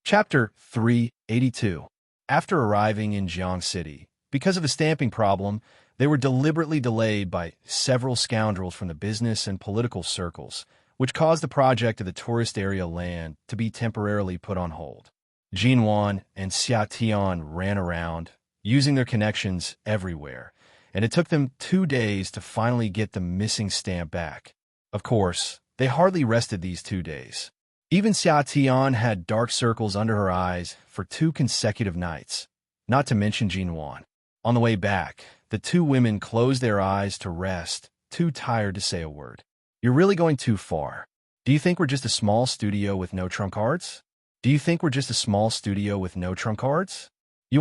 Chapter 382. After arriving in Jiang City, because of a stamping problem, they were deliberately delayed by several scoundrels from the business and political circles, which caused the project of the tourist area land to be temporarily put on hold. Jinwan and Xia Tian ran around, using their connections everywhere, and it took them 2 days to finally get the missing stamp back. Of course, they hardly rested these 2 days. Even Xia Tian had dark circles under her eyes for 2 consecutive nights, not to mention Jinwan. On the way back, the 2 women closed their eyes to rest, too tired to say a word. You're really going too far. Do you think we're just a small studio with no trump cards? You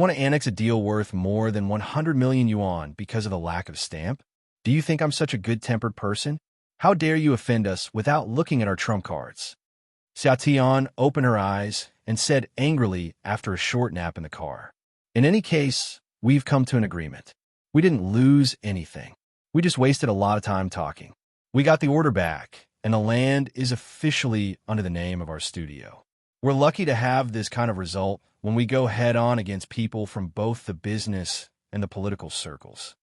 want to annex a deal worth more than 100 million yuan because of the lack of stamp? Do you think I'm such a good-tempered person? How dare you offend us without looking at our trump cards? Xia Tian opened her eyes and said angrily after a short nap in the car. In any case, we've come to an agreement. We didn't lose anything. We just wasted a lot of time talking. We got the order back, and the land is officially under the name of our studio. We're lucky to have this kind of result when we go head-on against people from both the business and the political circles.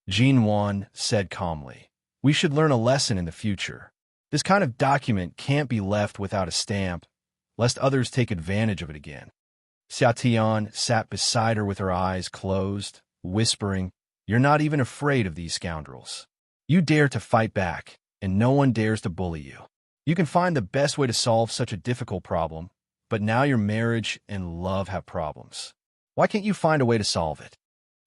Jinwan said calmly, "We should learn a lesson in the future. This kind of document can't be left without a stamp, lest others take advantage of it again." Xia Tian sat beside her with her eyes closed, whispering, "You're not even afraid of these scoundrels. You dare to fight back, and no one dares to bully you. You can find the best way to solve such a difficult problem, but now your marriage and love have problems. Why can't you find a way to solve it?"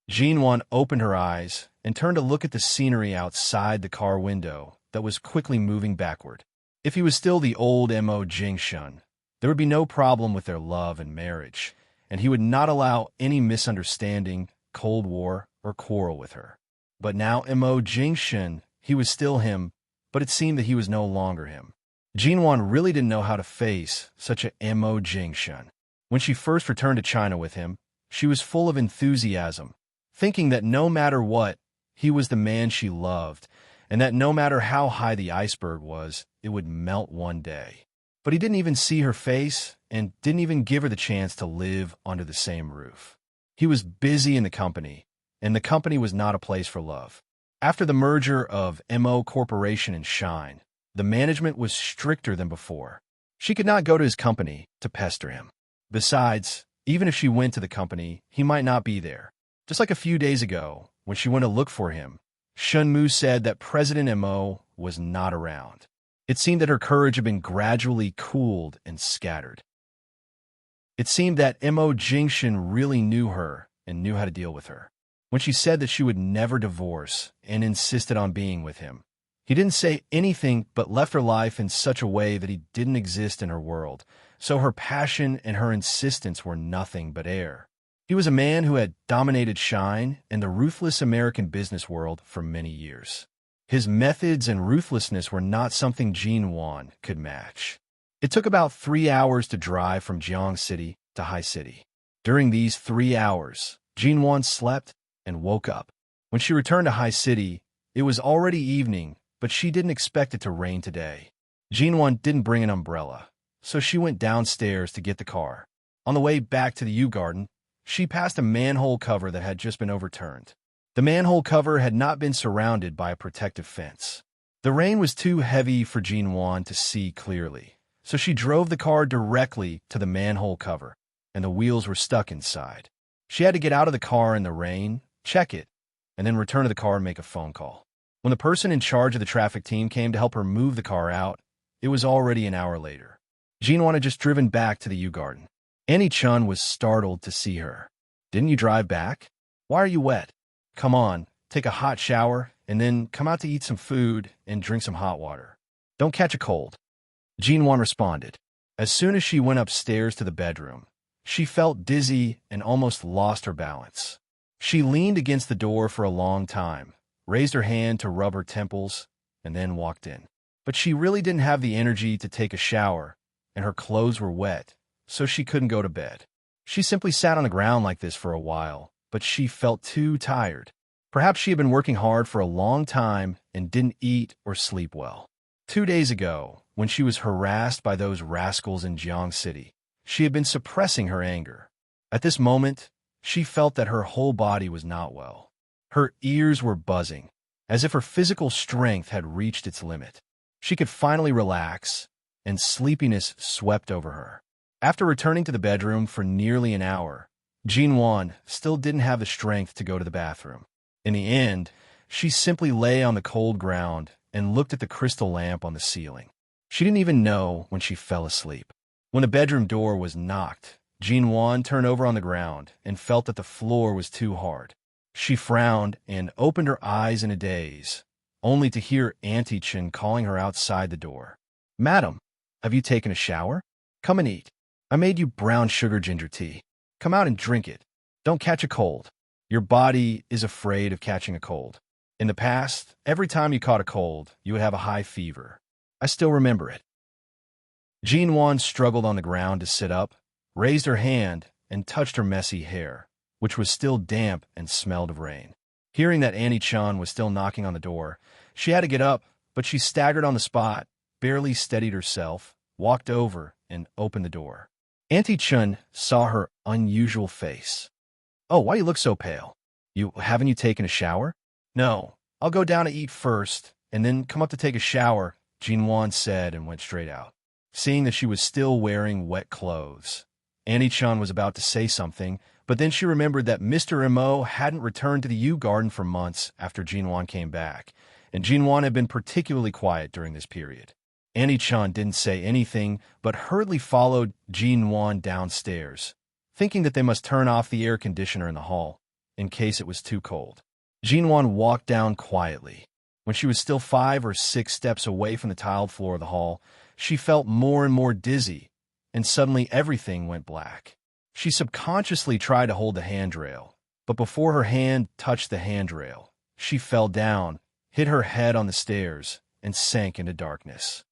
Jinwan opened her eyes and turned to look at the scenery outside the car window that was quickly moving backward. If he was still the old Mo Jingshun, there would be no problem with their love and marriage, and he would not allow any misunderstanding, Cold War, or quarrel with her. But now Mo Jingshun, he was still him, but it seemed that he was no longer him. Jinwan really didn't know how to face such a Mo Jingshun. When she first returned to China with him, she was full of enthusiasm, thinking that no matter what, he was the man she loved, and that no matter how high the iceberg was, it would melt one day. But he didn't even see her face and didn't even give her the chance to live under the same roof. He was busy in the company, and the company was not a place for love. After the merger of Mo Corporation and Shine, the management was stricter than before. She could not go to his company to pester him. Besides, even if she went to the company, he might not be there. Just like a few days ago, when she went to look for him, Shunmu said that President Mo was not around. It seemed that her courage had been gradually cooled and scattered. It seemed that Mo Jingshun really knew her and knew how to deal with her. When she said that she would never divorce and insisted on being with him, he didn't say anything but left her life in such a way that he didn't exist in her world, so her passion and her insistence were nothing but air. He was a man who had dominated Shine and the ruthless American business world for many years. His methods and ruthlessness were not something Jinwan could match. It took about 3 hours to drive from Jiang City to Hai City. During these 3 hours, Jinwan slept and woke up. When she returned to Hai City, it was already evening, but she didn't expect it to rain today. Jinwan didn't bring an umbrella, so she went downstairs to get the car. On the way back to the U Garden, she passed a manhole cover that had just been overturned. The manhole cover had not been surrounded by a protective fence. The rain was too heavy for Jinwan to see clearly, so she drove the car directly to the manhole cover, and the wheels were stuck inside. She had to get out of the car in the rain, check it, and then return to the car and make a phone call. When the person in charge of the traffic team came to help her move the car out, it was already an hour later. Jinwan had just driven back to the U Garden. Annie Chun was startled to see her. "Didn't you drive back? Why are you wet? Come on, take a hot shower, and then come out to eat some food and drink some hot water. Don't catch a cold." Jinwan responded. As soon as she went upstairs to the bedroom, she felt dizzy and almost lost her balance. She leaned against the door for a long time, raised her hand to rub her temples, and then walked in. But she really didn't have the energy to take a shower, and her clothes were wet, so she couldn't go to bed. She simply sat on the ground like this for a while, but she felt too tired. Perhaps she had been working hard for a long time and didn't eat or sleep well. 2 days ago, when she was harassed by those rascals in Jiang City, She had been suppressing her anger. At this moment, she felt that her whole body was not well. Her ears were buzzing, as if her physical strength had reached its limit. She could finally relax, and sleepiness swept over her. After returning to the bedroom for nearly an hour, Jinwan still didn't have the strength to go to the bathroom. In the end, she simply lay on the cold ground and looked at the crystal lamp on the ceiling. She didn't even know when she fell asleep. When the bedroom door was knocked, Jinwan turned over on the ground and felt that the floor was too hard. She frowned and opened her eyes in a daze, only to hear Auntie Chen calling her outside the door. "Madam, have you taken a shower? Come and eat. I made you brown sugar ginger tea. Come out and drink it. Don't catch a cold. Your body is afraid of catching a cold. In the past, every time you caught a cold, you would have a high fever. I still remember it." Jinwan struggled on the ground to sit up, raised her hand, and touched her messy hair, which was still damp and smelled of rain. Hearing that Annie Chan was still knocking on the door, she had to get up, but she staggered on the spot, barely steadied herself, walked over, and opened the door. Auntie Chun saw her unusual face. "Oh, why you look so pale? Haven't you taken a shower?" "No, I'll go down to eat first, and then come up to take a shower," Jinwan said and went straight out. Seeing that she was still wearing wet clothes, Annie Chun was about to say something, but then she remembered that Mr. Mo hadn't returned to the Yew Garden for months after Jinwan came back, and Jinwan had been particularly quiet during this period. Annie Chun didn't say anything, but hurriedly followed Jinwan downstairs, thinking that they must turn off the air conditioner in the hall, in case it was too cold. Jinwan walked down quietly. When she was still 5 or 6 steps away from the tiled floor of the hall, she felt more and more dizzy, and suddenly everything went black. She subconsciously tried to hold the handrail, but before her hand touched the handrail, she fell down, hit her head on the stairs, and sank into darkness.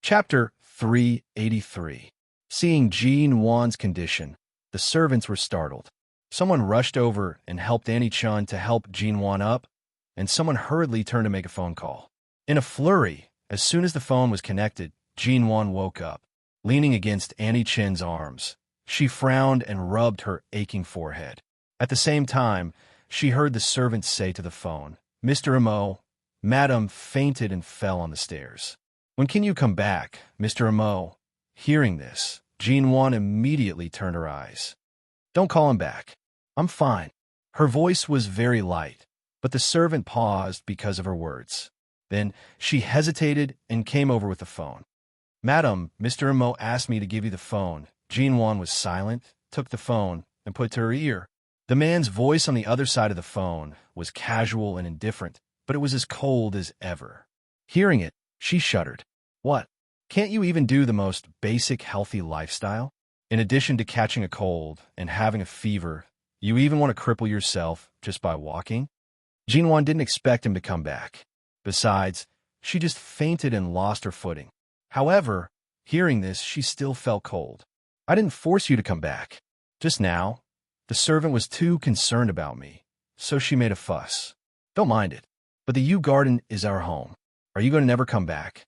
Chapter 383. Seeing Jinwan's condition, the servants were startled. Someone rushed over and helped Annie Chun to help Jinwan up, and someone hurriedly turned to make a phone call. In a flurry, as soon as the phone was connected, Jinwan woke up, leaning against Annie Chen's arms. She frowned and rubbed her aching forehead. At the same time, she heard the servant say to the phone, "Mr. Mo, Madam fainted and fell on the stairs. When can you come back, Mr. Mo?" Hearing this, Jinwan immediately turned her eyes. "Don't call him back. I'm fine." Her voice was very light, but the servant paused because of her words. Then she hesitated and came over with the phone. "Madam, Mr. Mo asked me to give you the phone." Jinwan was silent, took the phone, and put it to her ear. The man's voice on the other side of the phone was casual and indifferent, but it was as cold as ever. Hearing it, she shuddered. "What? Can't you even do the most basic healthy lifestyle? In addition to catching a cold and having a fever, you even want to cripple yourself just by walking?" Jinwan didn't expect him to come back. Besides, she just fainted and lost her footing. However, hearing this, she still felt cold. "I didn't force you to come back. Just now, the servant was too concerned about me, so she made a fuss. Don't mind it. But the Yew Garden is our home. Are you going to never come back?"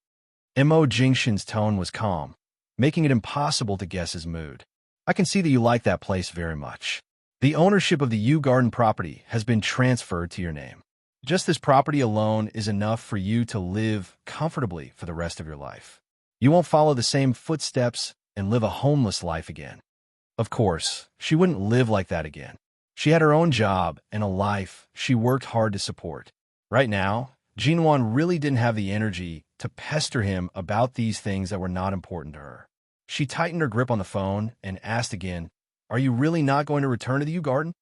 Mo Jingshin's tone was calm, making it impossible to guess his mood. "I can see that you like that place very much. The ownership of the Yew Garden property has been transferred to your name. Just this property alone is enough for you to live comfortably for the rest of your life. You won't follow the same footsteps and live a homeless life again." Of course, she wouldn't live like that again. She had her own job and a life she worked hard to support. Right now, Jinwan really didn't have the energy to pester him about these things that were not important to her. She tightened her grip on the phone and asked again, "Are you really not going to return to the Yew Garden?"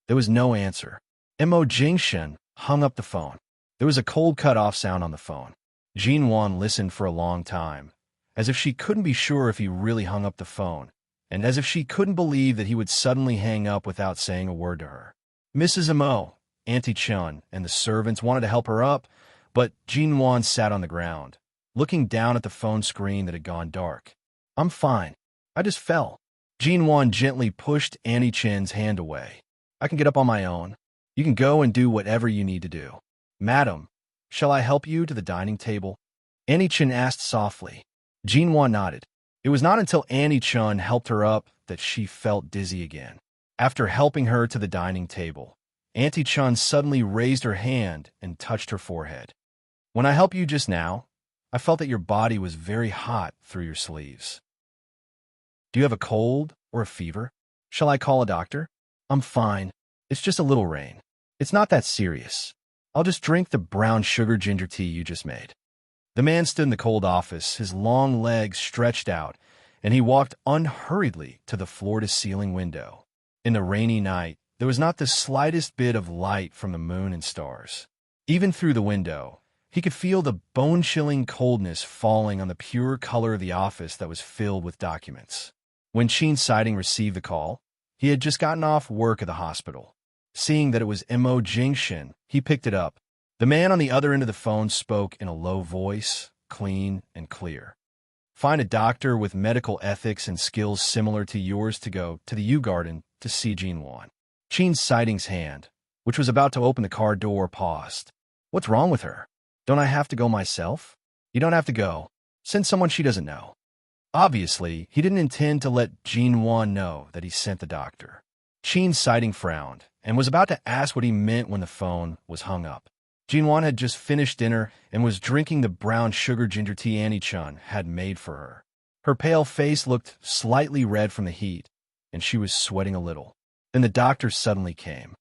There was no answer. Mo Jingshin hung up the phone. There was a cold cut-off sound on the phone. Jinwan listened for a long time, as if she couldn't be sure if he really hung up the phone, and as if she couldn't believe that he would suddenly hang up without saying a word to her. Mrs. Mo, Auntie Chun, and the servants wanted to help her up, but Jinwan sat on the ground, looking down at the phone screen that had gone dark. "I'm fine. I just fell." Jinwan gently pushed Annie Chen's hand away. "I can get up on my own. You can go and do whatever you need to do." "Madam, shall I help you to the dining table?" Annie Chen asked softly. Jinwan nodded. It was not until Annie Chun helped her up that she felt dizzy again. After helping her to the dining table, Auntie Chun suddenly raised her hand and touched her forehead. When I helped you just now, I felt that your body was very hot through your sleeves. Do you have a cold or a fever? Shall I call a doctor? I'm fine. It's just a little rain. It's not that serious. I'll just drink the brown sugar ginger tea you just made. The man stood in the cold office, his long legs stretched out, and he walked unhurriedly to the floor-to-ceiling window. In the rainy night, there was not the slightest bit of light from the moon and stars. Even through the window, he could feel the bone-chilling coldness falling on the pure color of the office that was filled with documents. When Qin Siding received the call, he had just gotten off work at the hospital. Seeing that it was Mo Jingshin, he picked it up. The man on the other end of the phone spoke in a low voice, clean and clear. Find a doctor with medical ethics and skills similar to yours to go to the U Garden to see Jinwan. Qin Siding's hand, which was about to open the car door, paused. What's wrong with her? Don't I have to go myself? You don't have to go. Send someone she doesn't know. Obviously, he didn't intend to let Jinwan know that he sent the doctor. Qin Siding frowned and was about to ask what he meant when the phone was hung up. Jinwan had just finished dinner and was drinking the brown sugar ginger tea Annie Chun had made for her. Her pale face looked slightly red from the heat, and she was sweating a little. Then the doctor suddenly came.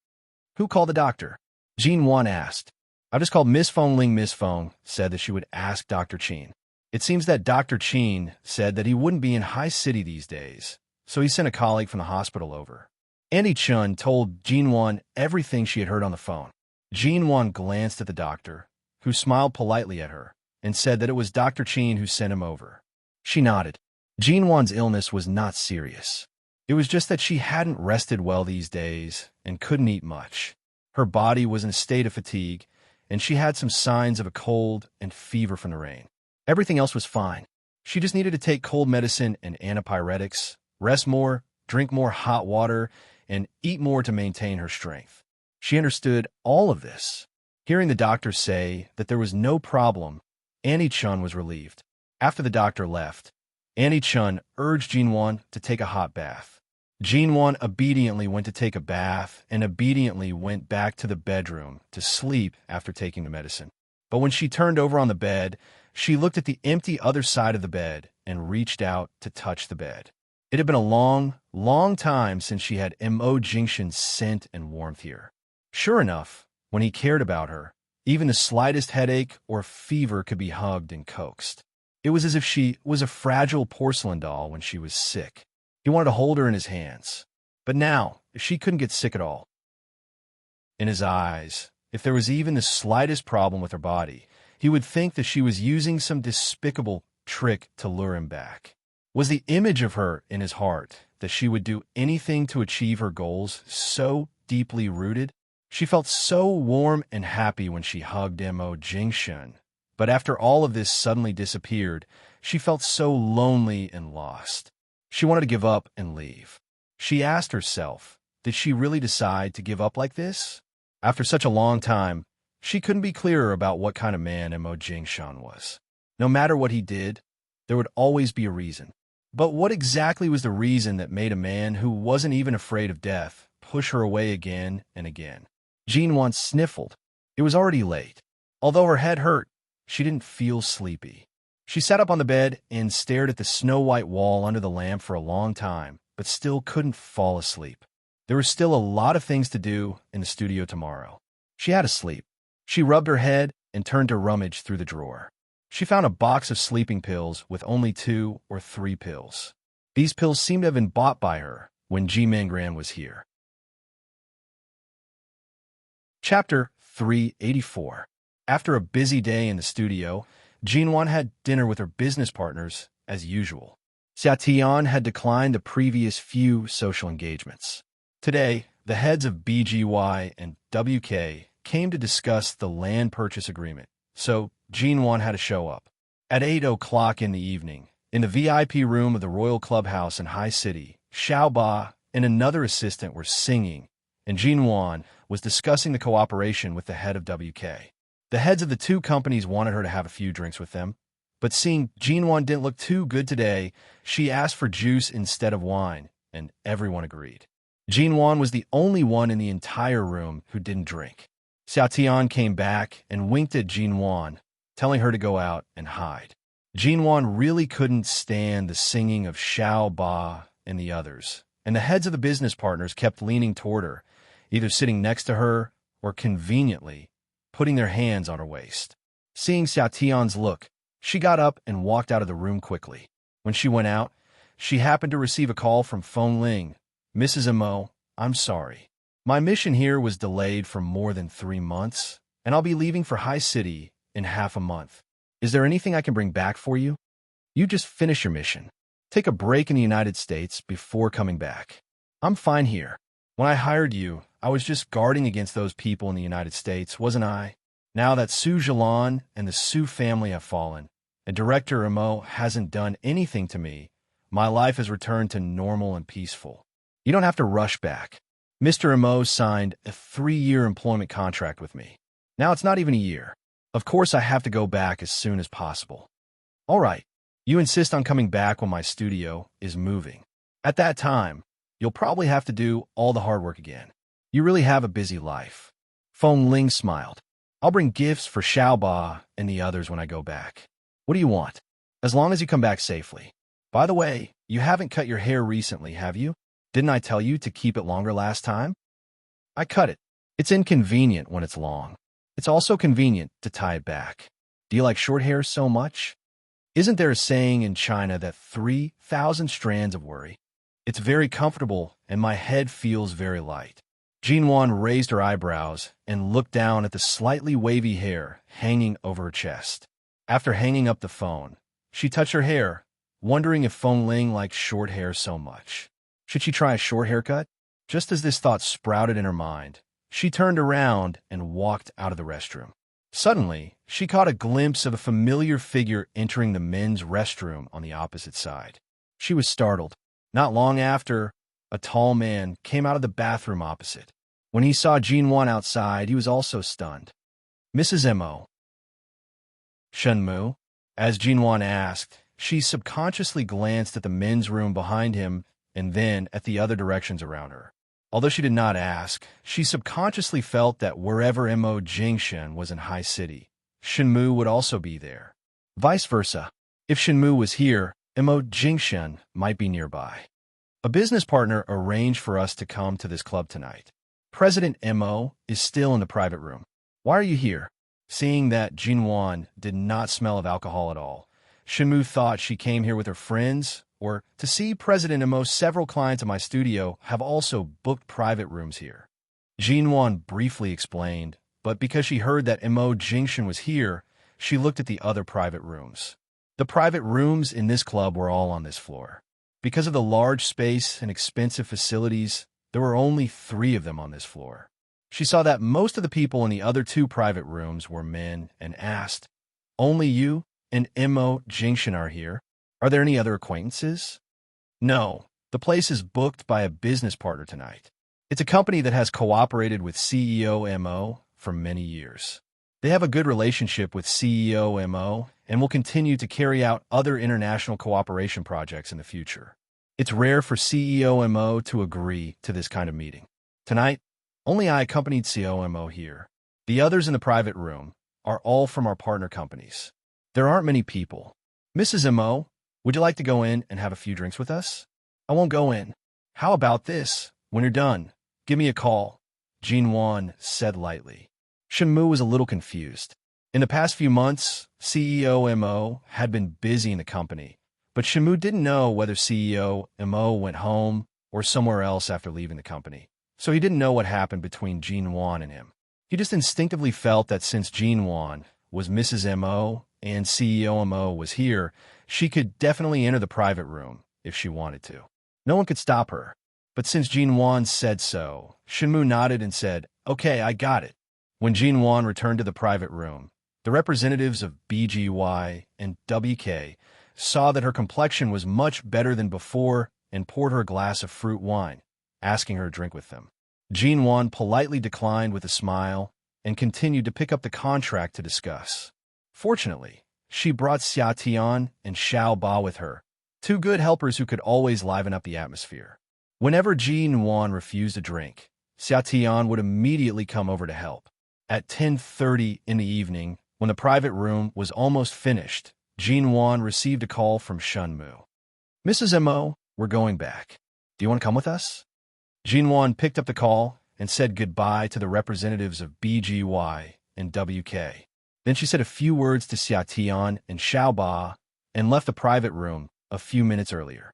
Who called the doctor? Jinwan asked. I just called Miss Fong Ling. Miss Fong said that she would ask Dr. Qin. It seems that Dr. Qin said that he wouldn't be in High City these days, so he sent a colleague from the hospital over. Annie Chun told Jinwan everything she had heard on the phone. Jinwan glanced at the doctor, who smiled politely at her, and said that it was Dr. Qin who sent him over. She nodded. Jinwan's illness was not serious. It was just that she hadn't rested well these days and couldn't eat much. Her body was in a state of fatigue, and she had some signs of a cold and fever from the rain. Everything else was fine. She just needed to take cold medicine and antipyretics, rest more, drink more hot water, and eat more to maintain her strength. She understood all of this. Hearing the doctor say that there was no problem, Annie Chun was relieved. After the doctor left, Annie Chun urged Jinwan to take a hot bath. Jinwan obediently went to take a bath and obediently went back to the bedroom to sleep after taking the medicine. But when she turned over on the bed, she looked at the empty other side of the bed and reached out to touch the bed. It had been a long, long time since she had Mo Jingshin's scent and warmth here. Sure enough, when he cared about her, even the slightest headache or fever could be hugged and coaxed. It was as if she was a fragile porcelain doll when she was sick. He wanted to hold her in his hands. But now, she couldn't get sick at all. In his eyes, if there was even the slightest problem with her body, he would think that she was using some despicable trick to lure him back. Was the image of her in his heart that she would do anything to achieve her goals so deeply rooted? She felt so warm and happy when she hugged Mo Jingshin, but after all of this suddenly disappeared, she felt so lonely and lost. She wanted to give up and leave. She asked herself, did she really decide to give up like this? After such a long time, she couldn't be clearer about what kind of man Mo Jingshin was. No matter what he did, there would always be a reason. But what exactly was the reason that made a man who wasn't even afraid of death push her away again and again? Jinwan sniffled. It was already late. Although her head hurt, she didn't feel sleepy. She sat up on the bed and stared at the snow-white wall under the lamp for a long time, but still couldn't fall asleep. There were still a lot of things to do in the studio tomorrow. She had to sleep. She rubbed her head and turned to rummage through the drawer. She found a box of sleeping pills with only 2 or 3 pills. These pills seemed to have been bought by her when Ji Mingran was here. Chapter 384. After a busy day in the studio, Jinwan had dinner with her business partners as usual. Xia Tian had declined the previous few social engagements. Today, the heads of BGY and WK came to discuss the land purchase agreement, so Jinwan had to show up. At 8 o'clock in the evening, in the VIP room of the Royal Clubhouse in High City, Xiaoba and another assistant were singing, and Jinwan was discussing the cooperation with the head of WK. The heads of the two companies wanted her to have a few drinks with them, But seeing Jinwan didn't look too good today, she asked for juice instead of wine, and everyone agreed. Jinwan was the only one in the entire room who didn't drink. Xiaotian came back and winked at Jinwan, telling her to go out and hide. Jinwan really couldn't stand the singing of Xiao Ba and the others, and the heads of the business partners kept leaning toward her, either sitting next to her or conveniently putting their hands on her waist. Seeing Xiaotian's look, she got up and walked out of the room quickly. When she went out, she happened to receive a call from Feng Ling. "Mrs. Mo, I'm sorry. My mission here was delayed for more than 3 months, and I'll be leaving for High City in half a month. Is there anything I can bring back for you? You just finish your mission. Take a break in the United States before coming back. I'm fine here. When I hired you, I was just guarding against those people in the United States, wasn't I? Now that Su Zhilan and the Su family have fallen, and Director Mo hasn't done anything to me, my life has returned to normal and peaceful. You don't have to rush back. Mr. Mo signed a 3-year employment contract with me. Now it's not even a year. Of course I have to go back as soon as possible. All right, you insist on coming back when my studio is moving. At that time, you'll probably have to do all the hard work again. You really have a busy life." Feng Ling smiled. "I'll bring gifts for Xiaoba and the others when I go back. What do you want? As long as you come back safely. By the way, you haven't cut your hair recently, have you? Didn't I tell you to keep it longer last time? I cut it. It's inconvenient when it's long. It's also convenient to tie it back. Do you like short hair so much? Isn't there a saying in China that 3,000 strands of worry? It's very comfortable, and my head feels very light." Jinwan raised her eyebrows and looked down at the slightly wavy hair hanging over her chest. After hanging up the phone, she touched her hair, wondering if Feng Ling liked short hair so much. Should she try a short haircut? Just as this thought sprouted in her mind, she turned around and walked out of the restroom. Suddenly, she caught a glimpse of a familiar figure entering the men's restroom on the opposite side. She was startled. Not long after, a tall man came out of the bathroom opposite. When he saw Jinwan outside, he was also stunned. "Mrs. Mo." "Shenmu?" As Jinwan asked, she subconsciously glanced at the men's room behind him and then at the other directions around her. Although she did not ask, she subconsciously felt that wherever Mo Jingshen was in High City, Shenmu would also be there. Vice versa. If Shenmu was here, Mo Jingshen might be nearby. "A business partner arranged for us to come to this club tonight. President Mo is still in the private room. Why are you here?" Seeing that Jinwan did not smell of alcohol at all, Shenmu thought she came here with her friends or to see President Mo. "Several clients of my studio have also booked private rooms here." Jinwan briefly explained, but because she heard that Mo Jingshen was here, she looked at the other private rooms. The private rooms in this club were all on this floor. Because of the large space and expensive facilities, there were only 3 of them on this floor. She saw that most of the people in the other 2 private rooms were men and asked, "Only you and Mo Jingshen are here? Are there any other acquaintances?" "No, the place is booked by a business partner tonight. It's a company that has cooperated with CEO Mo for many years. They have a good relationship with CEO Mo and will continue to carry out other international cooperation projects in the future. It's rare for CEO Mo to agree to this kind of meeting. Tonight, only I accompanied CEO Mo here. The others in the private room are all from our partner companies. There aren't many people. Mrs. Mo, would you like to go in and have a few drinks with us? I won't go in. How about this? When you're done, give me a call," Jinwan said lightly. Shenmu was a little confused. In the past few months, CEO Mo had been busy in the company, but Shenmu didn't know whether CEO Mo went home or somewhere else after leaving the company, so he didn't know what happened between Jinwan and him. He just instinctively felt that since Jinwan was Mrs. Mo and CEO Mo was here, she could definitely enter the private room if she wanted to. No one could stop her. But since Jinwan said so, Shenmu nodded and said, "Okay, I got it." When Jinwan returned to the private room, the representatives of BGY and WK saw that her complexion was much better than before and poured her a glass of fruit wine, asking her to drink with them. Jinwan politely declined with a smile and continued to pick up the contract to discuss. Fortunately, she brought Xia Tian and Xiao Ba with her, two good helpers who could always liven up the atmosphere. Whenever Ji Nuan refused a drink, Xia Tian would immediately come over to help. At 10:30 in the evening, when the private room was almost finished, Ji Nuan received a call from Shun Mu. "Mrs. Mo, we're going back. Do you want to come with us?" Ji Nuan picked up the call and said goodbye to the representatives of BGY and WK. Then she said a few words to Xia Tian and Xiao Ba and left the private room a few minutes earlier.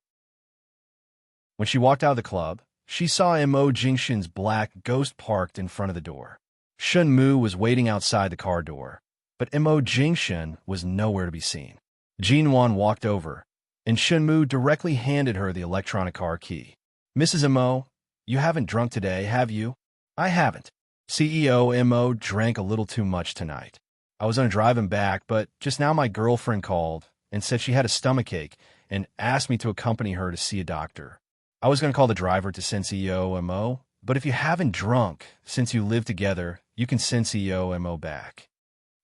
When she walked out of the club, she saw Mo Jingshin's black ghost parked in front of the door. Shun Mu was waiting outside the car door, but Mo Jingshin was nowhere to be seen. Ji Nuan walked over, and Shun Mu directly handed her the electronic car key. "Mrs. Mo, you haven't drunk today, have you?" "I haven't. CEO Mo drank a little too much tonight. I was going to drive him back, but just now my girlfriend called and said she had a stomachache and asked me to accompany her to see a doctor. I was going to call the driver to send CEO Mo, but if you haven't drunk since you live together, you can send CEO Mo back."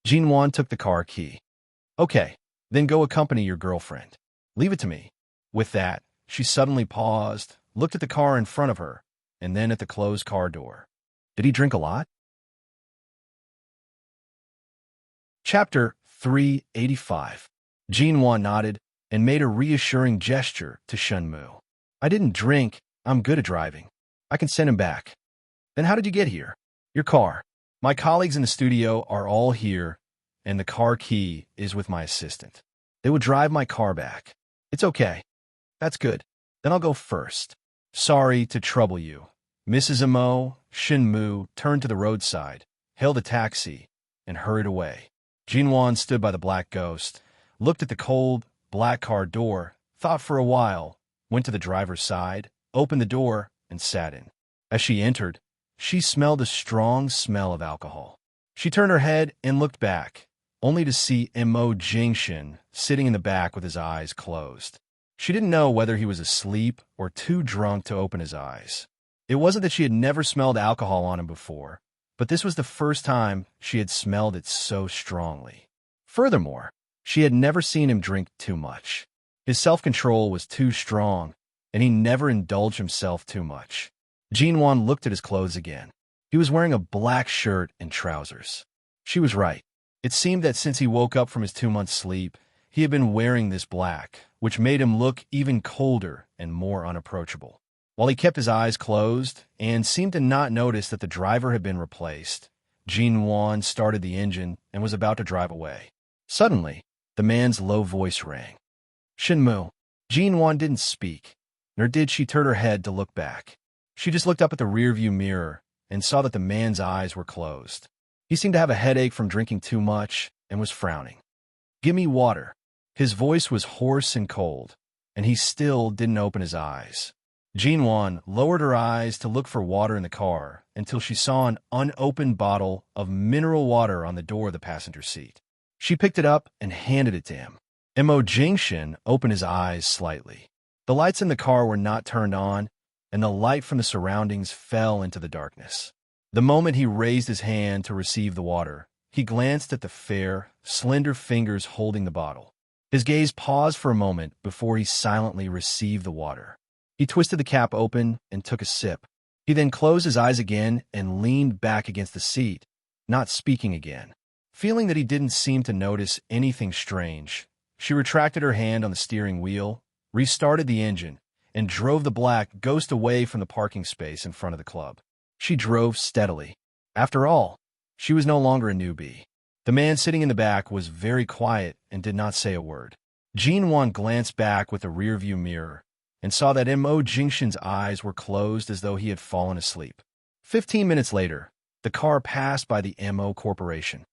Ji Nuan took the car key. "Okay, then go accompany your girlfriend. Leave it to me." With that, she suddenly paused, looked at the car in front of her, and then at the closed car door. Did he drink a lot? Chapter 385. Ji Nuan nodded and made a reassuring gesture to Shun Mu. "I didn't drink. I'm good at driving. I can send him back." "Then how did you get here?" "Your car. My colleagues in the studio are all here, and the car key is with my assistant. They will drive my car back." "It's okay." "That's good. Then I'll go first." "Sorry to trouble you." Mrs. Mo, Shun Mu turned to the roadside, hailed a taxi, and hurried away. Ji Nuan stood by the black ghost, looked at the cold, black car door, thought for a while, went to the driver's side, opened the door, and sat in. As she entered, she smelled a strong smell of alcohol. She turned her head and looked back, only to see Mo Jingshin sitting in the back with his eyes closed. She didn't know whether he was asleep or too drunk to open his eyes. It wasn't that she had never smelled alcohol on him before, but this was the first time she had smelled it so strongly. Furthermore, she had never seen him drink too much. His self-control was too strong, and he never indulged himself too much. Ji Nuan looked at his clothes again. He was wearing a black shirt and trousers. She was right. It seemed that since he woke up from his 2-month sleep, he had been wearing this black, which made him look even colder and more unapproachable. While he kept his eyes closed and seemed to not notice that the driver had been replaced, Ji Nuan started the engine and was about to drive away. Suddenly, the man's low voice rang. "Shun Mu." Ji Nuan didn't speak, nor did she turn her head to look back. She just looked up at the rearview mirror and saw that the man's eyes were closed. He seemed to have a headache from drinking too much and was frowning. "Give me water." His voice was hoarse and cold, and he still didn't open his eyes. Ji Nuan lowered her eyes to look for water in the car until she saw an unopened bottle of mineral water on the door of the passenger seat. She picked it up and handed it to him. Mo Jingshin opened his eyes slightly. The lights in the car were not turned on, and the light from the surroundings fell into the darkness. The moment he raised his hand to receive the water, he glanced at the fair, slender fingers holding the bottle. His gaze paused for a moment before he silently received the water. He twisted the cap open and took a sip. He then closed his eyes again and leaned back against the seat, not speaking again. Feeling that he didn't seem to notice anything strange, she retracted her hand on the steering wheel, restarted the engine, and drove the black ghost away from the parking space in front of the club. She drove steadily. After all, she was no longer a newbie. The man sitting in the back was very quiet and did not say a word. Ji Nuan glanced back with the rearview mirror and saw that Mo Jingshin's eyes were closed as though he had fallen asleep. 15 minutes later, the car passed by the Mo Corporation.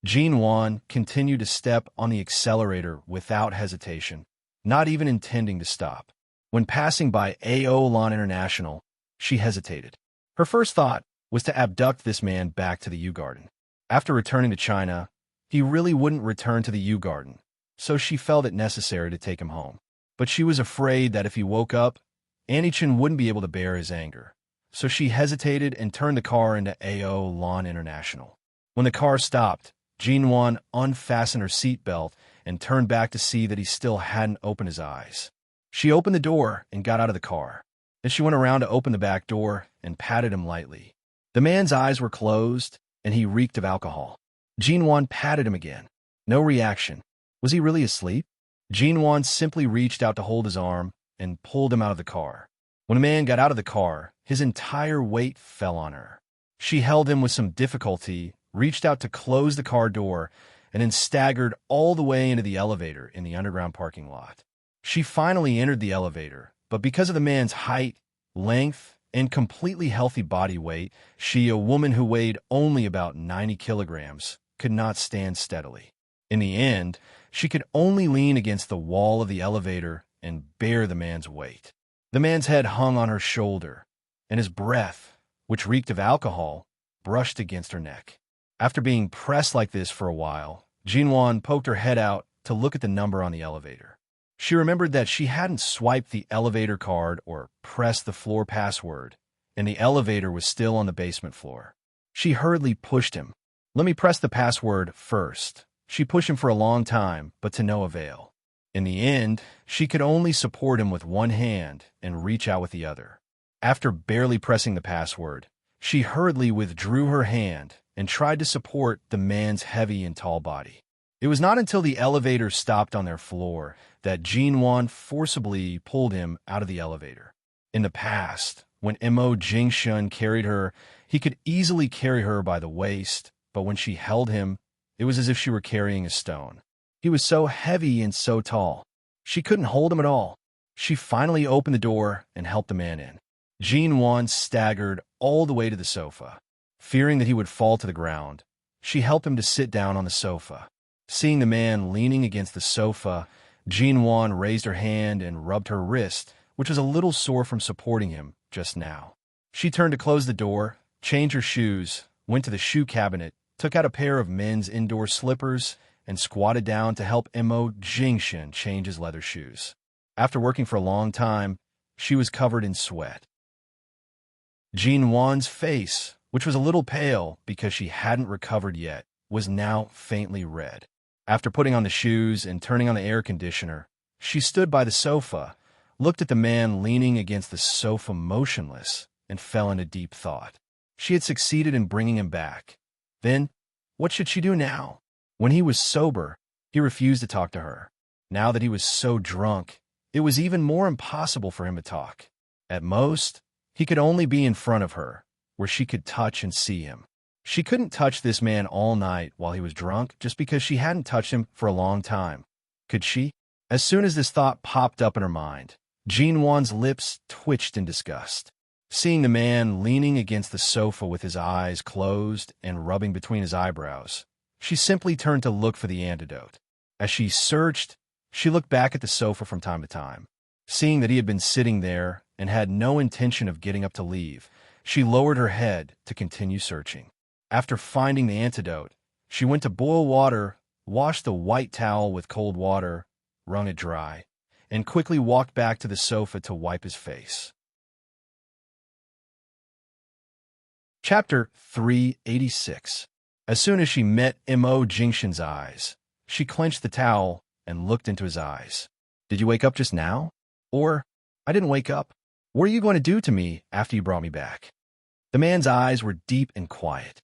Ji Nuan continued to step on the accelerator without hesitation, not even intending to stop. When passing by Outshines International, she hesitated. Her first thought was to abduct this man back to the U-Garden. After returning to China, he really wouldn't return to the U-Garden, so she felt it necessary to take him home. But she was afraid that if he woke up, Annie-chan wouldn't be able to bear his anger, so she hesitated and turned the car into Outshines International. When the car stopped, Jinwan unfastened her seatbelt and turned back to see that he still hadn't opened his eyes. She opened the door and got out of the car. Then she went around to open the back door and patted him lightly. The man's eyes were closed, and he reeked of alcohol. Jinwan patted him again. No reaction. Was he really asleep? Jinwan simply reached out to hold his arm and pulled him out of the car. When the man got out of the car, his entire weight fell on her. She held him with some difficulty, reached out to close the car door, and then staggered all the way into the elevator in the underground parking lot. She finally entered the elevator, but because of the man's height, length, and completely healthy body weight, she, a woman who weighed only about 90 kilograms, could not stand steadily. In the end, she could only lean against the wall of the elevator and bear the man's weight. The man's head hung on her shoulder, and his breath, which reeked of alcohol, brushed against her neck. After being pressed like this for a while, Jinwan poked her head out to look at the number on the elevator. She remembered that she hadn't swiped the elevator card or pressed the floor password, and the elevator was still on the basement floor. She hurriedly pushed him. "Let me press the password first." She pushed him for a long time, but to no avail. In the end, she could only support him with one hand and reach out with the other. After barely pressing the password, she hurriedly withdrew her hand and tried to support the man's heavy and tall body. It was not until the elevator stopped on their floor that Jinwan forcibly pulled him out of the elevator. In the past, when Mo Jingshun carried her, he could easily carry her by the waist, but when she held him, it was as if she were carrying a stone. He was so heavy and so tall. She couldn't hold him at all. She finally opened the door and helped the man in. Jinwan staggered all the way to the sofa. Fearing that he would fall to the ground, she helped him to sit down on the sofa. Seeing the man leaning against the sofa, Jinwan raised her hand and rubbed her wrist, which was a little sore from supporting him just now. She turned to close the door, changed her shoes, went to the shoe cabinet, took out a pair of men's indoor slippers, and squatted down to help Mo Jingshun change his leather shoes. After working for a long time, she was covered in sweat. Jinwan's face, which was a little pale because she hadn't recovered yet, was now faintly red. After putting on the shoes and turning on the air conditioner, she stood by the sofa, looked at the man leaning against the sofa motionless, and fell into deep thought. She had succeeded in bringing him back. Then, what should she do now? When he was sober, he refused to talk to her. Now that he was so drunk, it was even more impossible for him to talk. At most, he could only be in front of her, where she could touch and see him. She couldn't touch this man all night while he was drunk just because she hadn't touched him for a long time. Could she? As soon as this thought popped up in her mind, Jinwan's lips twitched in disgust. Seeing the man leaning against the sofa with his eyes closed and rubbing between his eyebrows, she simply turned to look for the antidote. As she searched, she looked back at the sofa from time to time. Seeing that he had been sitting there and had no intention of getting up to leave, she lowered her head to continue searching. After finding the antidote, she went to boil water, washed the white towel with cold water, wrung it dry, and quickly walked back to the sofa to wipe his face. Chapter 386. As soon as she met Mo Jingshun's eyes, she clenched the towel and looked into his eyes. "Did you wake up just now?" Or, "I didn't wake up. What are you going to do to me after you brought me back?" The man's eyes were deep and quiet.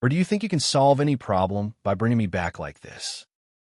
"Or do you think you can solve any problem by bringing me back like this?"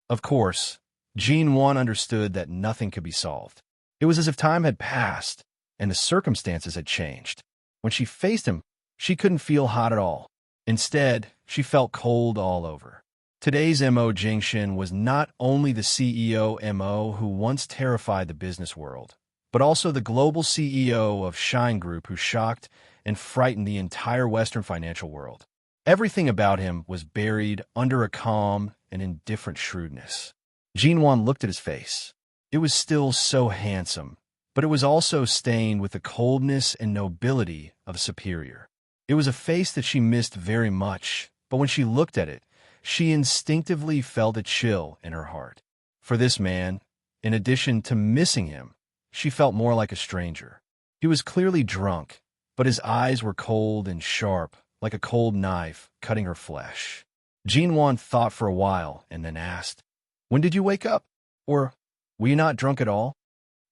Of course, Jinwan understood that nothing could be solved. It was as if time had passed and the circumstances had changed. When she faced him, she couldn't feel hot at all. Instead, she felt cold all over. Today's Mo Jingshun was not only the CEO Mo who once terrified the business world, but also the global CEO of Shine Group who shocked and frightened the entire Western financial world. Everything about him was buried under a calm and indifferent shrewdness. Jinwan looked at his face. It was still so handsome, but it was also stained with the coldness and nobility of a superior. It was a face that she missed very much, but when she looked at it, she instinctively felt a chill in her heart. For this man, in addition to missing him, she felt more like a stranger. He was clearly drunk, but his eyes were cold and sharp, like a cold knife cutting her flesh. Jinwan thought for a while and then asked, "When did you wake up? Or were you not drunk at all?"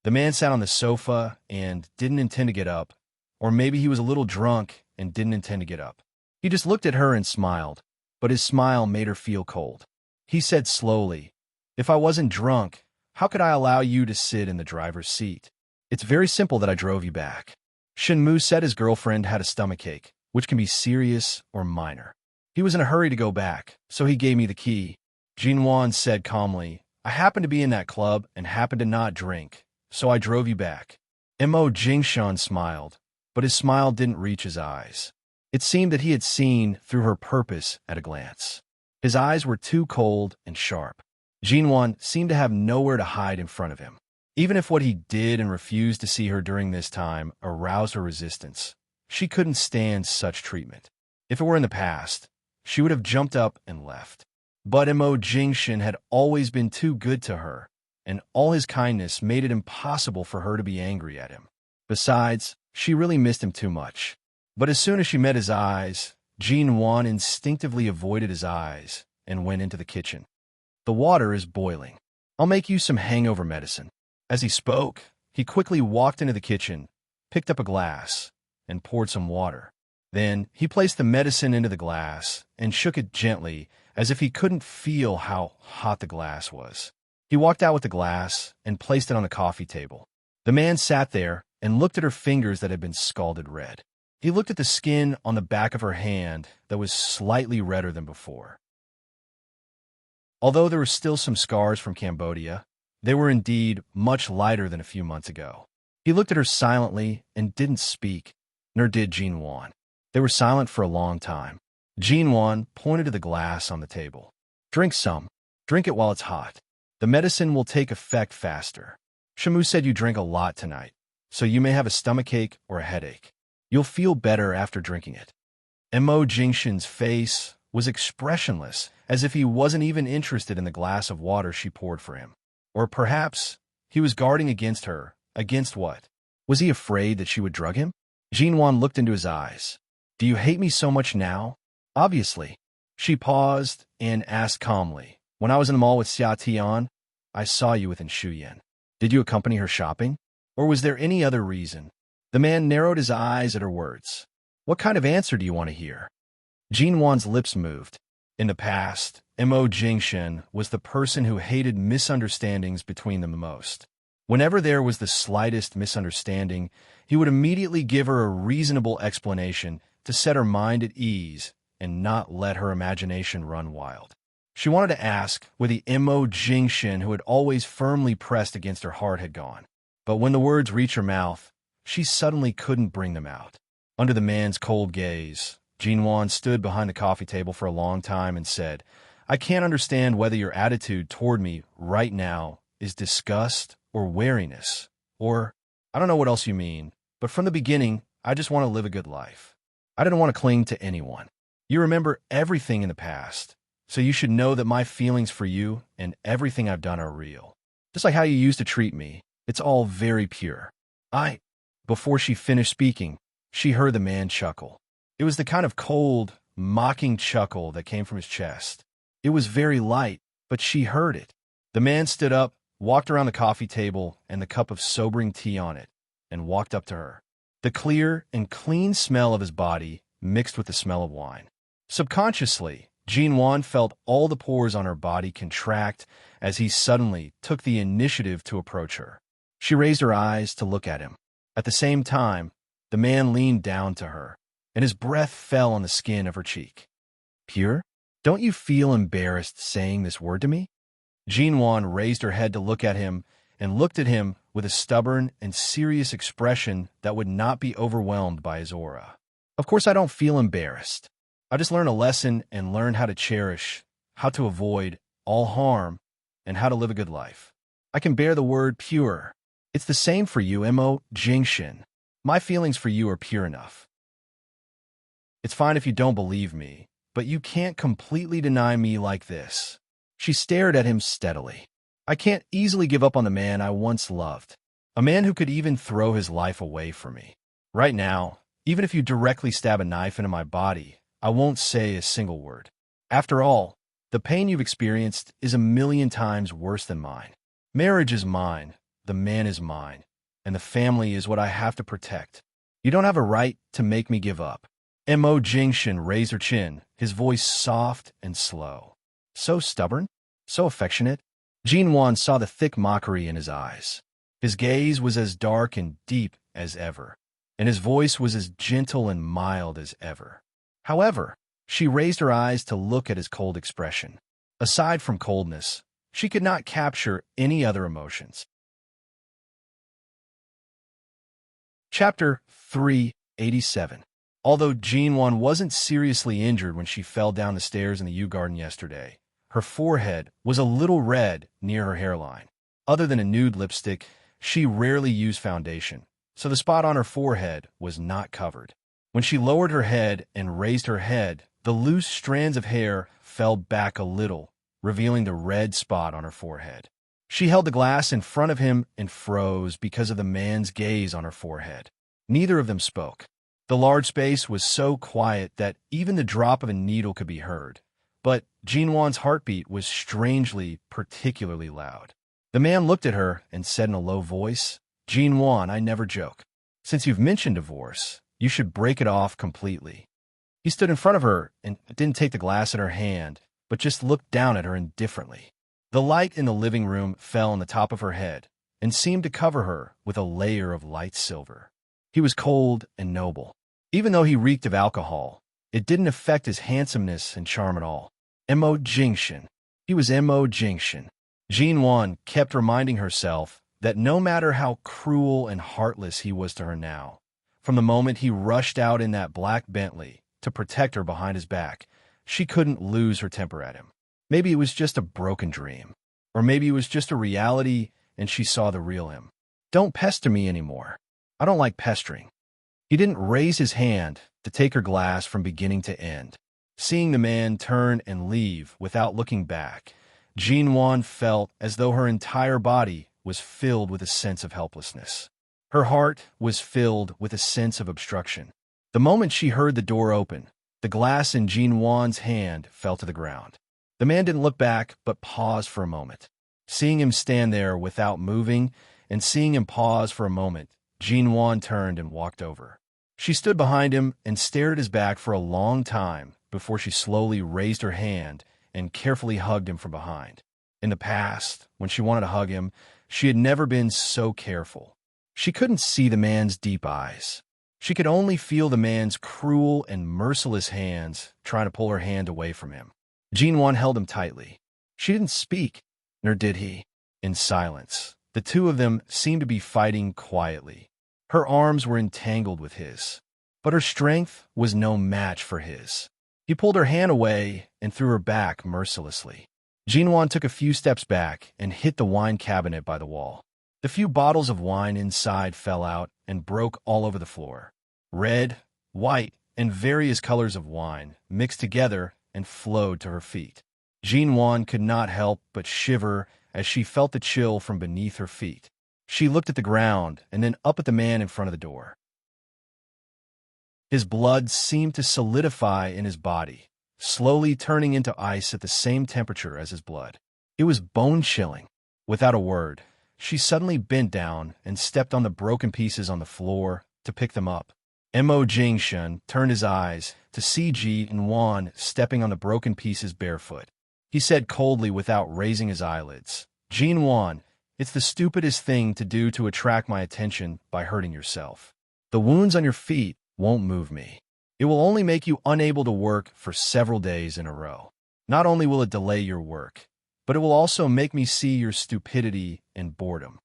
The man sat on the sofa and didn't intend to get up, or maybe he was a little drunk and didn't intend to get up. He just looked at her and smiled, but his smile made her feel cold. He said slowly, "If I wasn't drunk, how could I allow you to sit in the driver's seat? It's very simple that I drove you back." Shenmue said his girlfriend had a stomachache, which can be serious or minor. He was in a hurry to go back, so he gave me the key. Jinwan said calmly, "I happened to be in that club and happened to not drink, so I drove you back." Mo Jingshan smiled, but his smile didn't reach his eyes. It seemed that he had seen through her purpose at a glance. His eyes were too cold and sharp. Jinwan seemed to have nowhere to hide in front of him. Even if what he did and refused to see her during this time aroused her resistance, she couldn't stand such treatment. If it were in the past, she would have jumped up and left. But Mo Jingshan had always been too good to her, and all his kindness made it impossible for her to be angry at him. Besides, she really missed him too much. But as soon as she met his eyes, Jinwan instinctively avoided his eyes and went into the kitchen. "The water is boiling. I'll make you some hangover medicine." As he spoke, he quickly walked into the kitchen, picked up a glass, and poured some water. Then he placed the medicine into the glass and shook it gently as if he couldn't feel how hot the glass was. He walked out with the glass and placed it on the coffee table. The man sat there and looked at her fingers that had been scalded red. He looked at the skin on the back of her hand that was slightly redder than before. Although there were still some scars from Cambodia, they were indeed much lighter than a few months ago. He looked at her silently and didn't speak, nor did Jinwan. They were silent for a long time. Jinwan pointed to the glass on the table. "Drink some. Drink it while it's hot. The medicine will take effect faster. Shamu said you drank a lot tonight, so you may have a stomachache or a headache. You'll feel better after drinking it." Mo Jingshan's face was expressionless, as if he wasn't even interested in the glass of water she poured for him. Or perhaps he was guarding against her. Against what? Was he afraid that she would drug him? Jinwan looked into his eyes. "Do you hate me so much now?" "Obviously." She paused and asked calmly, "When I was in the mall with Xia Tian, I saw you with Shuyan. Did you accompany her shopping? Or was there any other reason?" The man narrowed his eyes at her words. "What kind of answer do you want to hear?" Jinwan's lips moved. In the past, Mo Jingshan was the person who hated misunderstandings between them the most. Whenever there was the slightest misunderstanding, he would immediately give her a reasonable explanation to set her mind at ease and not let her imagination run wild. She wanted to ask where the Mo Jingshan who had always firmly pressed against her heart had gone. But when the words reached her mouth, she suddenly couldn't bring them out. Under the man's cold gaze, Jinwan stood behind the coffee table for a long time and said, "I can't understand whether your attitude toward me right now is disgust or wariness, or I don't know what else you mean, but from the beginning, I just want to live a good life. I didn't want to cling to anyone. You remember everything in the past, so you should know that my feelings for you and everything I've done are real. Just like how you used to treat me, it's all very pure." Before she finished speaking, she heard the man chuckle. It was the kind of cold, mocking chuckle that came from his chest. It was very light, but she heard it. The man stood up, walked around the coffee table and the cup of sobering tea on it, and walked up to her. The clear and clean smell of his body mixed with the smell of wine. Subconsciously, Jinwan felt all the pores on her body contract as he suddenly took the initiative to approach her. She raised her eyes to look at him. At the same time, the man leaned down to her, and his breath fell on the skin of her cheek. "Pure? Don't you feel embarrassed saying this word to me?" Jinwan raised her head to look at him and looked at him with a stubborn and serious expression that would not be overwhelmed by his aura. "Of course I don't feel embarrassed. I just learned a lesson and learned how to cherish, how to avoid all harm, and how to live a good life. I can bear the word pure. It's the same for you, Mo Jingshan. My feelings for you are pure enough. It's fine if you don't believe me, but you can't completely deny me like this." She stared at him steadily. "I can't easily give up on the man I once loved, a man who could even throw his life away for me. Right now, even if you directly stab a knife into my body, I won't say a single word. After all, the pain you've experienced is a million times worse than mine. Marriage is mine, the man is mine, and the family is what I have to protect. You don't have a right to make me give up. Mo Jingshin raised her chin, his voice soft and slow. So stubborn, so affectionate. Jin Wan saw the thick mockery in his eyes. His gaze was as dark and deep as ever, and his voice was as gentle and mild as ever. However, she raised her eyes to look at his cold expression. Aside from coldness, she could not capture any other emotions. Chapter 387. Although Jinwon wasn't seriously injured when she fell down the stairs in the Yew Garden yesterday, her forehead was a little red near her hairline. Other than a nude lipstick, she rarely used foundation, so the spot on her forehead was not covered. When she lowered her head and raised her head, the loose strands of hair fell back a little, revealing the red spot on her forehead. She held the glass in front of him and froze because of the man's gaze on her forehead. Neither of them spoke. The large space was so quiet that even the drop of a needle could be heard, but Jinwon's heartbeat was strangely, particularly loud. The man looked at her and said in a low voice, "Jinwon, I never joke. Since you've mentioned divorce, you should break it off completely." He stood in front of her and didn't take the glass in her hand, but just looked down at her indifferently. The light in the living room fell on the top of her head and seemed to cover her with a layer of light silver. He was cold and noble. Even though he reeked of alcohol, it didn't affect his handsomeness and charm at all. Mo Jingshin. He was Mo Jingshin. Jinwon kept reminding herself that no matter how cruel and heartless he was to her now, from the moment he rushed out in that black Bentley to protect her behind his back, she couldn't lose her temper at him. Maybe it was just a broken dream, or maybe it was just a reality and she saw the real him. "Don't pester me anymore. I don't like pestering." He didn't raise his hand to take her glass from beginning to end. Seeing the man turn and leave without looking back, Jinwon felt as though her entire body was filled with a sense of helplessness. Her heart was filled with a sense of obstruction. The moment she heard the door open, the glass in Jinwon's hand fell to the ground. The man didn't look back, but paused for a moment. Seeing him stand there without moving, and seeing him pause for a moment, Jinwon turned and walked over. She stood behind him and stared at his back for a long time before she slowly raised her hand and carefully hugged him from behind. In the past, when she wanted to hug him, she had never been so careful. She couldn't see the man's deep eyes. She could only feel the man's cruel and merciless hands trying to pull her hand away from him. Jinwon held him tightly. She didn't speak, nor did he. In silence, the two of them seemed to be fighting quietly. Her arms were entangled with his, but her strength was no match for his. He pulled her hand away and threw her back mercilessly. Jinwon took a few steps back and hit the wine cabinet by the wall. The few bottles of wine inside fell out and broke all over the floor. Red, white, and various colors of wine mixed together and flowed to her feet. Jinwon could not help but shiver as she felt the chill from beneath her feet. She looked at the ground and then up at the man in front of the door. His blood seemed to solidify in his body, slowly turning into ice at the same temperature as his blood. It was bone-chilling. Without a word, she suddenly bent down and stepped on the broken pieces on the floor to pick them up. Mo Jingshin turned his eyes to see Jinwon stepping on the broken pieces barefoot. He said coldly without raising his eyelids, "Jinwon, it's the stupidest thing to do to attract my attention by hurting yourself. The wounds on your feet won't move me. It will only make you unable to work for several days in a row. Not only will it delay your work, but it will also make me see your stupidity and boredom."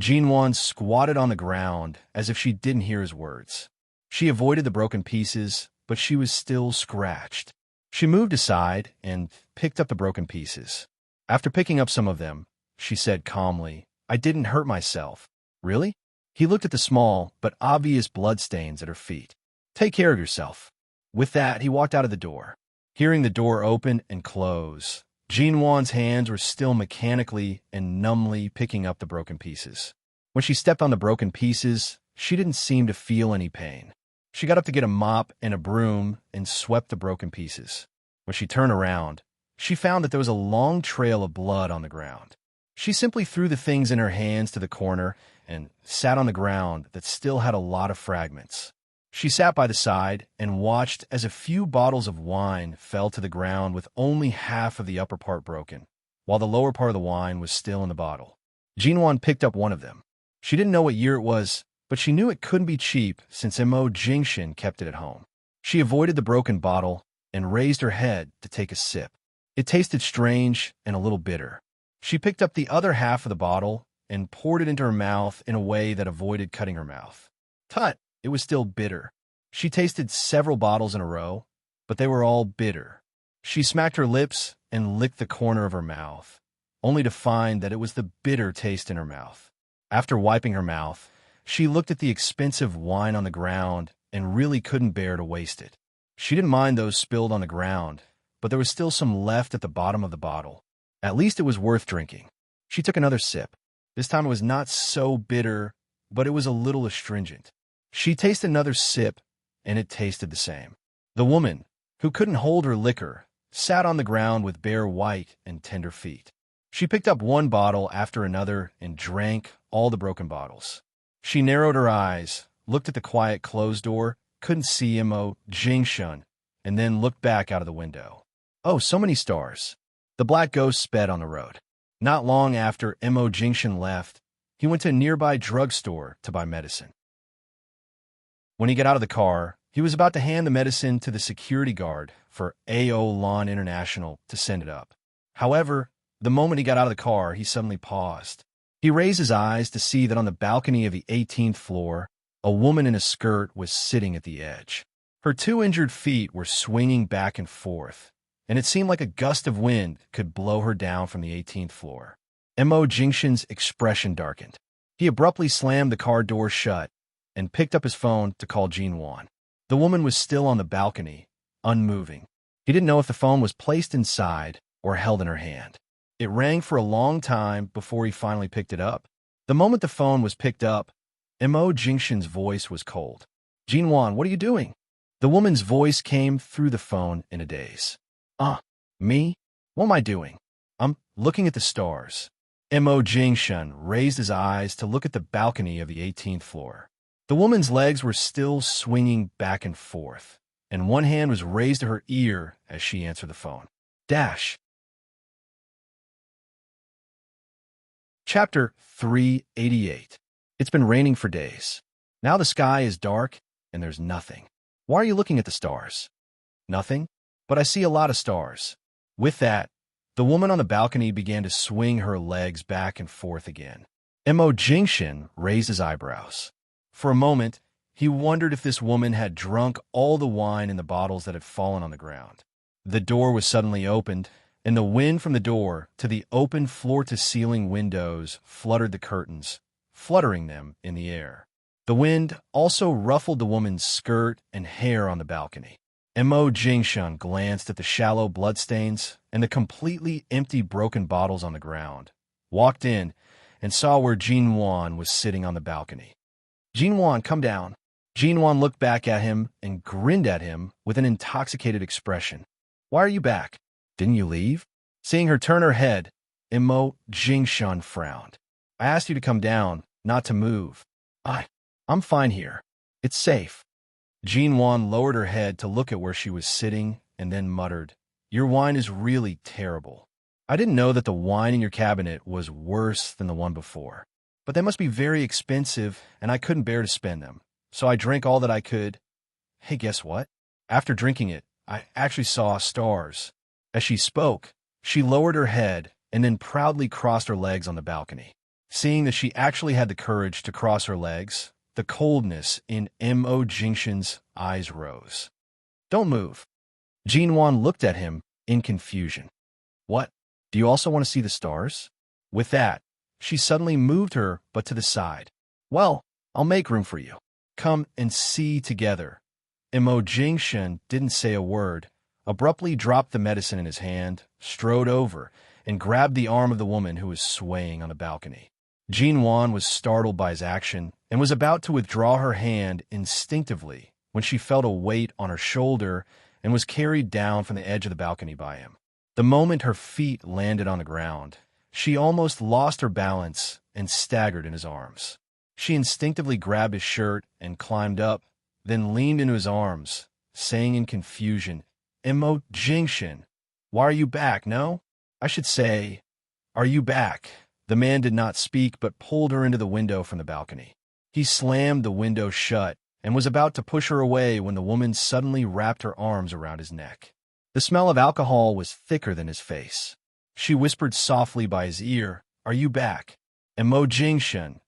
Jinwon squatted on the ground as if she didn't hear his words. She avoided the broken pieces, but she was still scratched. She moved aside and picked up the broken pieces. After picking up some of them, she said calmly, "I didn't hurt myself." "Really?" He looked at the small but obvious bloodstains at her feet. "Take care of yourself." With that, he walked out of the door. Hearing the door open and close, Jinwon's hands were still mechanically and numbly picking up the broken pieces. When she stepped on the broken pieces, she didn't seem to feel any pain. She got up to get a mop and a broom and swept the broken pieces. When she turned around, she found that there was a long trail of blood on the ground. She simply threw the things in her hands to the corner and sat on the ground that still had a lot of fragments. She sat by the side and watched as a few bottles of wine fell to the ground with only half of the upper part broken, while the lower part of the wine was still in the bottle. Jinwan picked up one of them. She didn't know what year it was, but she knew it couldn't be cheap since Mo Jingshin kept it at home. She avoided the broken bottle and raised her head to take a sip. It tasted strange and a little bitter. She picked up the other half of the bottle and poured it into her mouth in a way that avoided cutting her mouth. Tut! It was still bitter. She tasted several bottles in a row, but they were all bitter. She smacked her lips and licked the corner of her mouth, only to find that it was the bitter taste in her mouth. After wiping her mouth, she looked at the expensive wine on the ground and really couldn't bear to waste it. She didn't mind those spilled on the ground, but there was still some left at the bottom of the bottle. At least it was worth drinking. She took another sip. This time it was not so bitter, but it was a little astringent. She tasted another sip, and it tasted the same. The woman, who couldn't hold her liquor, sat on the ground with bare white and tender feet. She picked up one bottle after another and drank all the broken bottles. She narrowed her eyes, looked at the quiet closed door, couldn't see Mo Jingshun, and then looked back out of the window. Oh, so many stars. The black ghost sped on the road. Not long after Mo Jingshin left, he went to a nearby drugstore to buy medicine. When he got out of the car, he was about to hand the medicine to the security guard for AO Lon International to send it up. However, the moment he got out of the car, he suddenly paused. He raised his eyes to see that on the balcony of the 18th floor, a woman in a skirt was sitting at the edge. Her two injured feet were swinging back and forth, and it seemed like a gust of wind could blow her down from the 18th floor. Mo Jingshin's expression darkened. He abruptly slammed the car door shut and picked up his phone to call Jinwan. The woman was still on the balcony, unmoving. He didn't know if the phone was placed inside or held in her hand. It rang for a long time before he finally picked it up. The moment the phone was picked up, Mo Jingshin's voice was cold. Jinwan, what are you doing? The woman's voice came through the phone in a daze. Me? What am I doing? I'm looking at the stars. Mo Jingshin raised his eyes to look at the balcony of the 18th floor. The woman's legs were still swinging back and forth, and one hand was raised to her ear as she answered the phone. Dash. Chapter 388. It's been raining for days. Now the sky is dark, and there's nothing. Why are you looking at the stars? Nothing, but I see a lot of stars. With that, the woman on the balcony began to swing her legs back and forth again. Mo Jingshin raised his eyebrows. For a moment, he wondered if this woman had drunk all the wine in the bottles that had fallen on the ground. The door was suddenly opened, and the wind from the door to the open floor-to-ceiling windows fluttered the curtains, fluttering them in the air. The wind also ruffled the woman's skirt and hair on the balcony. Mo Jingshin glanced at the shallow bloodstains and the completely empty broken bottles on the ground, walked in, and saw where Jinwan was sitting on the balcony. Jinwan, come down. Jinwan looked back at him and grinned at him with an intoxicated expression. Why are you back? Didn't you leave? Seeing her turn her head, Mo Jingshin frowned. I asked you to come down, not to move. I'm fine here. It's safe. Jinwan lowered her head to look at where she was sitting and then muttered, Your wine is really terrible. I didn't know that the wine in your cabinet was worse than the one before. But they must be very expensive, and I couldn't bear to spend them. So I drank all that I could. Hey, guess what? After drinking it, I actually saw stars. As she spoke, she lowered her head and then proudly crossed her legs on the balcony. Seeing that she actually had the courage to cross her legs, the coldness in Mo Jingshin's eyes rose. Don't move. Jinwan looked at him in confusion. What? Do you also want to see the stars? With that, she suddenly moved her but to the side. Well, I'll make room for you. Come and see together. Mo Jingshin didn't say a word, abruptly dropped the medicine in his hand, strode over, and grabbed the arm of the woman who was swaying on the balcony. Jinwan was startled by his action and was about to withdraw her hand instinctively when she felt a weight on her shoulder and was carried down from the edge of the balcony by him. The moment her feet landed on the ground, she almost lost her balance and staggered in his arms. She instinctively grabbed his shirt and climbed up, then leaned into his arms, saying in confusion, "Imo-Jingshin, why are you back, no? I should say, are you back?" The man did not speak but pulled her into the window from the balcony. He slammed the window shut and was about to push her away when the woman suddenly wrapped her arms around his neck. The smell of alcohol was thicker than his face. She whispered softly by his ear, "Are you back? Imo-Jingshin,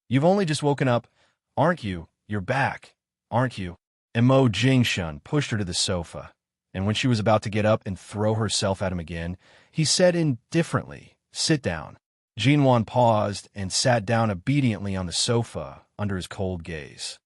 you've only just woken up, aren't you? You're back, aren't you?" Imo-Jingshin pushed her to the sofa, and when she was about to get up and throw herself at him again, he said indifferently, "Sit down." Jinwon paused and sat down obediently on the sofa under his cold gaze.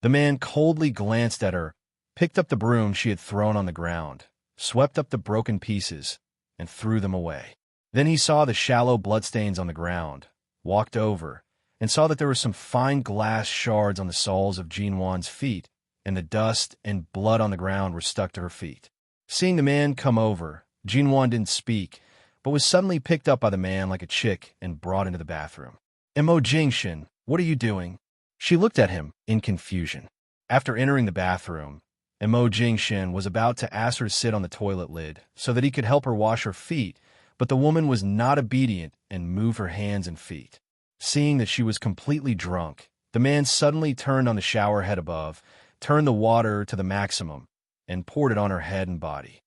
The man coldly glanced at her, picked up the broom she had thrown on the ground, swept up the broken pieces, and threw them away. Then he saw the shallow bloodstains on the ground, walked over, and saw that there were some fine glass shards on the soles of Jinwon's feet, and the dust and blood on the ground were stuck to her feet. Seeing the man come over, Jinwon didn't speak, but was suddenly picked up by the man like a chick and brought into the bathroom. "Imo-Jingshin, what are you doing?" She looked at him in confusion. After entering the bathroom, Imo-Jingshin was about to ask her to sit on the toilet lid so that he could help her wash her feet, but the woman was not obedient and moved her hands and feet. Seeing that she was completely drunk, the man suddenly turned on the shower head above, turned the water to the maximum, and poured it on her head and body.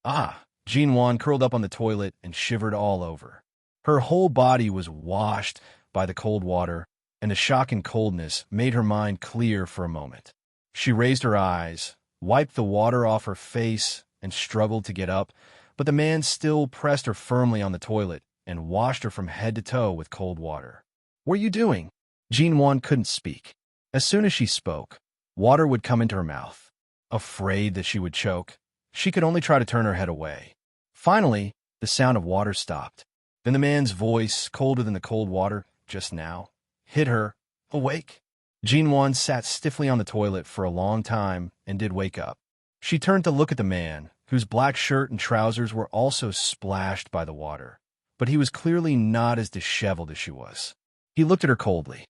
"Ah!" Jinwon curled up on the toilet and shivered all over. Her whole body was washed by the cold water, and the shock and coldness made her mind clear for a moment. She raised her eyes, wiped the water off her face, and struggled to get up, but the man still pressed her firmly on the toilet and washed her from head to toe with cold water. "What are you doing?" Jinwon couldn't speak. As soon as she spoke, water would come into her mouth. Afraid that she would choke, she could only try to turn her head away. Finally, the sound of water stopped. Then the man's voice, colder than the cold water just now, hit her. "Awake?" Jinwon sat stiffly on the toilet for a long time and did wake up. She turned to look at the man, whose black shirt and trousers were also splashed by the water, but he was clearly not as disheveled as she was. He looked at her coldly.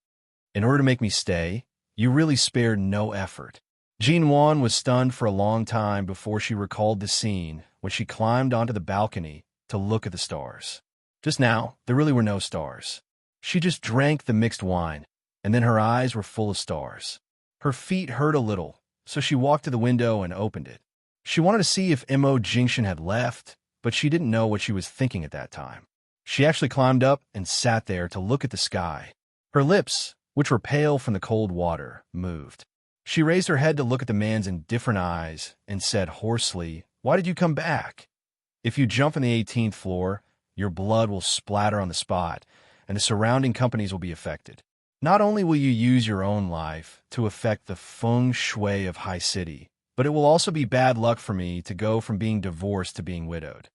"In order to make me stay, you really spared no effort." Jinwon was stunned for a long time before she recalled the scene when she climbed onto the balcony to look at the stars. Just now, there really were no stars. She just drank the mixed wine, and then her eyes were full of stars. Her feet hurt a little, so she walked to the window and opened it. She wanted to see if Imo-Jingshin had left, but she didn't know what she was thinking at that time. She actually climbed up and sat there to look at the sky. Her lips, which were pale from the cold water, moved. She raised her head to look at the man's indifferent eyes and said hoarsely, "Why did you come back? If you jump from the 18th floor, your blood will splatter on the spot, and the surrounding companies will be affected. Not only will you use your own life to affect the feng shui of High City, but it will also be bad luck for me to go from being divorced to being widowed."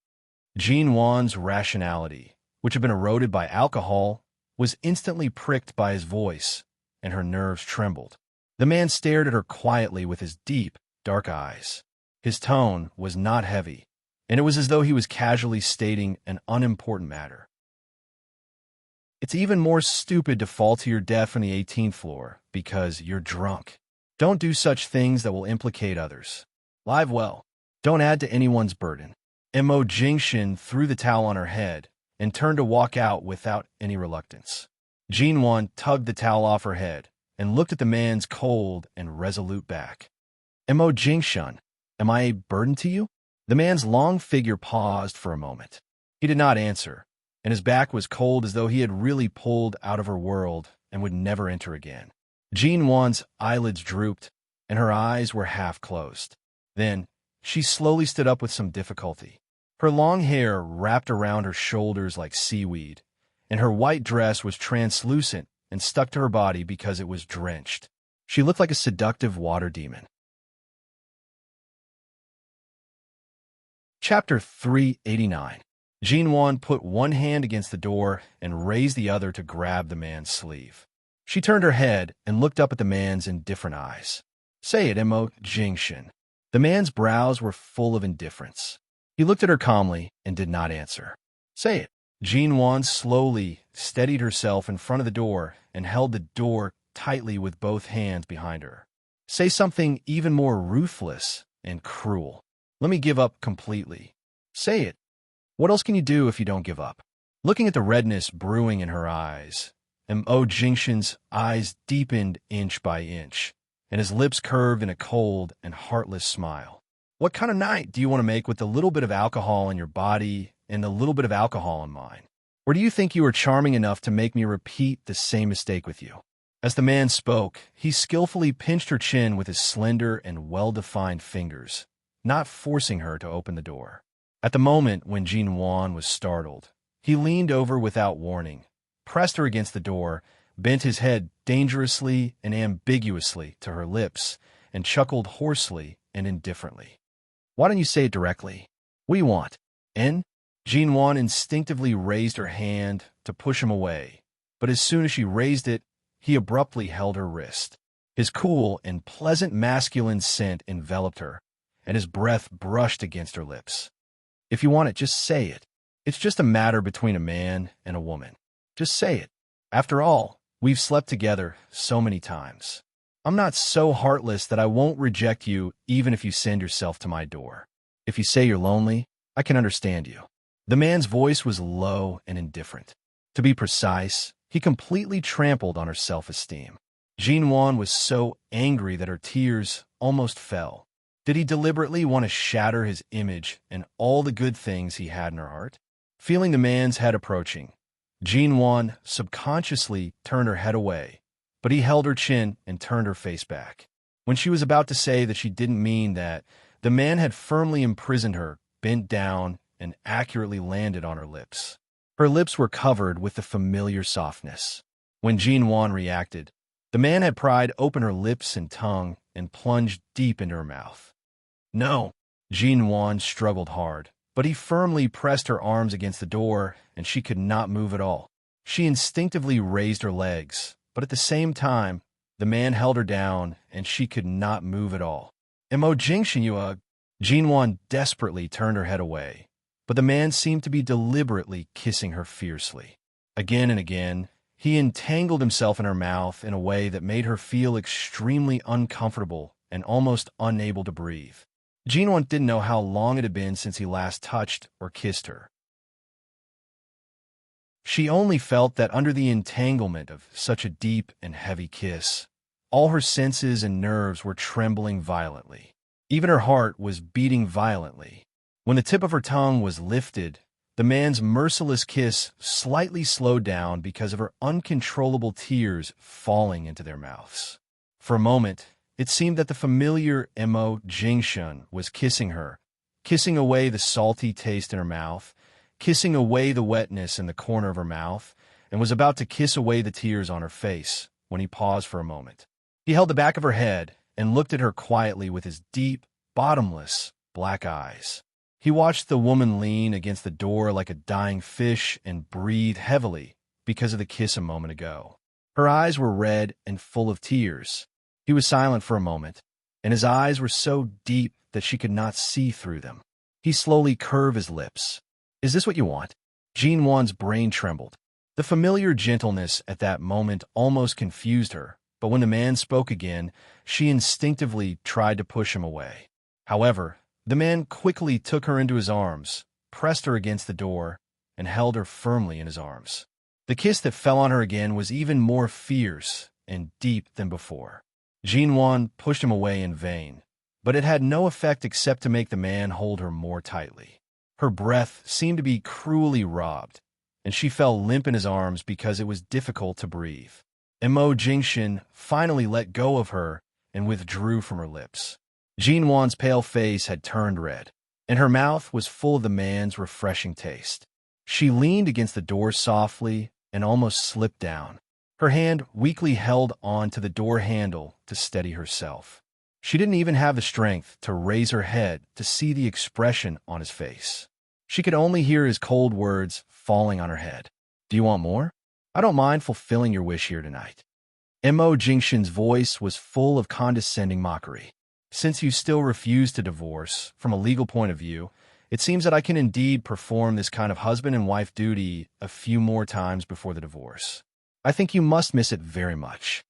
Jinwon's rationality, which had been eroded by alcohol, was instantly pricked by his voice, and her nerves trembled. The man stared at her quietly with his deep, dark eyes. His tone was not heavy, and it was as though he was casually stating an unimportant matter. "It's even more stupid to fall to your death from the 18th floor because you're drunk. Don't do such things that will implicate others. Live well. Don't add to anyone's burden." Imo-Jingshin threw the towel on her head and turned to walk out without any reluctance. Jinwon tugged the towel off her head and looked at the man's cold and resolute back. "Imo-Jingshin, am I a burden to you?" The man's long figure paused for a moment. He did not answer, and his back was cold as though he had really pulled out of her world and would never enter again. Jinwon's eyelids drooped, and her eyes were half closed. Then, she slowly stood up with some difficulty. Her long hair wrapped around her shoulders like seaweed, and her white dress was translucent and stuck to her body because it was drenched. She looked like a seductive water demon. Chapter 389. Jinwon put one hand against the door and raised the other to grab the man's sleeve. She turned her head and looked up at the man's indifferent eyes. "Say it, Imo-Jingshin." The man's brows were full of indifference. He looked at her calmly and did not answer. Say it. Jean Wan slowly steadied herself in front of the door and held the door tightly with both hands behind her. Say something even more ruthless and cruel. Let me give up completely. Say it. What else can you do if you don't give up? Looking at the redness brewing in her eyes, Mo Jingshan's eyes deepened inch by inch, and his lips curved in a cold and heartless smile. What kind of night do you want to make with the little bit of alcohol in your body and the little bit of alcohol in mine? Or do you think you are charming enough to make me repeat the same mistake with you? As the man spoke, he skillfully pinched her chin with his slender and well-defined fingers, not forcing her to open the door. At the moment when Jean Wan was startled, he leaned over without warning, pressed her against the door, bent his head dangerously and ambiguously to her lips, and chuckled hoarsely and indifferently. Why don't you say it directly? What do you want? En? Jean Wan instinctively raised her hand to push him away, but as soon as she raised it, he abruptly held her wrist. His cool and pleasant masculine scent enveloped her, and his breath brushed against her lips. If you want it, just say it. It's just a matter between a man and a woman. Just say it. After all, we've slept together so many times. I'm not so heartless that I won't reject you even if you send yourself to my door. If you say you're lonely, I can understand you. The man's voice was low and indifferent. To be precise, he completely trampled on her self-esteem. Jean Wan was so angry that her tears almost fell. Did he deliberately want to shatter his image and all the good things he had in her heart? Feeling the man's head approaching, Jean Wan subconsciously turned her head away, but he held her chin and turned her face back. When she was about to say that she didn't mean that, the man had firmly imprisoned her, bent down, and accurately landed on her lips. Her lips were covered with the familiar softness. When Jean Wan reacted, the man had pried open her lips and tongue and plunged deep into her mouth. No, Jean Wan struggled hard, but he firmly pressed her arms against the door, and she could not move at all. She instinctively raised her legs, but at the same time, the man held her down, and she could not move at all. Mo Jingshan, you Jean Wan desperately turned her head away, but the man seemed to be deliberately kissing her fiercely. Again and again, he entangled himself in her mouth in a way that made her feel extremely uncomfortable and almost unable to breathe. Jean Wan didn't know how long it had been since he last touched or kissed her. She only felt that under the entanglement of such a deep and heavy kiss, all her senses and nerves were trembling violently. Even her heart was beating violently. When the tip of her tongue was lifted, the man's merciless kiss slightly slowed down because of her uncontrollable tears falling into their mouths. For a moment, it seemed that the familiar Mo Jingshan was kissing her, kissing away the salty taste in her mouth, kissing away the wetness in the corner of her mouth, and was about to kiss away the tears on her face when he paused for a moment. He held the back of her head and looked at her quietly with his deep, bottomless, black eyes. He watched the woman lean against the door like a dying fish and breathe heavily because of the kiss a moment ago. Her eyes were red and full of tears. He was silent for a moment, and his eyes were so deep that she could not see through them. He slowly curved his lips. Is this what you want? Jean Wan's brain trembled. The familiar gentleness at that moment almost confused her, but when the man spoke again, she instinctively tried to push him away. However, the man quickly took her into his arms, pressed her against the door, and held her firmly in his arms. The kiss that fell on her again was even more fierce and deep than before. Jean Wan pushed him away in vain, but it had no effect except to make the man hold her more tightly. Her breath seemed to be cruelly robbed, and she fell limp in his arms because it was difficult to breathe. Mo Jingshan finally let go of her and withdrew from her lips. Jean Wan's pale face had turned red, and her mouth was full of the man's refreshing taste. She leaned against the door softly and almost slipped down. Her hand weakly held on to the door handle to steady herself. She didn't even have the strength to raise her head to see the expression on his face. She could only hear his cold words falling on her head. Do you want more? I don't mind fulfilling your wish here tonight. Mo Jingshan's voice was full of condescending mockery. Since you still refuse to divorce, from a legal point of view, it seems that I can indeed perform this kind of husband and wife duty a few more times before the divorce. I think you must miss it very much.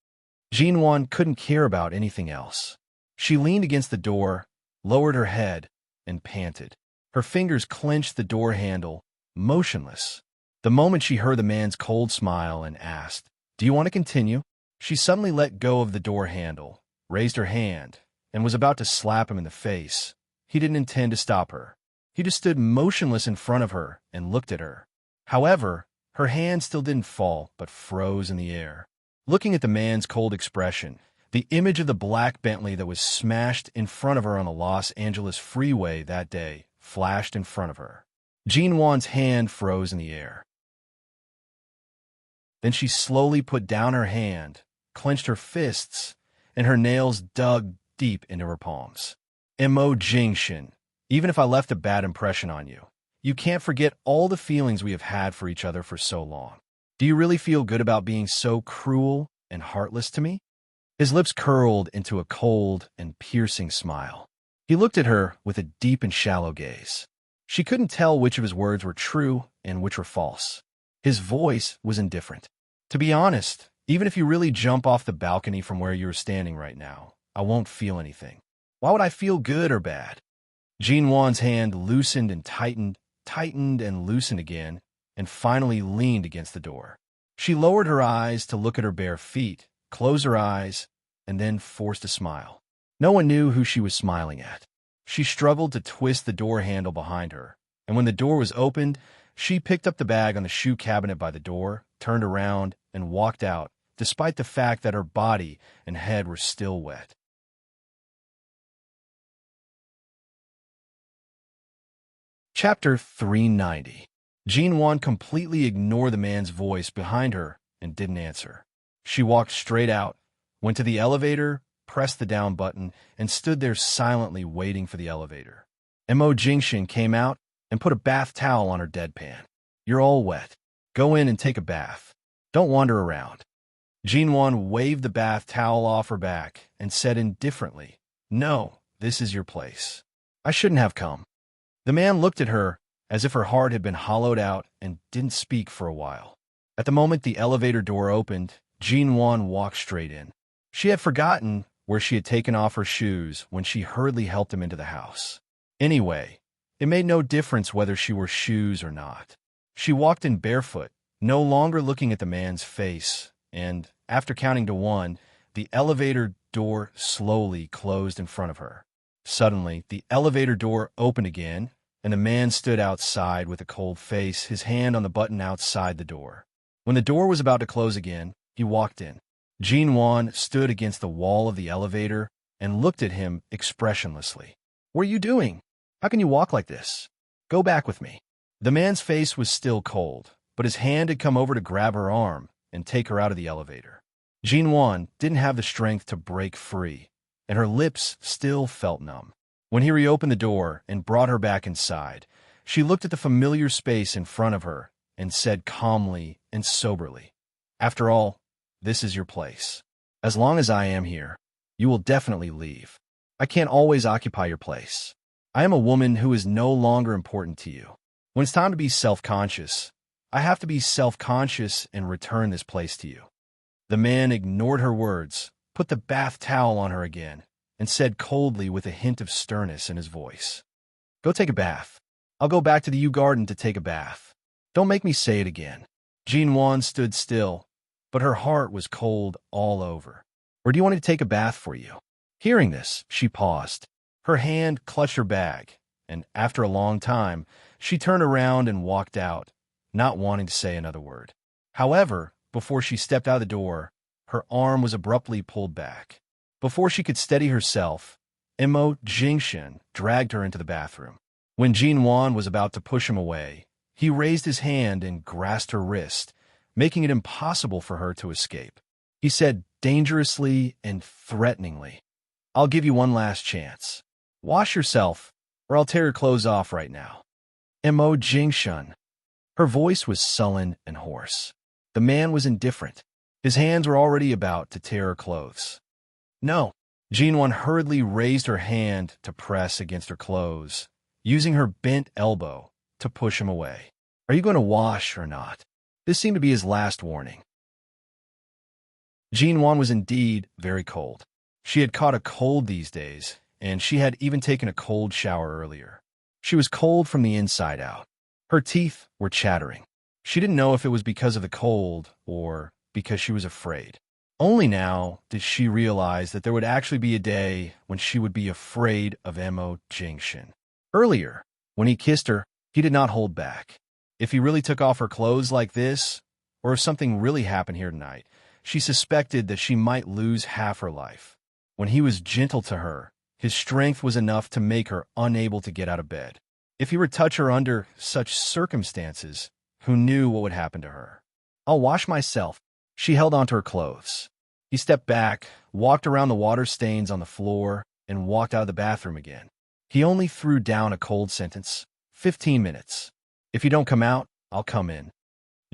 Jinwan couldn't care about anything else. She leaned against the door, lowered her head, and panted. Her fingers clenched the door handle, motionless. The moment she heard the man's cold smile and asked, "Do you want to continue?" she suddenly let go of the door handle, raised her hand, and was about to slap him in the face. He didn't intend to stop her. He just stood motionless in front of her and looked at her. However, her hand still didn't fall, but froze in the air. Looking at the man's cold expression, the image of the black Bentley that was smashed in front of her on the Los Angeles freeway that day flashed in front of her. Jinwan's hand froze in the air. Then she slowly put down her hand, clenched her fists, and her nails dug deep into her palms. Mo Jingshin, even if I left a bad impression on you, you can't forget all the feelings we have had for each other for so long. Do you really feel good about being so cruel and heartless to me? His lips curled into a cold and piercing smile. He looked at her with a deep and shallow gaze. She couldn't tell which of his words were true and which were false. His voice was indifferent. To be honest, even if you really jump off the balcony from where you're standing right now, I won't feel anything. Why would I feel good or bad? Jinwan's hand loosened and tightened and loosened again, and finally leaned against the door. She lowered her eyes to look at her bare feet, closed her eyes, and then forced a smile. No one knew who she was smiling at. She struggled to twist the door handle behind her, and when the door was opened, she picked up the bag on the shoe cabinet by the door, turned around, and walked out, despite the fact that her body and head were still wet. Chapter 390. Jinwan completely ignored the man's voice behind her and didn't answer. She walked straight out, went to the elevator, pressed the down button, and stood there silently waiting for the elevator. Mo Jingshin came out and put a bath towel on her deadpan. "You're all wet. Go in and take a bath. Don't wander around." Jinwan waved the bath towel off her back and said indifferently, "No, this is your place. I shouldn't have come." The man looked at her as if her heart had been hollowed out and didn't speak for a while. At the moment the elevator door opened, Jinwan walked straight in. She had forgotten where she had taken off her shoes when she hurriedly helped him into the house. Anyway, it made no difference whether she wore shoes or not. She walked in barefoot, no longer looking at the man's face, and, after counting to 1, the elevator door slowly closed in front of her. Suddenly, the elevator door opened again, and a man stood outside with a cold face, his hand on the button outside the door. When the door was about to close again, he walked in. Jinwan stood against the wall of the elevator and looked at him expressionlessly. "What are you doing? How can you walk like this? Go back with me." The man's face was still cold, but his hand had come over to grab her arm and take her out of the elevator. Jinwan didn't have the strength to break free, and her lips still felt numb. When he reopened the door and brought her back inside, she looked at the familiar space in front of her and said calmly and soberly, "After all, this is your place. As long as I am here, you will definitely leave. I can't always occupy your place. I am a woman who is no longer important to you. When it's time to be self-conscious, I have to be self-conscious and return this place to you." The man ignored her words, put the bath towel on her again, and said coldly with a hint of sternness in his voice, "Go take a bath. I'll go back to the U Garden to take a bath. Don't make me say it again." Jinwan stood still, but her heart was cold all over. "Or do you want me to take a bath for you?" Hearing this, she paused. Her hand clutched her bag, and after a long time, she turned around and walked out, not wanting to say another word. However, before she stepped out of the door, her arm was abruptly pulled back. Before she could steady herself, Mo Jingshin dragged her into the bathroom. When Jinwan was about to push him away, he raised his hand and grasped her wrist, making it impossible for her to escape. He said dangerously and threateningly, "I'll give you one last chance. Wash yourself, or I'll tear your clothes off right now." Mo Jingshin. Her voice was sullen and hoarse. The man was indifferent. His hands were already about to tear her clothes. "No." Jinwan hurriedly raised her hand to press against her clothes, using her bent elbow to push him away. Are you going to wash or not? This seemed to be his last warning. Jinwan was indeed very cold. She had caught a cold these days, and she had even taken a cold shower earlier. She was cold from the inside out. Her teeth were chattering. She didn't know if it was because of the cold or because she was afraid. Only now did she realize that there would actually be a day when she would be afraid of Mo Jingshin. Earlier, when he kissed her, he did not hold back. If he really took off her clothes like this, or if something really happened here tonight, she suspected that she might lose half her life. When he was gentle to her, his strength was enough to make her unable to get out of bed. If he were to touch her under such circumstances, who knew what would happen to her? I'll wash myself. She held onto her clothes. He stepped back, walked around the water stains on the floor, and walked out of the bathroom again. He only threw down a cold sentence. 15 minutes. If you don't come out, I'll come in.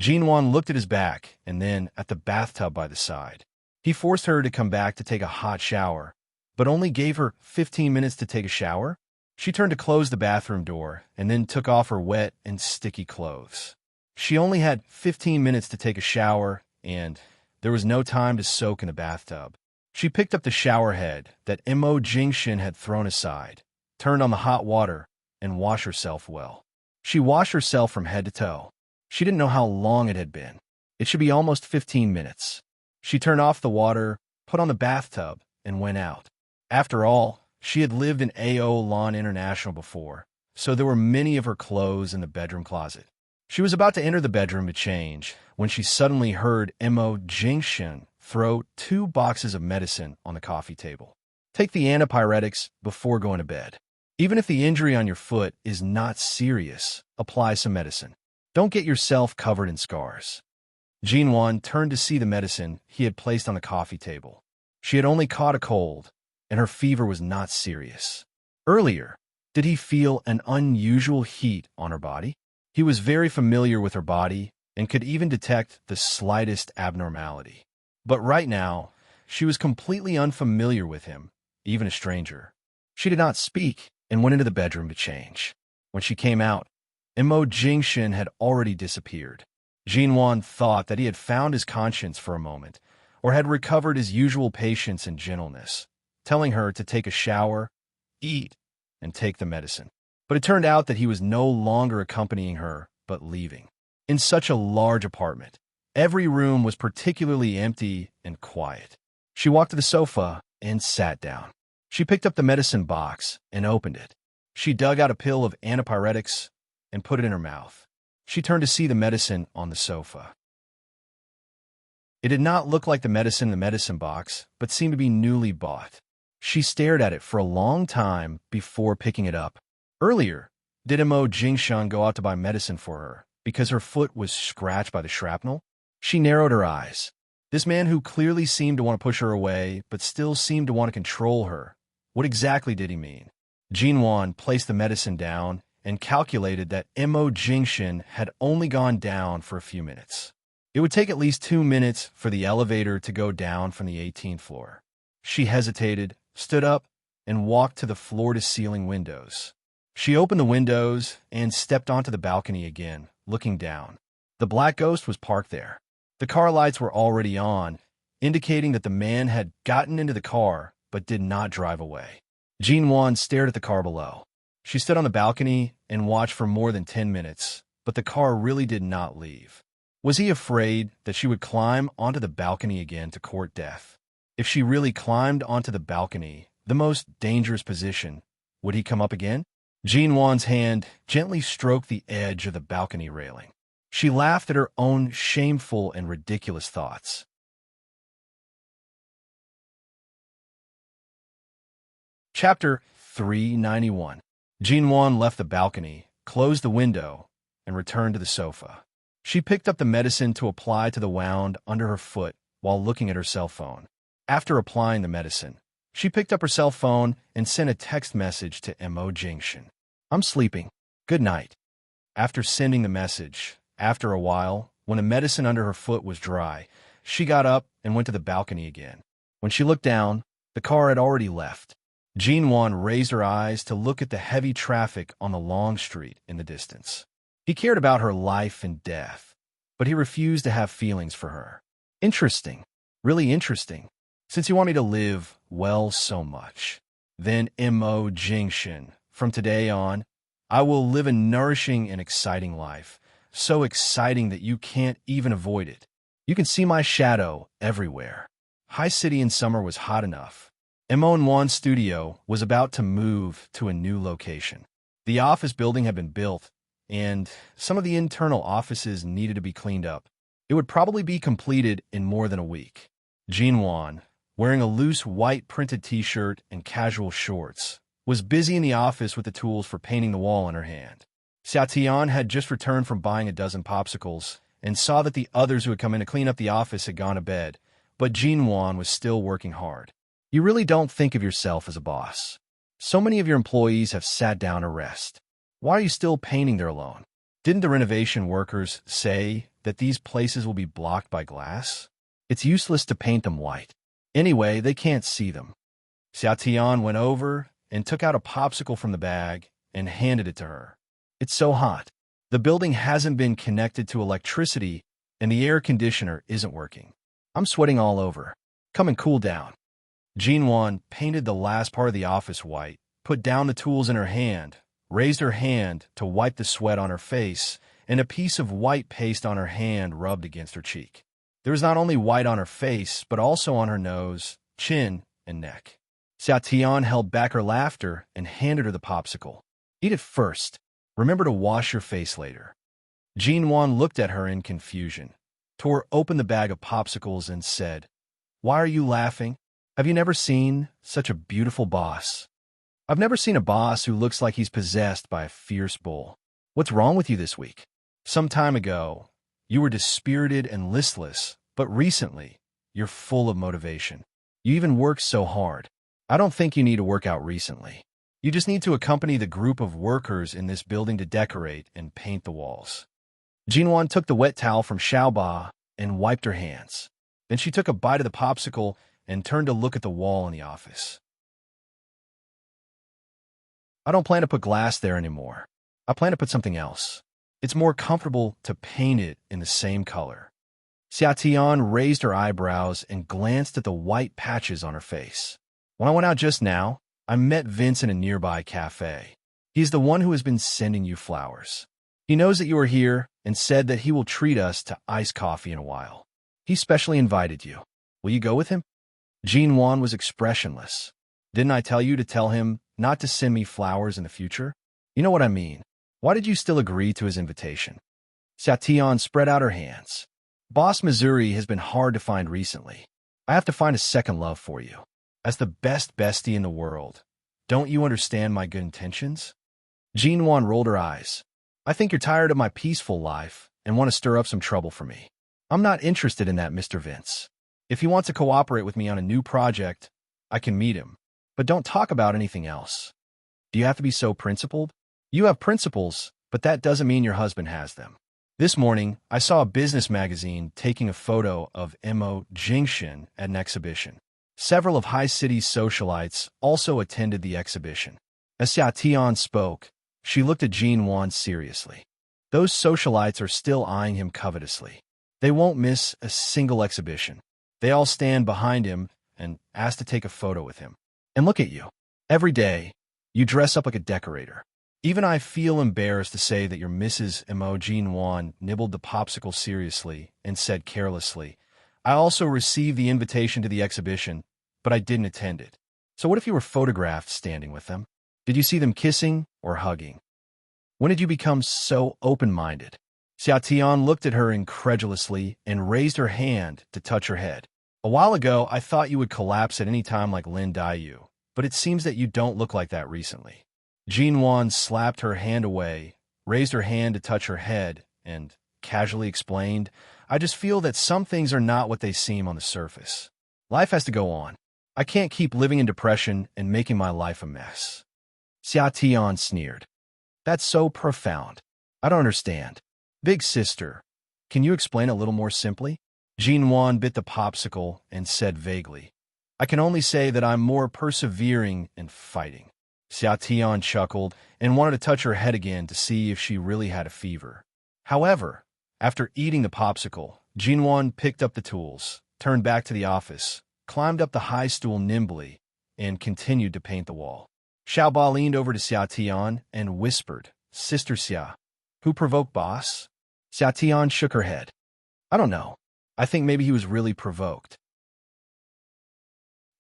Jinwan looked at his back and then at the bathtub by the side. He forced her to come back to take a hot shower, but only gave her 15 minutes to take a shower? She turned to close the bathroom door and then took off her wet and sticky clothes. She only had 15 minutes to take a shower, and there was no time to soak in the bathtub. She picked up the shower head that Mo Jingshin had thrown aside, turned on the hot water, and washed herself well. She washed herself from head to toe. She didn't know how long it had been. It should be almost 15 minutes. She turned off the water, put on the bathtub, and went out. After all, she had lived in AO Lawn International before, so there were many of her clothes in the bedroom closet. She was about to enter the bedroom to change when she suddenly heard Mo Jingshin throw 2 boxes of medicine on the coffee table. Take the antipyretics before going to bed. Even if the injury on your foot is not serious, apply some medicine. Don't get yourself covered in scars. Jinwan turned to see the medicine he had placed on the coffee table. She had only caught a cold, and her fever was not serious. Earlier, did he feel an unusual heat on her body? He was very familiar with her body and could even detect the slightest abnormality. But right now, she was completely unfamiliar with him, even a stranger. She did not speak and went into the bedroom to change. When she came out, Mo Jingshin had already disappeared. Jinwan thought that he had found his conscience for a moment, or had recovered his usual patience and gentleness, telling her to take a shower, eat, and take the medicine. But it turned out that he was no longer accompanying her, but leaving. In such a large apartment, every room was particularly empty and quiet. She walked to the sofa and sat down. She picked up the medicine box and opened it. She dug out a pill of antipyretics and put it in her mouth. She turned to see the medicine on the sofa. It did not look like the medicine in the medicine box, but seemed to be newly bought. She stared at it for a long time before picking it up. Earlier, did Mo Jingshan go out to buy medicine for her because her foot was scratched by the shrapnel? She narrowed her eyes. This man who clearly seemed to want to push her away, but still seemed to want to control her. What exactly did he mean? Jinwan placed the medicine down and calculated that Mo Jingshin had only gone down for a few minutes. It would take at least 2 minutes for the elevator to go down from the 18th floor. She hesitated, stood up, and walked to the floor-to-ceiling windows. She opened the windows and stepped onto the balcony again, looking down. The black ghost was parked there. The car lights were already on, indicating that the man had gotten into the car but did not drive away. Jinwan stared at the car below. She stood on the balcony and watched for more than 10 minutes, but the car really did not leave. Was he afraid that she would climb onto the balcony again to court death? If she really climbed onto the balcony, the most dangerous position, would he come up again? Jinwan's hand gently stroked the edge of the balcony railing. She laughed at her own shameful and ridiculous thoughts. Chapter 391. Jinwan left the balcony, closed the window, and returned to the sofa. She picked up the medicine to apply to the wound under her foot while looking at her cell phone. After applying the medicine, she picked up her cell phone and sent a text message to Mo Jingshin. I'm sleeping. Good night. After sending the message, after a while, when the medicine under her foot was dry, she got up and went to the balcony again. When she looked down, The car had already left. Jinwan raised her eyes to look at the heavy traffic on the long street in the distance. He cared about her life and death, but he refused to have feelings for her. Interesting. Really interesting. Since you want me to live, well, so much. Then Mo Jingshin. From today on, I will live a nourishing and exciting life. So exciting that you can't even avoid it. You can see my shadow everywhere. High City in summer was hot enough. Mon studio was about to move to a new location. The office building had been built, and some of the internal offices needed to be cleaned up. It would probably be completed in more than a week. Jinwan, wearing a loose white printed t-shirt and casual shorts, was busy in the office with the tools for painting the wall in her hand. Xiaotian had just returned from buying a dozen popsicles and saw that the others who had come in to clean up the office had gone to bed, but Jinwan was still working hard. You really don't think of yourself as a boss. So many of your employees have sat down to rest. Why are you still painting there alone? Didn't the renovation workers say that these places will be blocked by glass? It's useless to paint them white. Anyway, they can't see them. Xiaotian went over and took out a popsicle from the bag and handed it to her. It's so hot. The building hasn't been connected to electricity and the air conditioner isn't working. I'm sweating all over. Come and cool down. Jinwan painted the last part of the office white, put down the tools in her hand, raised her hand to wipe the sweat on her face, and a piece of white paste on her hand rubbed against her cheek. There was not only white on her face, but also on her nose, chin, and neck. Xiaotian held back her laughter and handed her the popsicle. Eat it first. Remember to wash your face later. Jinwan looked at her in confusion, tore open the bag of popsicles and said, "Why are you laughing? Have you never seen such a beautiful boss? I've never seen a boss who looks like he's possessed by a fierce bull. What's wrong with you this week? Some time ago, you were dispirited and listless, but recently, you're full of motivation. You even work so hard. I don't think you need to work out recently. You just need to accompany the group of workers in this building to decorate and paint the walls." Jinwan took the wet towel from Xiaoba and wiped her hands. Then she took a bite of the popsicle and turned to look at the wall in the office. I don't plan to put glass there anymore. I plan to put something else. It's more comfortable to paint it in the same color. Xiaotian raised her eyebrows and glanced at the white patches on her face. When I went out just now, I met Vince in a nearby cafe. He's the one who has been sending you flowers. He knows that you are here and said that he will treat us to iced coffee in a while. He specially invited you. Will you go with him? Jinwan was expressionless. Didn't I tell you to tell him not to send me flowers in the future? You know what I mean. Why did you still agree to his invitation? Xiaotian spread out her hands. Boss Missouri has been hard to find recently. I have to find a second love for you. As the best bestie in the world, don't you understand my good intentions? Jinwan rolled her eyes. I think you're tired of my peaceful life and want to stir up some trouble for me. I'm not interested in that, Mr. Vince. If he wants to cooperate with me on a new project, I can meet him. But don't talk about anything else. Do you have to be so principled? You have principles, but that doesn't mean your husband has them. This morning, I saw a business magazine taking a photo of Mo Jingshin at an exhibition. Several of High City's socialites also attended the exhibition. As Xiaotian spoke, she looked at Jinwan seriously. Those socialites are still eyeing him covetously. They won't miss a single exhibition. They all stand behind him and ask to take a photo with him. And look at you. Every day, you dress up like a decorator. Even I feel embarrassed to say that your Mrs. Mo Jinwan nibbled the popsicle seriously and said carelessly, I also received the invitation to the exhibition, but I didn't attend it. So what if you were photographed standing with them? Did you see them kissing or hugging? When did you become so open-minded? Xiaotian looked at her incredulously and raised her hand to touch her head. A while ago, I thought you would collapse at any time like Lin Daiyu, but it seems that you don't look like that recently. Jinwan slapped her hand away, raised her hand to touch her head, and casually explained, I just feel that some things are not what they seem on the surface. Life has to go on. I can't keep living in depression and making my life a mess. Xiaotian sneered. That's so profound. I don't understand. Big sister, can you explain a little more simply? Jinwan bit the popsicle and said vaguely, I can only say that I'm more persevering and fighting. Xia Tian chuckled and wanted to touch her head again to see if she really had a fever. However, after eating the popsicle, Jinwan picked up the tools, turned back to the office, climbed up the high stool nimbly, and continued to paint the wall. Xiaoba leaned over to Xia Tian and whispered, "Sister Xia, who provoked boss?" Xia Tian shook her head. "I don't know. I think maybe he was really provoked."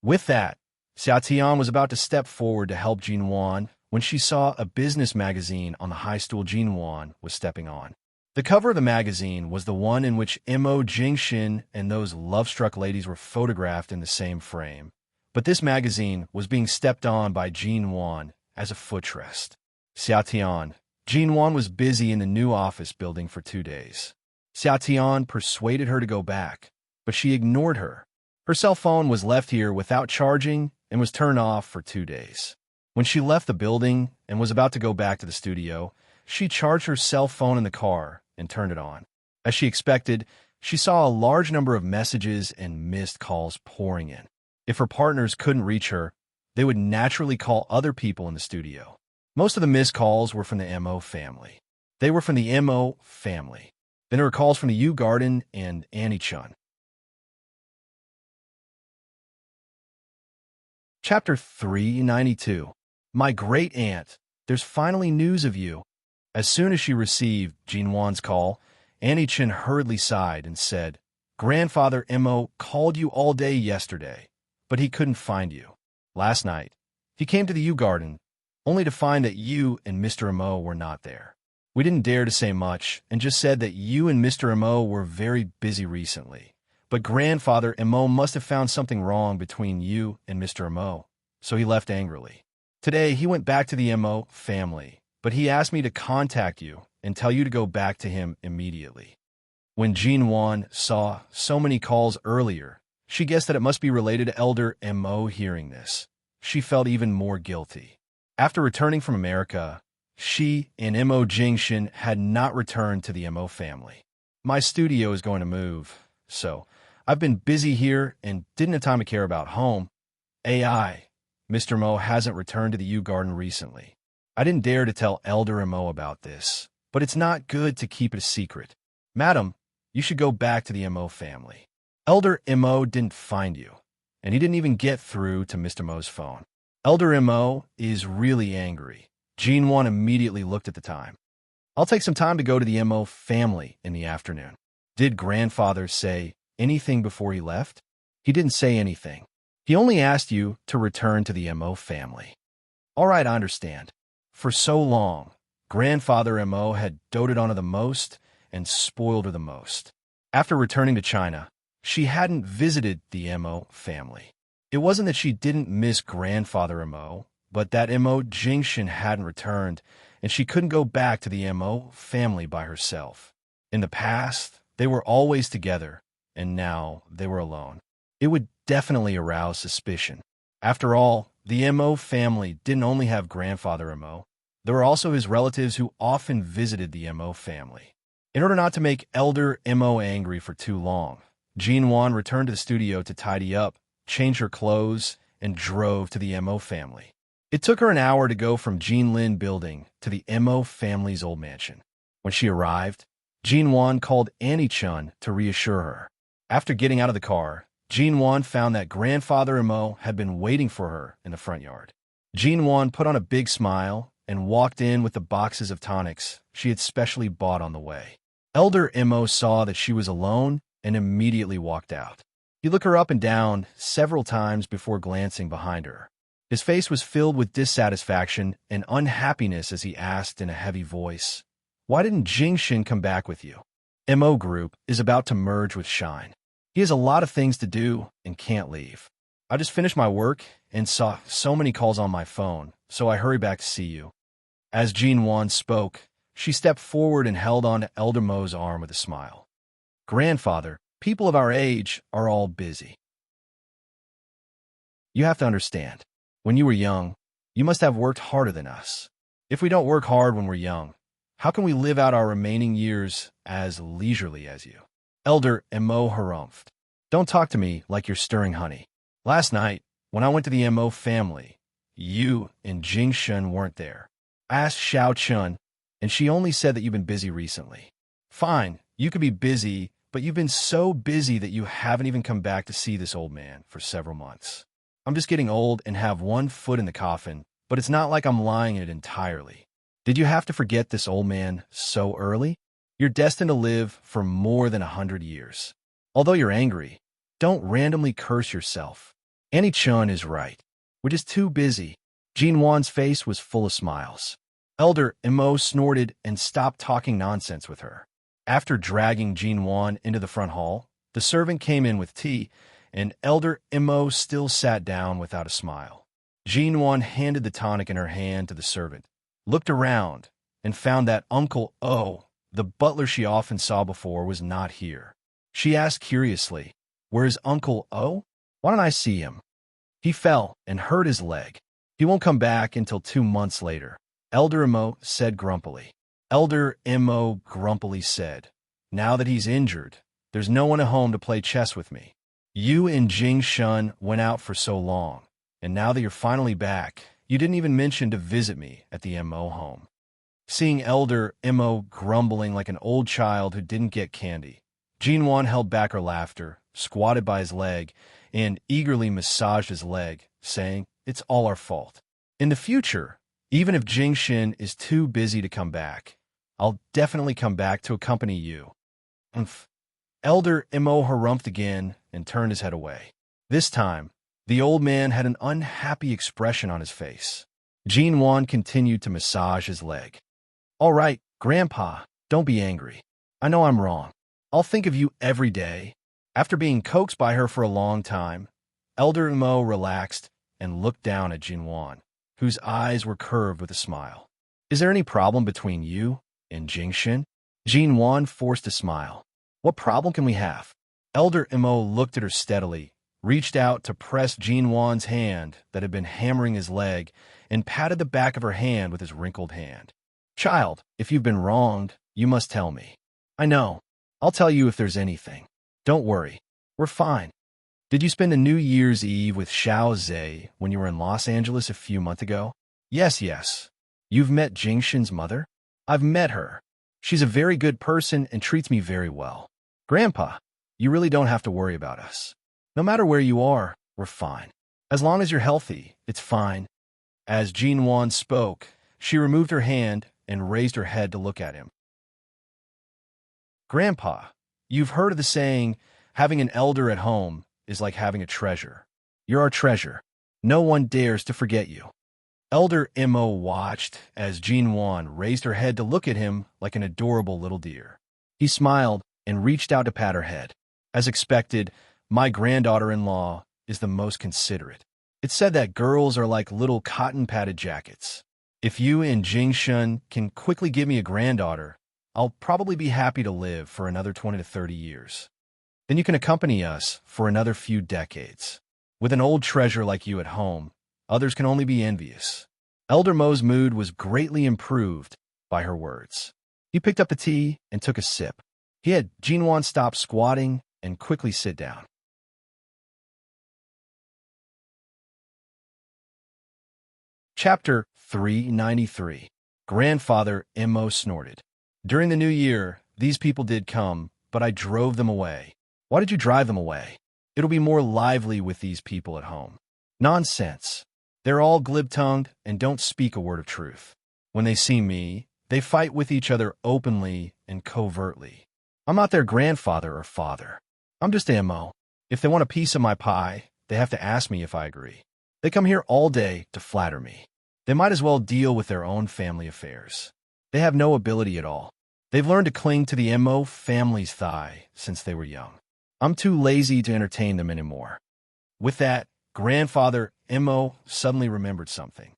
With that, Xia Tian was about to step forward to help Jinwan when she saw a business magazine on the high stool Jinwan was stepping on. The cover of the magazine was the one in which Mo Jingxin and those love-struck ladies were photographed in the same frame. But this magazine was being stepped on by Jinwan as a footrest. Xia Tian. Jinwan was busy in the new office building for 2 days. Xia Tian persuaded her to go back, but she ignored her. Her cell phone was left here without charging and was turned off for 2 days. When she left the building and was about to go back to the studio, she charged her cell phone in the car and turned it on. As she expected, she saw a large number of messages and missed calls pouring in. If her partners couldn't reach her, they would naturally call other people in the studio. Most of the missed calls were from the Mo family. They were from the Mo family. Then there were calls from the Yu Garden and Annie Chun. Chapter 392. My great aunt, there's finally news of you. As soon as she received Jinwan's call, Annie Chin hurriedly sighed and said, "Grandfather Mo called you all day yesterday, but he couldn't find you. Last night, he came to the Yu Garden, only to find that you and Mr. Mo were not there. We didn't dare to say much and just said that you and Mr. Mo were very busy recently. But Grandfather Mo must have found something wrong between you and Mr. Mo, so he left angrily. Today, he went back to the Mo family, but he asked me to contact you and tell you to go back to him immediately." When Jinwan saw so many calls earlier, she guessed that it must be related to Elder Mo hearing this. She felt even more guilty. After returning from America, she and Mo Jingxin had not returned to the Mo family. "My studio is going to move, so I've been busy here and didn't have time to care about home. Mr. Mo hasn't returned to the Yu Garden recently. I didn't dare to tell Elder Mo about this, but it's not good to keep it a secret. Madam, you should go back to the Mo family. Elder Mo didn't find you, and he didn't even get through to Mr. Mo's phone. Elder Mo is really angry." Jinwan immediately looked at the time. "I'll take some time to go to the Mo family in the afternoon." "Did grandfather say anything before he left?" "He didn't say anything. He only asked you to return to the Mo family." "All right, I understand." For so long, Grandfather Mo had doted on her the most and spoiled her the most. After returning to China, she hadn't visited the Mo family. It wasn't that she didn't miss Grandfather Mo, but that Mo Jingxin hadn't returned, and she couldn't go back to the Mo family by herself. In the past, they were always together, and now they were alone. It would definitely arouse suspicion. After all, the Mo family didn't only have Grandfather Mo. There were also his relatives who often visited the Mo family. In order not to make Elder Mo angry for too long, Jinwan returned to the studio to tidy up, change her clothes, and drove to the Mo family. It took her an hour to go from Jinlin building to the Mo family's old mansion. When she arrived, Jinwan called Annie Chun to reassure her. After getting out of the car, Jinwan found that Grandfather Mo had been waiting for her in the front yard. Jinwan put on a big smile and walked in with the boxes of tonics she had specially bought on the way. Elder Mo saw that she was alone and immediately walked out. He looked her up and down several times before glancing behind her. His face was filled with dissatisfaction and unhappiness as he asked in a heavy voice, "Why didn't Jingxin come back with you?" Mo Group is about to merge with Shine. He has a lot of things to do and can't leave. I just finished my work and saw so many calls on my phone, so I hurried back to see you. As Jinwan spoke, she stepped forward and held on to Elder Mo's arm with a smile. "Grandfather, people of our age are all busy. You have to understand, when you were young, you must have worked harder than us. If we don't work hard when we're young, how can we live out our remaining years as leisurely as you?" Elder Mo harumphed. "Don't talk to me like you're stirring honey. Last night, when I went to the Mo family, you and Jing Shun weren't there. I asked Xiao Chun, and she only said that you've been busy recently. Fine, you could be busy, but you've been so busy that you haven't even come back to see this old man for several months. I'm just getting old and have one foot in the coffin, but it's not like I'm lying in it entirely. Did you have to forget this old man so early? You're destined to live for more than 100 years. Although you're angry, don't randomly curse yourself. Annie Chun is right. We're just too busy. Jean Wan's face was full of smiles. Elder Mo snorted and stopped talking nonsense with her. After dragging Jean Wan into the front hall, the servant came in with tea, and Elder Mo still sat down without a smile. Jean Wan handed the tonic in her hand to the servant, looked around, and found that Uncle O, the butler she often saw before, was not here. She asked curiously, "Where's Uncle O? Why don't I see him?" "He fell and hurt his leg. He won't come back until 2 months later," Elder Mo said grumpily. Elder Mo grumpily said, "Now that he's injured, there's no one at home to play chess with me. You and Jing Shun went out for so long, and now that you're finally back, you didn't even mention to visit me at the Mo home." Seeing Elder Mo grumbling like an old child who didn't get candy, Jean Wan held back her laughter, squatted by his leg, and eagerly massaged his leg, saying, "It's all our fault. In the future, even if Jing Shin is too busy to come back, I'll definitely come back to accompany you." Umph. Elder Mo harumphed again and turned his head away. This time, the old man had an unhappy expression on his face. Jean Wan continued to massage his leg. "All right, Grandpa, don't be angry. I know I'm wrong. I'll think of you every day." After being coaxed by her for a long time, Elder Mo relaxed and looked down at Jin Wan, whose eyes were curved with a smile. "Is there any problem between you and Jingshin?" Jin Wan forced a smile. "What problem can we have?" Elder Mo looked at her steadily, reached out to press Jin Wan's hand that had been hammering his leg, and patted the back of her hand with his wrinkled hand. "Child, if you've been wronged, you must tell me. I know. I'll tell you if there's anything. Don't worry. We're fine. Did you spend a New Year's Eve with Xiao Zhe when you were in Los Angeles a few months ago?" Yes. "You've met Jingshin's mother?" "I've met her. She's a very good person and treats me very well." "Grandpa, you really don't have to worry about us. No matter where you are, we're fine. As long as you're healthy, it's fine." As Jin Wan spoke, she removed her hand and raised her head to look at him. "Grandpa, you've heard of the saying, having an elder at home is like having a treasure. You're our treasure. No one dares to forget you." Elder Mo watched as Jin Wan raised her head to look at him like an adorable little deer. He smiled and reached out to pat her head. As expected, my granddaughter-in-law is the most considerate. It's said that girls are like little cotton-padded jackets. If you and Jingshun can quickly give me a granddaughter, I'll probably be happy to live for another 20 to 30 years. Then you can accompany us for another few decades. With an old treasure like you at home, others can only be envious. Elder Mo's mood was greatly improved by her words. He picked up the tea and took a sip. He had Jinwan stop squatting and quickly sit down. Chapter 393. Grandfather Mo snorted. "During the new year, these people did come, but I drove them away." "Why did you drive them away?" "It'll be more lively with these people at home." "Nonsense. They're all glib-tongued and don't speak a word of truth. When they see me, they fight with each other openly and covertly. I'm not their grandfather or father. I'm just Mo. If they want a piece of my pie, they have to ask me if I agree. They come here all day to flatter me. They might as well deal with their own family affairs. They have no ability at all. They've learned to cling to the Mo family's thigh since they were young. I'm too lazy to entertain them anymore." With that, Grandfather Mo suddenly remembered something.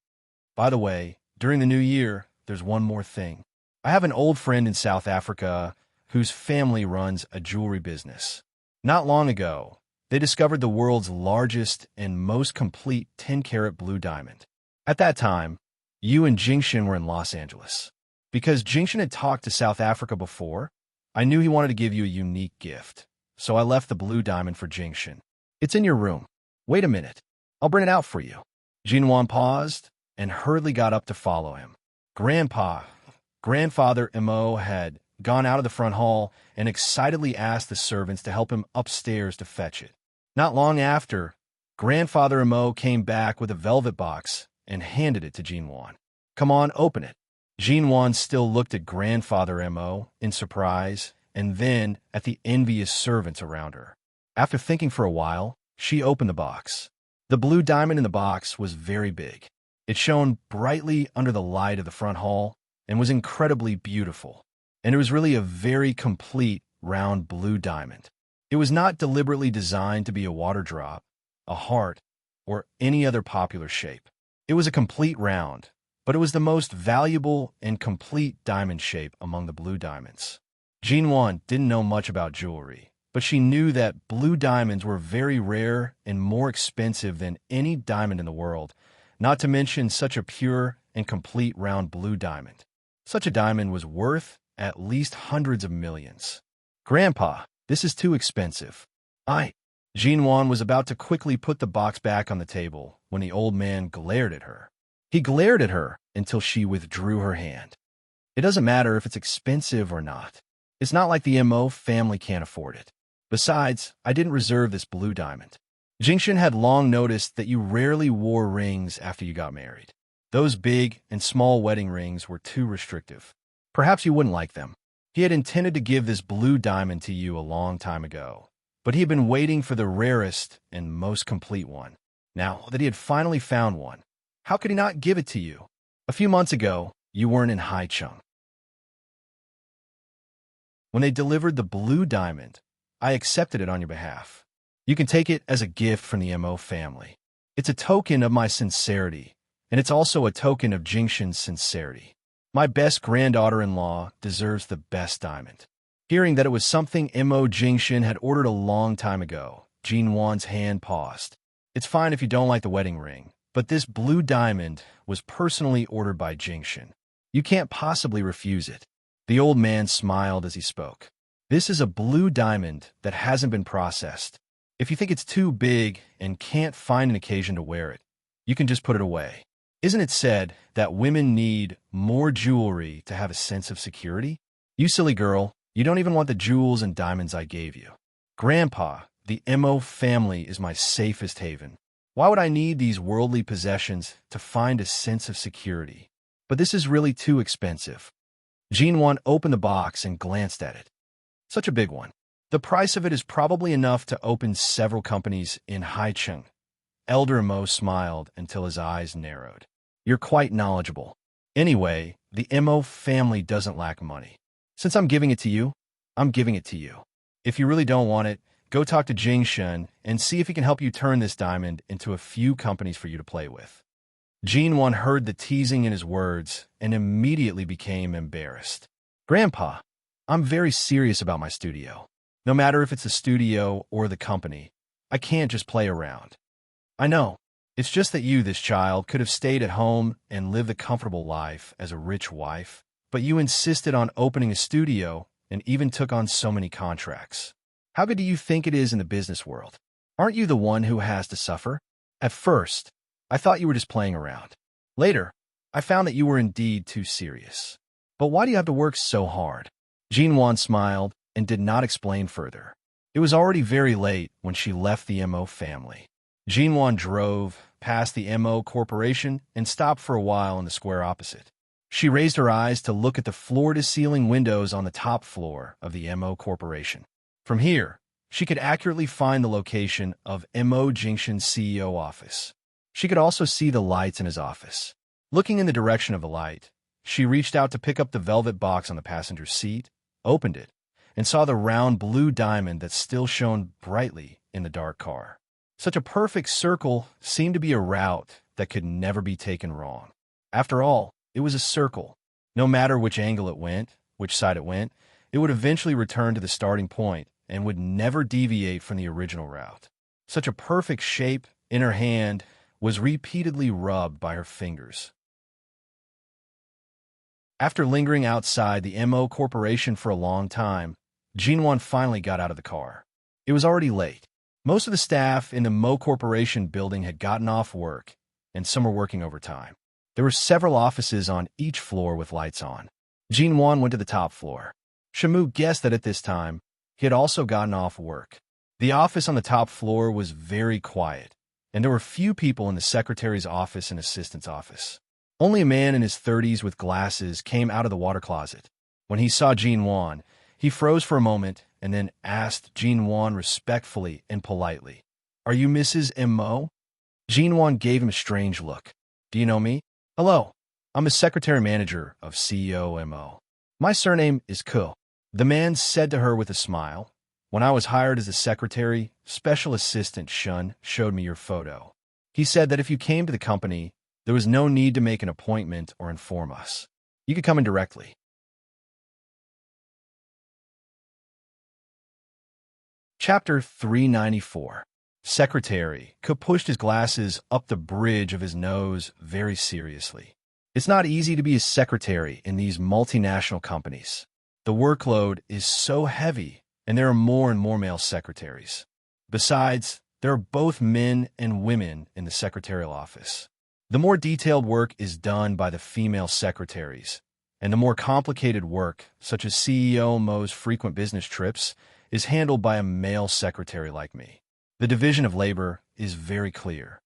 "By the way, during the new year, there's one more thing. I have an old friend in South Africa whose family runs a jewelry business. Not long ago, they discovered the world's largest and most complete 10-carat blue diamond. At that time, you and Jingshin were in Los Angeles. Because Jingshin had talked to South Africa before, I knew he wanted to give you a unique gift, so I left the blue diamond for Jingshin. It's in your room. Wait a minute. I'll bring it out for you. Jinwan paused and hurriedly got up to follow him. Grandfather Mo had gone out of the front hall and excitedly asked the servants to help him upstairs to fetch it. Not long after, Grandfather Mo came back with a velvet box and handed it to Jinwan. Come on, open it. Jinwan still looked at Grandfather Mo in surprise and then at the envious servants around her. After thinking for a while, she opened the box. The blue diamond in the box was very big. It shone brightly under the light of the front hall and was incredibly beautiful. And it was really a very complete, round blue diamond. It was not deliberately designed to be a water drop, a heart, or any other popular shape. It was a complete round, but it was the most valuable and complete diamond shape among the blue diamonds. Jinwan didn't know much about jewelry, but she knew that blue diamonds were very rare and more expensive than any diamond in the world, not to mention such a pure and complete round blue diamond. Such a diamond was worth at least hundreds of millions. Grandpa, this is too expensive. Jinwan was about to quickly put the box back on the table when the old man glared at her. He glared at her until she withdrew her hand. It doesn't matter if it's expensive or not. It's not like the Mo family can't afford it. Besides, I didn't reserve this blue diamond. Jingshan had long noticed that you rarely wore rings after you got married. Those big and small wedding rings were too restrictive. Perhaps you wouldn't like them. He had intended to give this blue diamond to you a long time ago, but he had been waiting for the rarest and most complete one. Now that he had finally found one, how could he not give it to you? A few months ago, you weren't in Haicheng. When they delivered the blue diamond, I accepted it on your behalf. You can take it as a gift from the Mo family. It's a token of my sincerity, and it's also a token of Jingshan's sincerity. My best granddaughter-in-law deserves the best diamond. Hearing that it was something Mo Jingshan had ordered a long time ago, Jinwan's hand paused. It's fine if you don't like the wedding ring, but this blue diamond was personally ordered by Jingshan. You can't possibly refuse it. The old man smiled as he spoke. This is a blue diamond that hasn't been processed. If you think it's too big and can't find an occasion to wear it, you can just put it away. Isn't it said that women need more jewelry to have a sense of security? You silly girl, you don't even want the jewels and diamonds I gave you. Grandpa, the Mo family is my safest haven. Why would I need these worldly possessions to find a sense of security? But this is really too expensive. Jinwan opened the box and glanced at it. Such a big one. The price of it is probably enough to open several companies in Haicheng. Elder Mo smiled until his eyes narrowed. You're quite knowledgeable. Anyway, the Mo family doesn't lack money. Since I'm giving it to you, I'm giving it to you. If you really don't want it, go talk to Jingshan and see if he can help you turn this diamond into a few companies for you to play with. Jinwan heard the teasing in his words and immediately became embarrassed. Grandpa, I'm very serious about my studio. No matter if it's the studio or the company, I can't just play around. I know. It's just that you, this child, could have stayed at home and lived a comfortable life as a rich wife, but you insisted on opening a studio and even took on so many contracts. How good do you think it is in the business world? Aren't you the one who has to suffer? At first, I thought you were just playing around. Later, I found that you were indeed too serious. But why do you have to work so hard? Jinwan smiled and did not explain further. It was already very late when she left the Mo family. Jinwan drove past the Mo Corporation and stopped for a while in the square opposite. She raised her eyes to look at the floor-to-ceiling windows on the top floor of the Mo Corporation. From here, she could accurately find the location of Mo Jingshan's CEO office. She could also see the lights in his office. Looking in the direction of the light, she reached out to pick up the velvet box on the passenger seat, opened it, and saw the round blue diamond that still shone brightly in the dark car. Such a perfect circle seemed to be a route that could never be taken wrong. After all, it was a circle. No matter which angle it went, which side it went, it would eventually return to the starting point and would never deviate from the original route. Such a perfect shape in her hand was repeatedly rubbed by her fingers. After lingering outside the Mo Corporation for a long time, Jinwan finally got out of the car. It was already late. Most of the staff in the Mo Corporation building had gotten off work, and some were working overtime. There were several offices on each floor with lights on. Jinwan went to the top floor. Shamu guessed that at this time, he had also gotten off work. The office on the top floor was very quiet, and there were few people in the secretary's office and assistant's office. Only a man in his 30s with glasses came out of the water closet. When he saw Jinwan, he froze for a moment and then asked Jinwan respectfully and politely, "Are you Mrs. Mo?" Jinwan gave him a strange look. "Do you know me?" "Hello, I'm a secretary manager of CEO Mo. My surname is Ko." The man said to her with a smile, "When I was hired as a secretary, Special Assistant Shun showed me your photo. He said that if you came to the company, there was no need to make an appointment or inform us. You could come in directly." Chapter 394. Secretary Ko pushed his glasses up the bridge of his nose very seriously. It's not easy to be a secretary in these multinational companies. The workload is so heavy, and there are more and more male secretaries. Besides, there are both men and women in the secretarial office. The more detailed work is done by the female secretaries, and the more complicated work, such as CEO Mo's frequent business trips, is handled by a male secretary like me. The division of labor is very clear.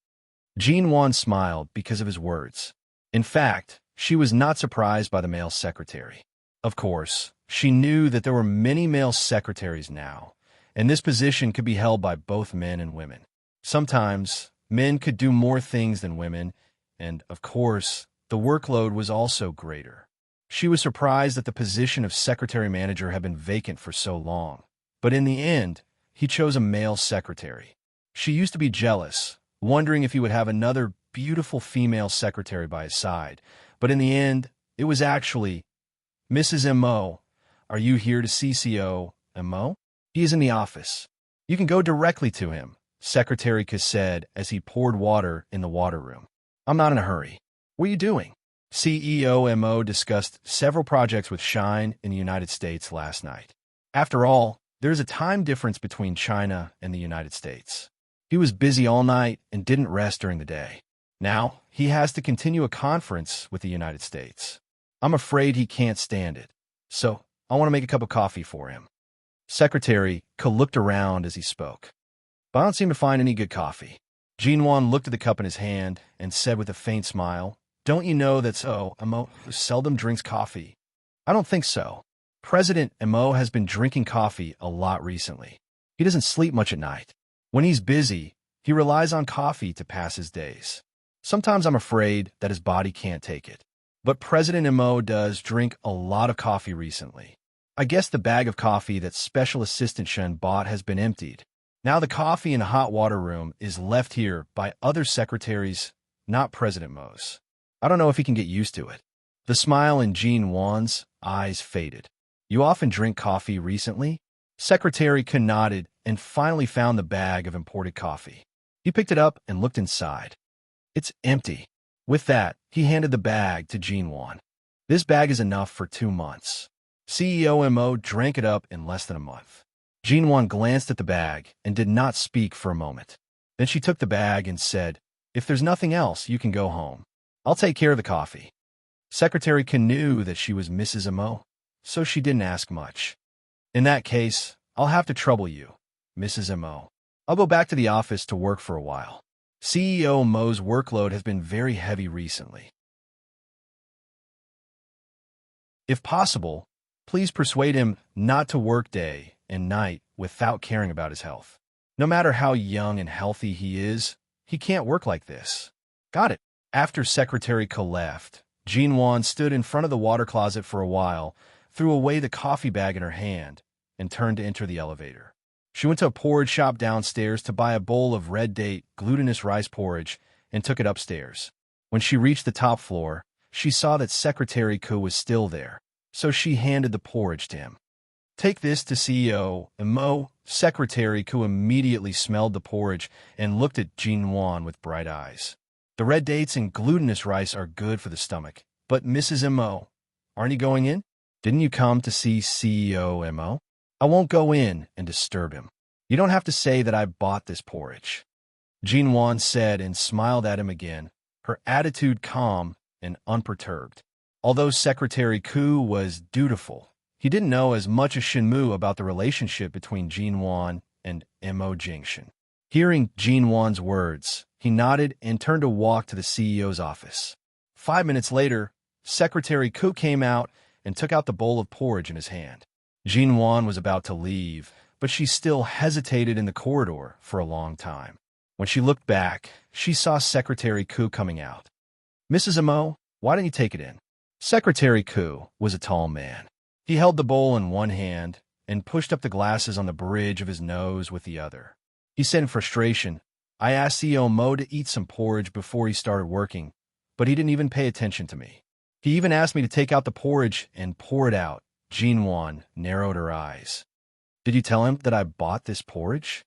Jinwan smiled because of his words. In fact, she was not surprised by the male secretary. Of course, she knew that there were many male secretaries now, and this position could be held by both men and women. Sometimes, men could do more things than women, and, of course, the workload was also greater. She was surprised that the position of secretary manager had been vacant for so long, but in the end, he chose a male secretary. She used to be jealous, wondering if he would have another beautiful female secretary by his side, but in the end, it was actually, "Mrs. Mo, are you here to see CO Mo? He is in the office. You can go directly to him," Secretary Ka said as he poured water in the water room. "I'm not in a hurry. What are you doing?" CEO Mo discussed several projects with Shine in the United States last night. After all, there is a time difference between China and the United States. He was busy all night and didn't rest during the day. Now, he has to continue a conference with the United States. I'm afraid he can't stand it, so I want to make a cup of coffee for him. Secretary Ka looked around as he spoke. "But I don't seem to find any good coffee." Jinwan looked at the cup in his hand and said with a faint smile, "Don't you know that Mo seldom drinks coffee?" "I don't think so. President Mo has been drinking coffee a lot recently. He doesn't sleep much at night. When he's busy, he relies on coffee to pass his days. Sometimes I'm afraid that his body can't take it. But President Mo does drink a lot of coffee recently. I guess the bag of coffee that Special Assistant Shen bought has been emptied. Now the coffee in the hot water room is left here by other secretaries, not President Mo's. I don't know if he can get used to it." The smile in Jean Wan's eyes faded. "You often drink coffee recently?" Secretary Ka nodded and finally found the bag of imported coffee. He picked it up and looked inside. It's empty. With that, he handed the bag to Jinwan. "This bag is enough for 2 months." CEO Mo drank it up in less than a month. Jinwan glanced at the bag and did not speak for a moment. Then she took the bag and said, "If there's nothing else, you can go home. I'll take care of the coffee." Secretary Ka knew that she was Mrs. Mo, so she didn't ask much. "In that case, I'll have to trouble you, Mrs. Mo. I'll go back to the office to work for a while. CEO Mo's workload has been very heavy recently. If possible, please persuade him not to work day and night without caring about his health. No matter how young and healthy he is, he can't work like this." "Got it." After Secretary Ka left, Jinwan stood in front of the water closet for a while, threw away the coffee bag in her hand, and turned to enter the elevator. She went to a porridge shop downstairs to buy a bowl of red date glutinous rice porridge and took it upstairs. When she reached the top floor, she saw that Secretary Ka was still there, so she handed the porridge to him. "Take this to CEO Mo." Secretary Ka immediately smelled the porridge and looked at Jinwan with bright eyes. "The red dates and glutinous rice are good for the stomach, but Mrs. Mo, aren't you going in? Didn't you come to see CEO Mo? I won't go in and disturb him." You don't have to say that I bought this porridge, Jinwan said and smiled at him again, her attitude calm and unperturbed. Although Secretary Ku was dutiful, he didn't know as much as Shinmu about the relationship between Jinwan and Mo Jingshan. Hearing Jinwan's words, he nodded and turned to walk to the CEO's office. 5 minutes later, Secretary Ku came out and took out the bowl of porridge in his hand. Jinwan was about to leave, but she still hesitated in the corridor for a long time. When she looked back, she saw Secretary Ku coming out. "Mrs. Mo, why don't you take it in?" Secretary Ku was a tall man. He held the bowl in one hand and pushed up the glasses on the bridge of his nose with the other. He said in frustration, "I asked CEO Mo to eat some porridge before he started working, but he didn't even pay attention to me. He even asked me to take out the porridge and pour it out." Jinwan narrowed her eyes. "Did you tell him that I bought this porridge?"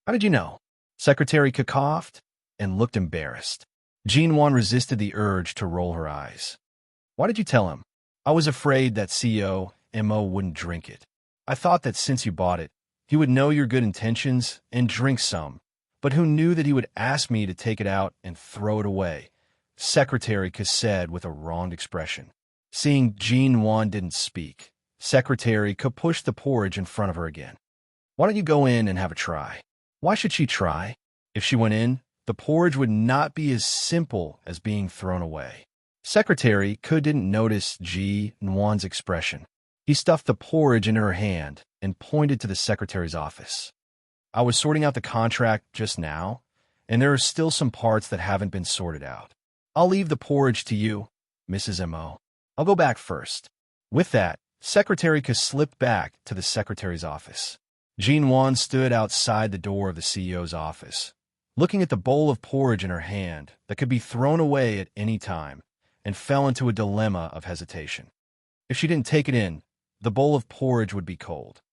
"How did you know?" Secretary Ku coughed and looked embarrassed. Jinwan resisted the urge to roll her eyes. "Why did you tell him?" "I was afraid that CEO Mo wouldn't drink it. I thought that since you bought it, he would know your good intentions and drink some, but who knew that he would ask me to take it out and throw it away?" Secretary Ku said with a wronged expression. Seeing Jinwan didn't speak, Secretary Ku pushed the porridge in front of her again. "Why don't you go in and have a try?" Why should she try? If she went in, the porridge would not be as simple as being thrown away. Secretary Ku didn't notice Jinwan's expression. He stuffed the porridge into her hand and pointed to the secretary's office. "I was sorting out the contract just now, and there are still some parts that haven't been sorted out. I'll leave the porridge to you, Mrs. Mo. I'll go back first." With that, Secretary Ku slipped back to the secretary's office. Jinwan stood outside the door of the CEO's office, looking at the bowl of porridge in her hand that could be thrown away at any time, and fell into a dilemma of hesitation. If she didn't take it in, the bowl of porridge would be cold.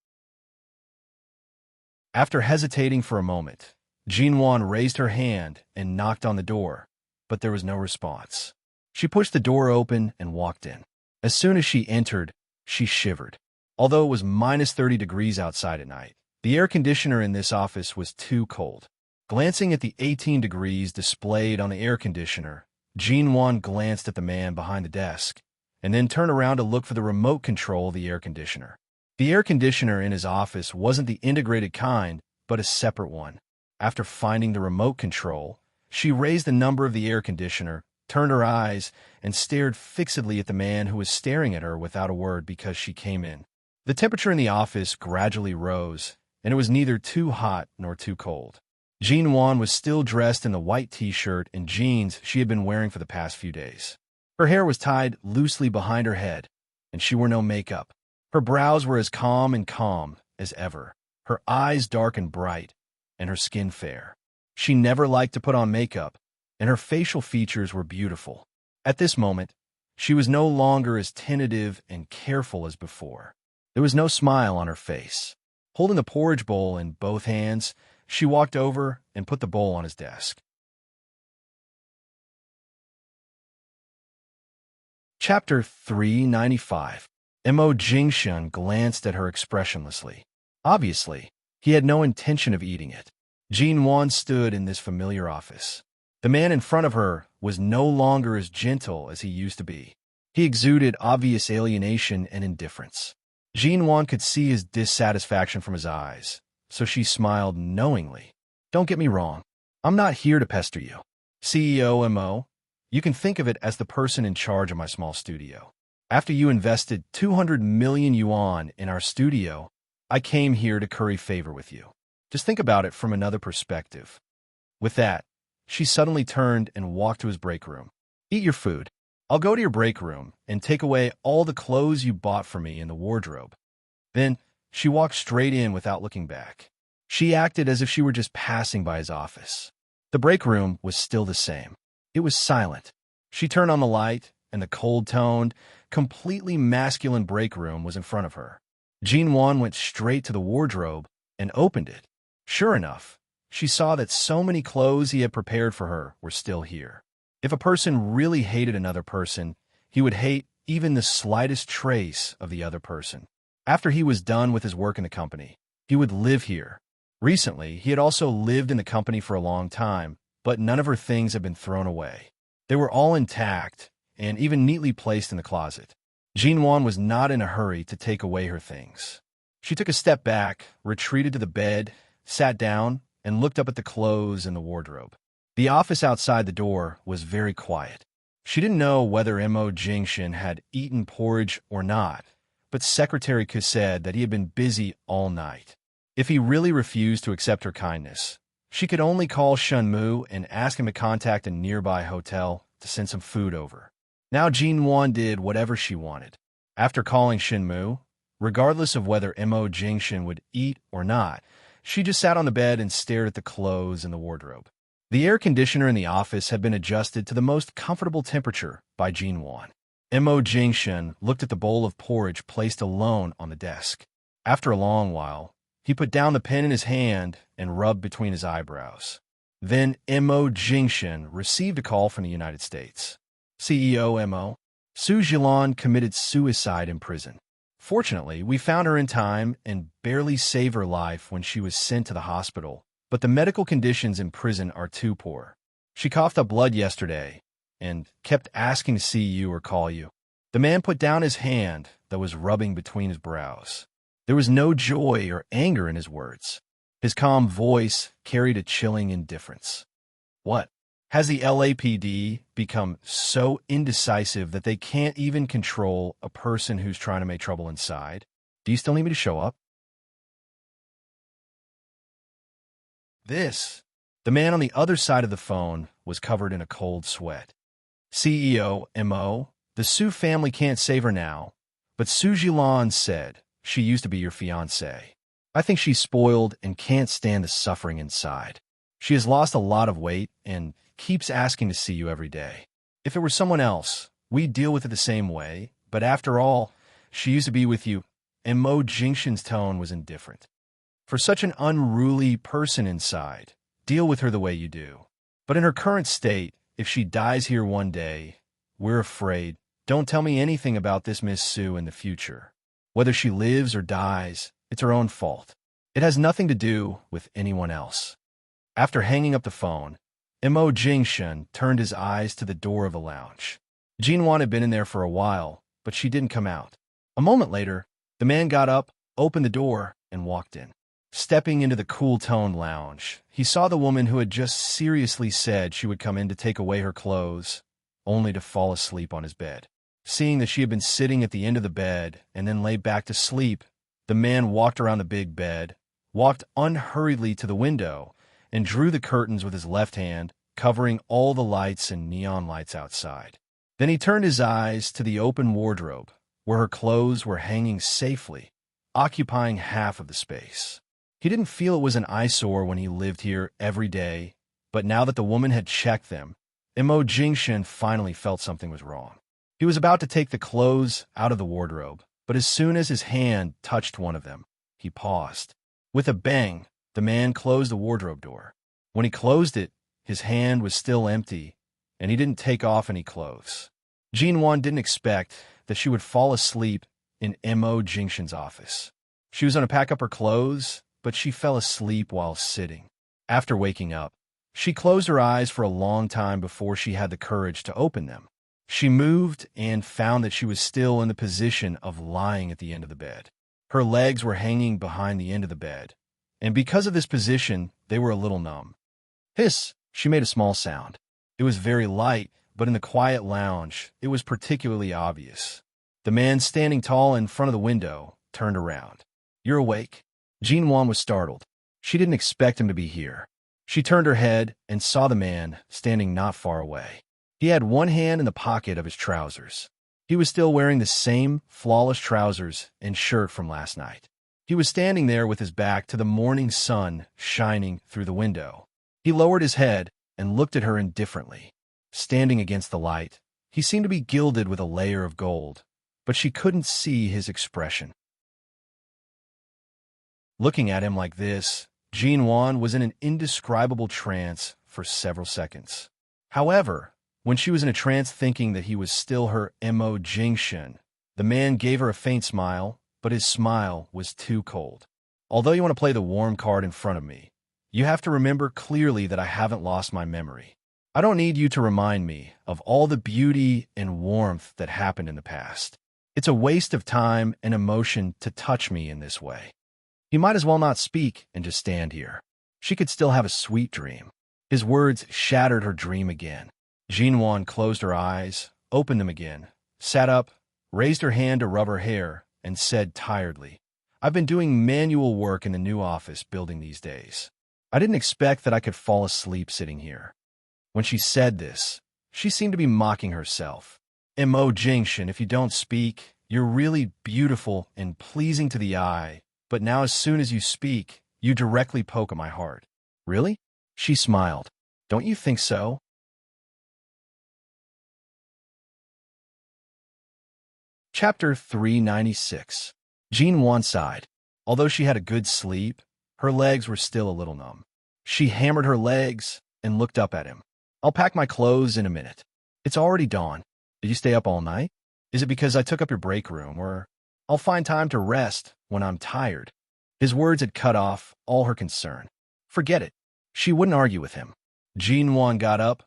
After hesitating for a moment, Jinwan raised her hand and knocked on the door, but there was no response. She pushed the door open and walked in. As soon as she entered, she shivered. Although it was minus 30 degrees outside at night, the air conditioner in this office was too cold. Glancing at the 18 degrees displayed on the air conditioner, Jinwan glanced at the man behind the desk, and then turned around to look for the remote control of the air conditioner. The air conditioner in his office wasn't the integrated kind, but a separate one. After finding the remote control, she raised the number of the air conditioner, turned her eyes, and stared fixedly at the man who was staring at her without a word because she came in. The temperature in the office gradually rose, and it was neither too hot nor too cold. Jinwan was still dressed in the white t-shirt and jeans she had been wearing for the past few days. Her hair was tied loosely behind her head, and she wore no makeup. Her brows were as calm as ever, her eyes dark and bright, and her skin fair. She never liked to put on makeup, and her facial features were beautiful. At this moment, she was no longer as tentative and careful as before. There was no smile on her face. Holding the porridge bowl in both hands, she walked over and put the bowl on his desk. Chapter 395. Mo Jingshan glanced at her expressionlessly. Obviously, he had no intention of eating it. Jinwan stood in this familiar office. The man in front of her was no longer as gentle as he used to be. He exuded obvious alienation and indifference. Jinwan could see his dissatisfaction from his eyes, so she smiled knowingly. "Don't get me wrong. I'm not here to pester you. CEO Mo, you can think of it as the person in charge of my small studio. After you invested 200 million yuan in our studio, I came here to curry favor with you. Just think about it from another perspective." With that, she suddenly turned and walked to his break room. "Eat your food. I'll go to your break room and take away all the clothes you bought for me in the wardrobe." Then she walked straight in without looking back. She acted as if she were just passing by his office. The break room was still the same. It was silent. She turned on the light, and the cold-toned, completely masculine break room was in front of her. Jinwan went straight to the wardrobe and opened it. Sure enough, she saw that so many clothes he had prepared for her were still here. If a person really hated another person, he would hate even the slightest trace of the other person. After he was done with his work in the company, he would live here, Recently, he had also lived in the company for a long time, but none of her things had been thrown away. They were all intact and even neatly placed in the closet. Jinwan was not in a hurry to take away her things. She took a step back, retreated to the bed, sat down, and looked up at the clothes in the wardrobe. The office outside the door was very quiet. She didn't know whether Mo Jingshin had eaten porridge or not, but Secretary Ku said that he had been busy all night. If he really refused to accept her kindness, she could only call Shunmu and ask him to contact a nearby hotel to send some food over. Now Jinwan did whatever she wanted. After calling Shinmu, regardless of whether Mo Jingshin would eat or not, she just sat on the bed and stared at the clothes in the wardrobe. The air conditioner in the office had been adjusted to the most comfortable temperature by Jinwan. Mo Jingshin looked at the bowl of porridge placed alone on the desk. After a long while, he put down the pen in his hand and rubbed between his eyebrows. Then Mo Jingshin received a call from the United States. CEO Mo, Su Jilan committed suicide in prison. Fortunately, we found her in time and barely saved her life when she was sent to the hospital, but the medical conditions in prison are too poor. She coughed up blood yesterday and kept asking to see you or call you. The man put down his hand that was rubbing between his brows. There was no joy or anger in his words. His calm voice carried a chilling indifference. What? Has the LAPD become so indecisive that they can't even control a person who's trying to make trouble inside? Do you still need me to show up? The man on the other side of the phone was covered in a cold sweat. CEO Mo, the Su family can't save her now, but Su Jilan said she used to be your fiancée. I think she's spoiled and can't stand the suffering inside. She has lost a lot of weight and keeps asking to see you every day. If it were someone else, we'd deal with it the same way, but after all, she used to be with you, and Mo Jingshin's tone was indifferent. For such an unruly person inside, deal with her the way you do. But in her current state, if she dies here one day, we're afraid. Don't tell me anything about this Miss Su in the future. Whether she lives or dies, it's her own fault. It has nothing to do with anyone else. After hanging up the phone, Mo Jingshin turned his eyes to the door of the lounge. Jinwan had been in there for a while, but she didn't come out. A moment later, the man got up, opened the door, and walked in. Stepping into the cool-toned lounge, he saw the woman who had just seriously said she would come in to take away her clothes, only to fall asleep on his bed. Seeing that she had been sitting at the end of the bed and then lay back to sleep, the man walked around the big bed, walked unhurriedly to the window, and drew the curtains with his left hand, covering all the lights and neon lights outside. Then he turned his eyes to the open wardrobe, where her clothes were hanging safely, occupying half of the space. He didn't feel it was an eyesore when he lived here every day, but now that the woman had checked them, Mo Jingshin finally felt something was wrong. He was about to take the clothes out of the wardrobe, but as soon as his hand touched one of them, he paused. With a bang, the man closed the wardrobe door. When he closed it, his hand was still empty, and he didn't take off any clothes. Jinwan didn't expect that she would fall asleep in Mo Jingshin's office. She was going to pack up her clothes, but she fell asleep while sitting. After waking up, she closed her eyes for a long time before she had the courage to open them. She moved and found that she was still in the position of lying at the end of the bed. Her legs were hanging behind the end of the bed, and because of this position, they were a little numb. Hiss! She made a small sound. It was very light, but in the quiet lounge, it was particularly obvious. The man standing tall in front of the window turned around. You're awake? Jinwan was startled. She didn't expect him to be here. She turned her head and saw the man standing not far away. He had one hand in the pocket of his trousers. He was still wearing the same flawless trousers and shirt from last night. He was standing there with his back to the morning sun shining through the window. He lowered his head and looked at her indifferently. Standing against the light, he seemed to be gilded with a layer of gold, but she couldn't see his expression. Looking at him like this, Jinwan was in an indescribable trance for several seconds. However, when she was in a trance thinking that he was still her Mo Jingshin, the man gave her a faint smile, but his smile was too cold. Although you want to play the warm card in front of me, you have to remember clearly that I haven't lost my memory. I don't need you to remind me of all the beauty and warmth that happened in the past. It's a waste of time and emotion to touch me in this way. You might as well not speak and just stand here. She could still have a sweet dream. His words shattered her dream again. Jinwan closed her eyes, opened them again, sat up, raised her hand to rub her hair, and said tiredly, I've been doing manual work in the new office building these days. I didn't expect that I could fall asleep sitting here. When she said this, she seemed to be mocking herself. Mo Jingshan, if you don't speak, you're really beautiful and pleasing to the eye, but now as soon as you speak, you directly poke at my heart. Really? She smiled. Don't you think so? Chapter 396. Jinwan sighed. Although she had a good sleep, her legs were still a little numb. She hammered her legs and looked up at him. I'll pack my clothes in a minute. It's already dawn. Did you stay up all night? Is it because I took up your break room, or I'll find time to rest when I'm tired? His words had cut off all her concern. Forget it. She wouldn't argue with him. Jinwan got up,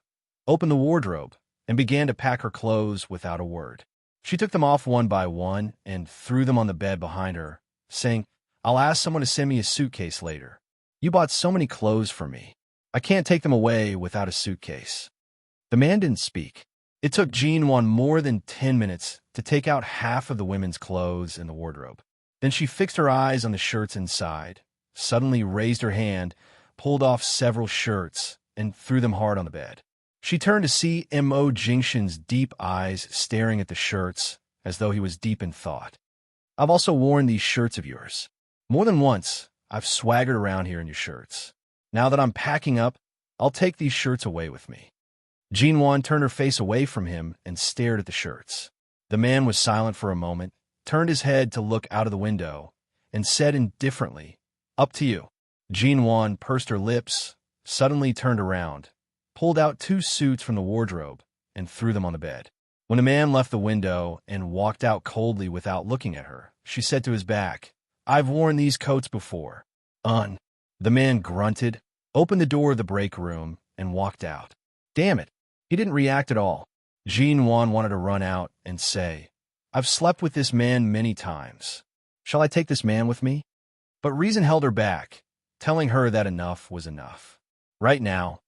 opened the wardrobe, and began to pack her clothes without a word. She took them off one by one and threw them on the bed behind her, saying, I'll ask someone to send me a suitcase later. You bought so many clothes for me. I can't take them away without a suitcase. The man didn't speak. It took Jinwan more than 10 minutes to take out half of the women's clothes in the wardrobe. Then she fixed her eyes on the shirts inside, suddenly raised her hand, pulled off several shirts, and threw them hard on the bed. She turned to see Mo Jingshan's deep eyes staring at the shirts as though he was deep in thought. I've also worn these shirts of yours. More than once, I've swaggered around here in your shirts. Now that I'm packing up, I'll take these shirts away with me. Jinwan turned her face away from him and stared at the shirts. The man was silent for a moment, turned his head to look out of the window, and said indifferently, Up to you. Jinwan pursed her lips, suddenly turned around, pulled out 2 suits from the wardrobe, and threw them on the bed. When the man left the window and walked out coldly without looking at her, she said to his back, I've worn these coats before. The man grunted, opened the door of the break room, and walked out. Damn it. He didn't react at all. Jinwan wanted to run out and say, I've slept with this man many times. Shall I take this man with me? But reason held her back, telling her that enough was enough. Right now,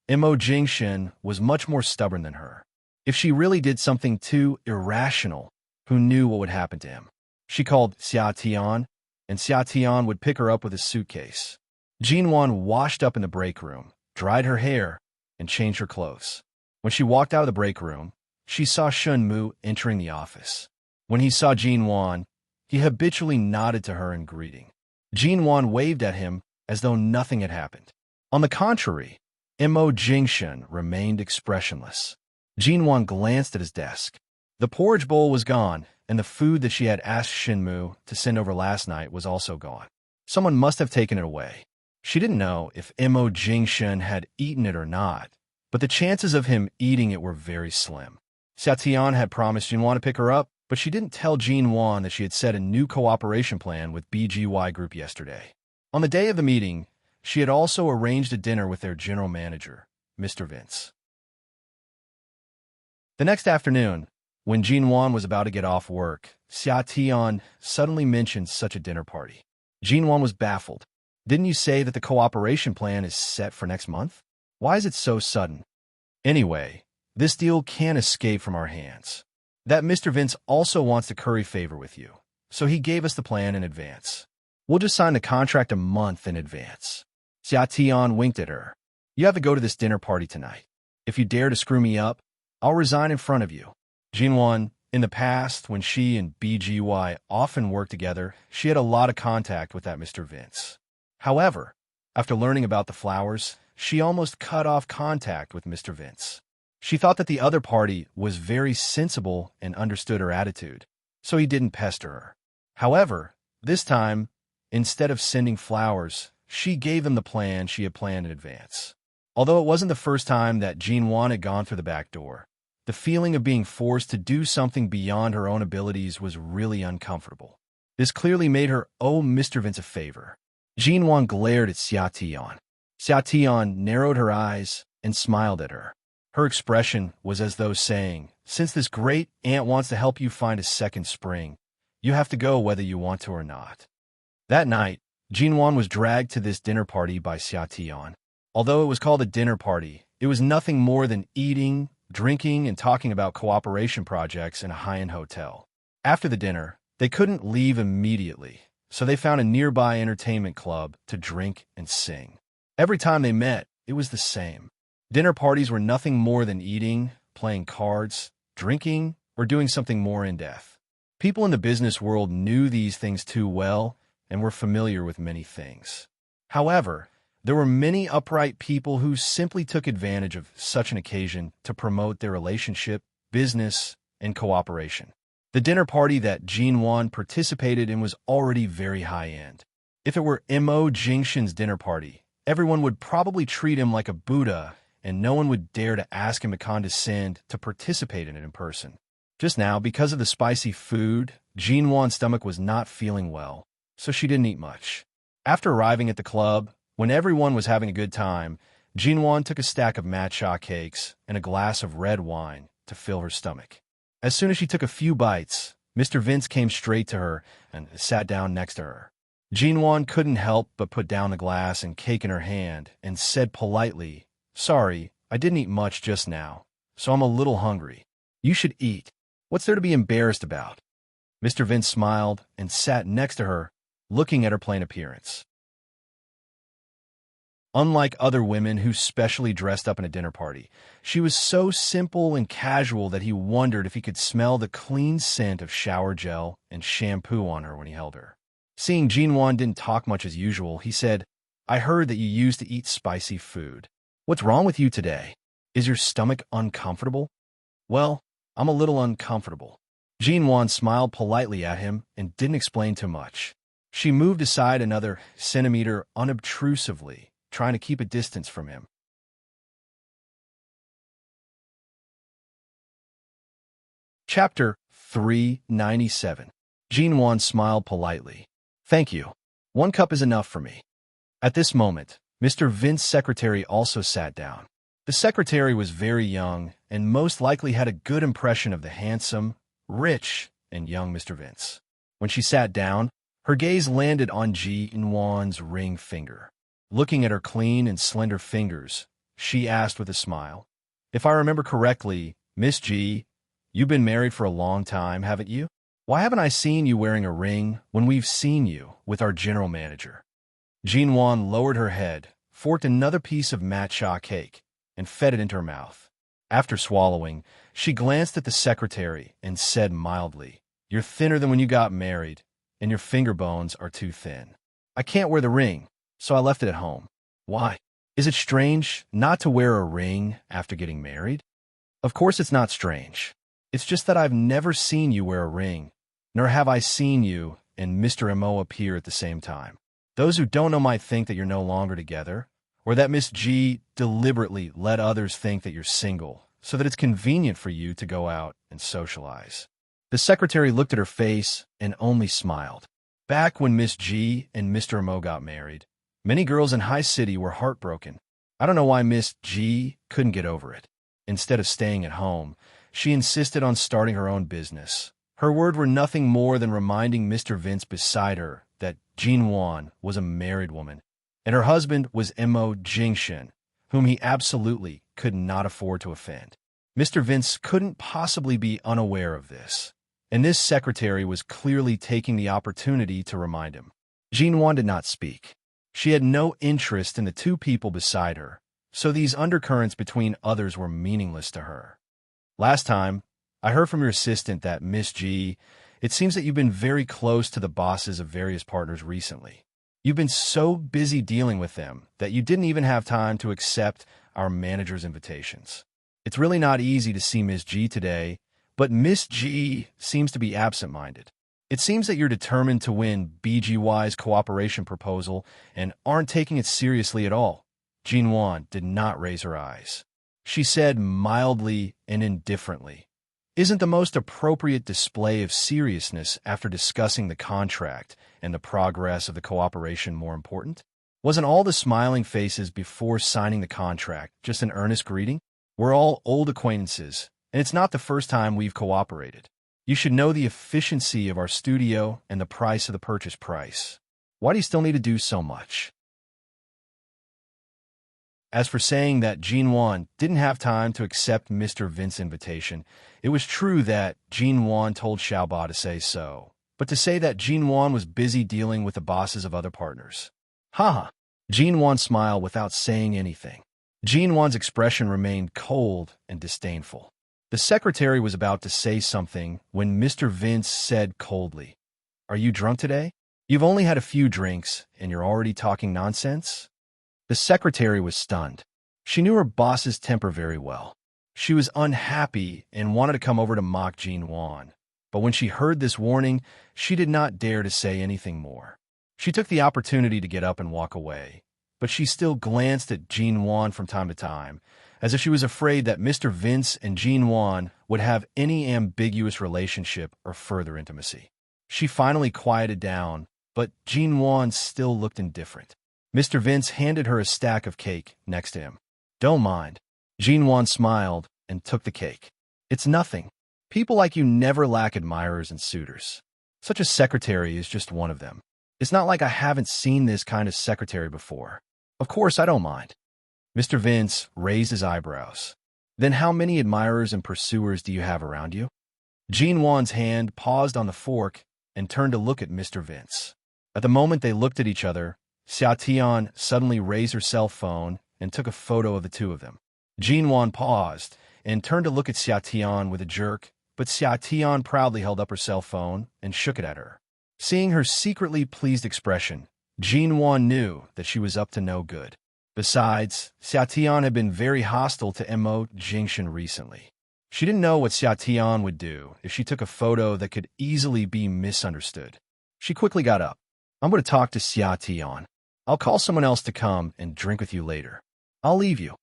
Mo Jingshan was much more stubborn than her. If she really did something too irrational, who knew what would happen to him? She called Xia Tian, and Xia Tian would pick her up with a suitcase. Jinwan washed up in the break room, dried her hair, and changed her clothes. When she walked out of the break room, she saw Shun Mu entering the office. When he saw Jinwan, he habitually nodded to her in greeting. Jinwan waved at him as though nothing had happened. On the contrary, Mo Jingshan remained expressionless. Jinwan glanced at his desk. The porridge bowl was gone, and the food that she had asked Shinmu to send over last night was also gone. Someone must have taken it away. She didn't know if Mo Jingshan had eaten it or not, but the chances of him eating it were very slim. Xiatian had promised Jinwan to pick her up, but she didn't tell Jinwan that she had set a new cooperation plan with BGY Group yesterday. On the day of the meeting, she had also arranged a dinner with their general manager, Mr. Vince. The next afternoon, when Jinwan was about to get off work, Xiatian suddenly mentioned such a dinner party. Jinwan was baffled. Didn't you say that the cooperation plan is set for next month? Why is it so sudden? Anyway, this deal can't escape from our hands. That Mr. Vince also wants to curry favor with you, so he gave us the plan in advance. We'll just sign the contract a month in advance. Xiatian winked at her. You have to go to this dinner party tonight. If you dare to screw me up, I'll resign in front of you. Jinwan, in the past, when she and BGY often worked together, she had a lot of contact with that Mr. Vince. However, after learning about the flowers, she almost cut off contact with Mr. Vince. She thought that the other party was very sensible and understood her attitude, so he didn't pester her. However, this time, instead of sending flowers, she gave them the plan she had planned in advance. Although it wasn't the first time that Jinwan had gone through the back door, the feeling of being forced to do something beyond her own abilities was really uncomfortable. This clearly made her owe Mr. Vince a favor. Jinwan glared at Xia Tian. Xia Tian narrowed her eyes and smiled at her. Her expression was as though saying, "Since this great aunt wants to help you find a second spring, you have to go whether you want to or not." That night, Jinwan was dragged to this dinner party by Xia Tian. Although it was called a dinner party, it was nothing more than eating, drinking, and talking about cooperation projects in a high-end hotel. After the dinner, they couldn't leave immediately, so they found a nearby entertainment club to drink and sing. Every time they met, it was the same. Dinner parties were nothing more than eating, playing cards, drinking, or doing something more in-depth. People in the business world knew these things too well and were familiar with many things. However, there were many upright people who simply took advantage of such an occasion to promote their relationship, business, and cooperation. The dinner party that Jinwan participated in was already very high-end. If it were Mo Jingshan's dinner party, everyone would probably treat him like a Buddha, and no one would dare to ask him to condescend to participate in it in person. Just now, because of the spicy food, Jinwan's stomach was not feeling well, so she didn't eat much. After arriving at the club, when everyone was having a good time, Jinwan took a stack of matcha cakes and a glass of red wine to fill her stomach. As soon as she took a few bites, Mr. Vince came straight to her and sat down next to her. Jinwan couldn't help but put down the glass and cake in her hand and said politely, "Sorry, I didn't eat much just now, so I'm a little hungry. You should eat. What's there to be embarrassed about?" Mr. Vince smiled and sat next to her, looking at her plain appearance. Unlike other women who specially dressed up in a dinner party, she was so simple and casual that he wondered if he could smell the clean scent of shower gel and shampoo on her when he held her. Seeing Jinwan didn't talk much as usual, he said, "I heard that you used to eat spicy food. What's wrong with you today? Is your stomach uncomfortable?" "Well, I'm a little uncomfortable." Jinwan smiled politely at him and didn't explain too much. She moved aside another centimeter unobtrusively, trying to keep a distance from him. Chapter 397. Jinwan smiled politely. "Thank you. 1 cup is enough for me." At this moment, Mr. Vince's secretary also sat down. The secretary was very young and most likely had a good impression of the handsome, rich, and young Mr. Vince. When she sat down, her gaze landed on Jinwan's ring finger. Looking at her clean and slender fingers, she asked with a smile, "If I remember correctly, Miss G, you've been married for a long time, haven't you? Why haven't I seen you wearing a ring when we've seen you with our general manager?" Jinwan lowered her head, forked another piece of matcha cake, and fed it into her mouth. After swallowing, she glanced at the secretary and said mildly, "You're thinner than when you got married, and your finger bones are too thin. I can't wear the ring, so I left it at home." "Why? Is it strange not to wear a ring after getting married?" "Of course it's not strange. It's just that I've never seen you wear a ring, nor have I seen you and Mr. Mo appear at the same time. Those who don't know might think that you're no longer together, or that Miss G deliberately let others think that you're single, so that it's convenient for you to go out and socialize." The secretary looked at her face and only smiled. Back when Miss G and Mr. Mo got married, many girls in High City were heartbroken. I don't know why Miss G couldn't get over it. Instead of staying at home, she insisted on starting her own business. Her words were nothing more than reminding Mr. Vince beside her that Jinwan was a married woman, and her husband was Mo Jingshan, whom he absolutely could not afford to offend. Mr. Vince couldn't possibly be unaware of this, and this secretary was clearly taking the opportunity to remind him. Jinwan did not speak. She had no interest in the two people beside her, so these undercurrents between others were meaningless to her. "Last time, I heard from your assistant that Miss G, it seems that you've been very close to the bosses of various partners recently. You've been so busy dealing with them that you didn't even have time to accept our manager's invitations. It's really not easy to see Miss G today, but Miss G seems to be absent-minded. It seems that you're determined to win BGY's cooperation proposal and aren't taking it seriously at all." Jinwan did not raise her eyes. She said mildly and indifferently, Isn't the most appropriate display of seriousness after discussing the contract and the progress of the cooperation more important? Wasn't all the smiling faces before signing the contract just an earnest greeting? We're all old acquaintances, and it's not the first time we've cooperated. You should know the efficiency of our studio and the price of the purchase price. Why do you still need to do so much? As for saying that Jinwan didn't have time to accept Mr. Vince's invitation, it was true that Jinwan told Xiaoba to say so, but to say that Jinwan was busy dealing with the bosses of other partners. Haha. Jinwan smiled without saying anything. Jinwan's expression remained cold and disdainful. The secretary was about to say something when Mr. Vince said coldly, "Are you drunk today? You've only had a few drinks, and you're already talking nonsense?" The secretary was stunned. She knew her boss's temper very well. She was unhappy and wanted to come over to mock Jinwan. But when she heard this warning, she did not dare to say anything more. She took the opportunity to get up and walk away, but she still glanced at Jinwan from time to time, as if she was afraid that Mr. Vince and Jinwan would have any ambiguous relationship or further intimacy. She finally quieted down, but Jinwan still looked indifferent. Mr. Vince handed her a stack of cake next to him. "Don't mind." Jinwan smiled and took the cake. "It's nothing. People like you never lack admirers and suitors. Such a secretary is just one of them. It's not like I haven't seen this kind of secretary before. Of course, I don't mind." Mr. Vince raised his eyebrows. "Then how many admirers and pursuers do you have around you?" Jinwan's hand paused on the fork and turned to look at Mr. Vince. At the moment they looked at each other, Xiaotian suddenly raised her cell phone and took a photo of the two of them. Jinwan paused and turned to look at Xiaotian with a jerk, but Xiaotian proudly held up her cell phone and shook it at her. Seeing her secretly pleased expression, Jinwan knew that she was up to no good. Besides, Xiaotian had been very hostile to Mo Jingxin recently. She didn't know what Xiaotian would do if she took a photo that could easily be misunderstood. She quickly got up. "I'm going to talk to Xiaotian. I'll call someone else to come and drink with you later. I'll leave you."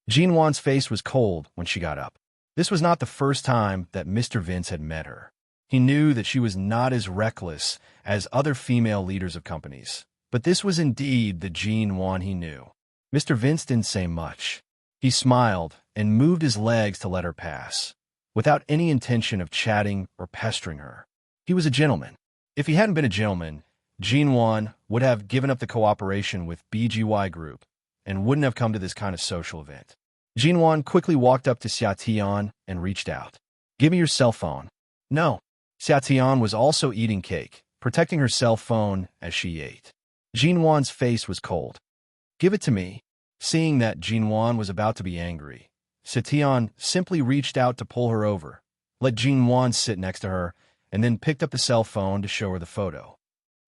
Jinwan's face was cold when she got up. This was not the first time that Mr. Vince had met her. He knew that she was not as reckless as other female leaders of companies, but this was indeed the Jinwan he knew. Mr. Vince didn't say much. He smiled and moved his legs to let her pass, without any intention of chatting or pestering her. He was a gentleman. If he hadn't been a gentleman, Jinwan would have given up the cooperation with BGY Group and wouldn't have come to this kind of social event. Jinwan quickly walked up to Xiaotian and reached out. "Give me your cell phone." "No." Xiaotian was also eating cake, protecting her cell phone as she ate. Jinwan's face was cold. "Give it to me." Seeing that Jinwan was about to be angry, Xiaotian simply reached out to pull her over, let Jinwan sit next to her, and then picked up the cell phone to show her the photo.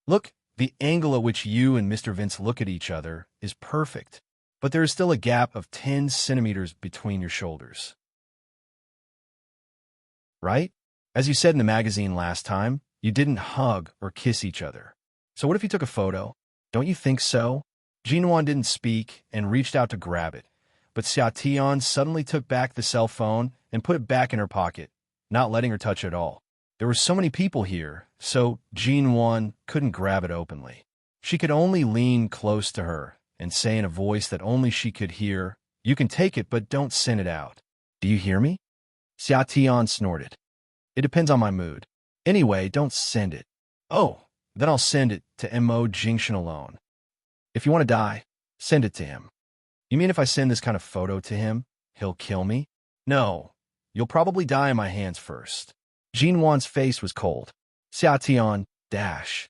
"Look, the angle at which you and Mr. Vince look at each other is perfect, but there is still a gap of 10 centimeters between your shoulders. Right? As you said in the magazine last time, you didn't hug or kiss each other. So what if you took a photo? Don't you think so?" Jinwan didn't speak and reached out to grab it, but Xiaotian suddenly took back the cell phone and put it back in her pocket, not letting her touch it at all. There were so many people here, so Jinwan couldn't grab it openly. She could only lean close to her and say in a voice that only she could hear, "You can take it, but don't send it out." "Do you hear me?" Xiaotian snorted. "It depends on my mood. Anyway, don't send it." "Oh, then I'll send it to Mo Jingxin alone. If you want to die, send it to him." "You mean if I send this kind of photo to him, he'll kill me?" "No, you'll probably die in my hands first." Jinwan's face was cold. Xiaotian, dash.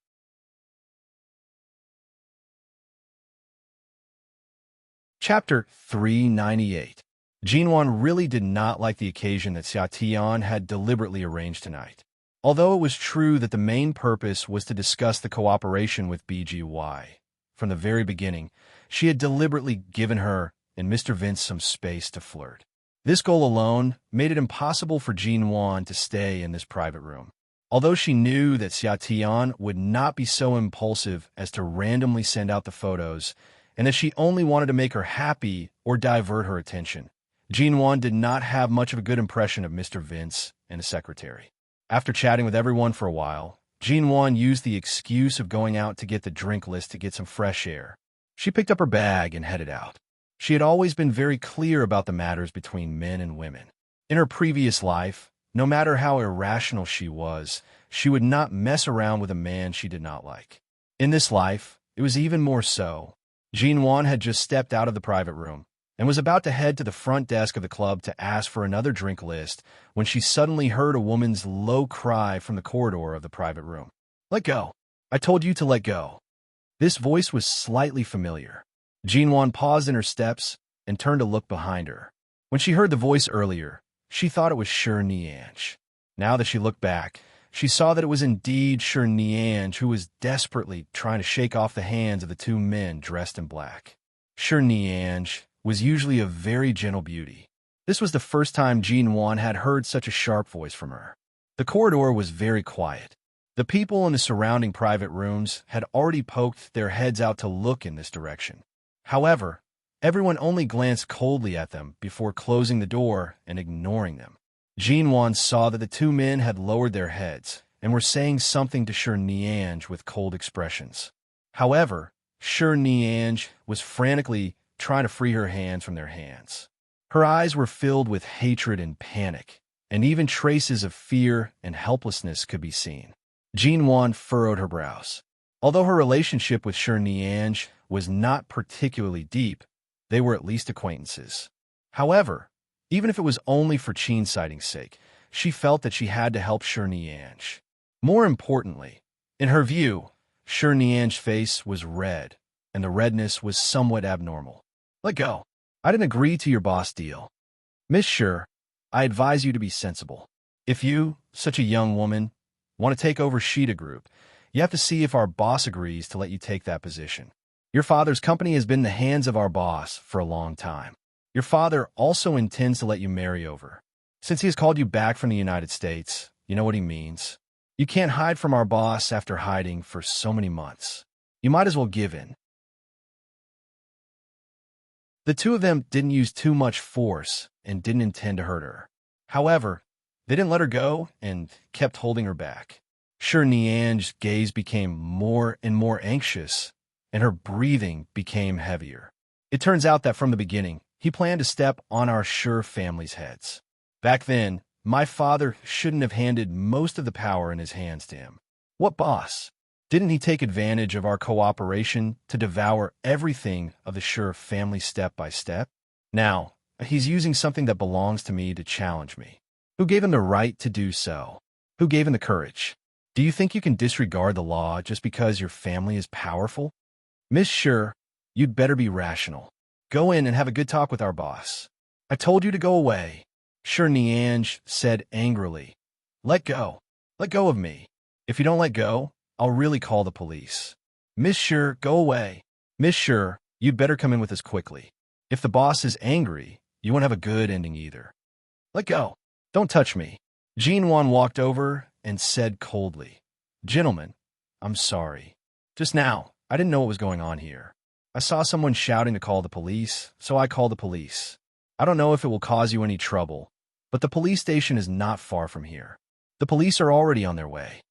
Chapter 398. Jinwan really did not like the occasion that Xiaotian had deliberately arranged tonight. Although it was true that the main purpose was to discuss the cooperation with BGY. From the very beginning, she had deliberately given her and Mr. Vince some space to flirt. This goal alone made it impossible for Jinwan to stay in this private room. Although she knew that Xiaotian would not be so impulsive as to randomly send out the photos, and that she only wanted to make her happy or divert her attention, Jean did not have much of a good impression of Mr. Vince and his secretary. After chatting with everyone for a while, Jean used the excuse of going out to get the drink list to get some fresh air. She picked up her bag and headed out. She had always been very clear about the matters between men and women. In her previous life, no matter how irrational she would not mess around with a man she did not like. In this life, it was even more so. Jean had just stepped out of the private room and was about to head to the front desk of the club to ask for another drink list when she suddenly heard a woman's low cry from the corridor of the private room. "Let go. I told you to let go." This voice was slightly familiar. Jean paused in her steps and turned to look behind her. When she heard the voice earlier, she thought it was Niange. Now that she looked back, she saw that it was indeed Niange who was desperately trying to shake off the hands of the two men dressed in black. Niange was usually a very gentle beauty. This was the first time Jean had heard such a sharp voice from her. The corridor was very quiet. The people in the surrounding private rooms had already poked their heads out to look in this direction. However, everyone only glanced coldly at them before closing the door and ignoring them. Jean saw that the two men had lowered their heads and were saying something to Niange with cold expressions. However, Niange was frantically trying to free her hands from their hands. Her eyes were filled with hatred and panic, and even traces of fear and helplessness could be seen. Jean furrowed her brows. Although her relationship with Niange was not particularly deep, they were at least acquaintances. However, even if it was only for Chean-sighting's sake, she felt that she had to help Niange. More importantly, in her view, Niange's face was red, and the redness was somewhat abnormal. "Let go. I didn't agree to your boss deal. Miss I advise you to be sensible. If you, such a young woman, want to take over Sheeta Group, you have to see if our boss agrees to let you take that position. Your father's company has been in the hands of our boss for a long time. Your father also intends to let you marry over. Since he has called you back from the United States, you know what he means. You can't hide from our boss after hiding for so many months. You might as well give in." The two of them didn't use too much force and didn't intend to hurt her. However, they didn't let her go and kept holding her back. Niange's gaze became more and more anxious, and her breathing became heavier. It turns out that from the beginning, he planned to step on our family's heads. Back then, my father shouldn't have handed most of the power in his hands to him. What boss? Didn't he take advantage of our cooperation to devour everything of the family step by step? Now, he's using something that belongs to me to challenge me. Who gave him the right to do so? Who gave him the courage? Do you think you can disregard the law just because your family is powerful? Miss you'd better be rational. Go in and have a good talk with our boss. I told you to go away. Niange said angrily. Let go. Let go of me. If you don't let go, I'll really call the police. Miss go away. Miss you'd better come in with us quickly. If the boss is angry, you won't have a good ending either. Let go. Don't touch me. Jean walked over and said coldly, "Gentlemen, I'm sorry. Just now, I didn't know what was going on here. I saw someone shouting to call the police, so I called the police. I don't know if it will cause you any trouble, but the police station is not far from here. The police are already on their way."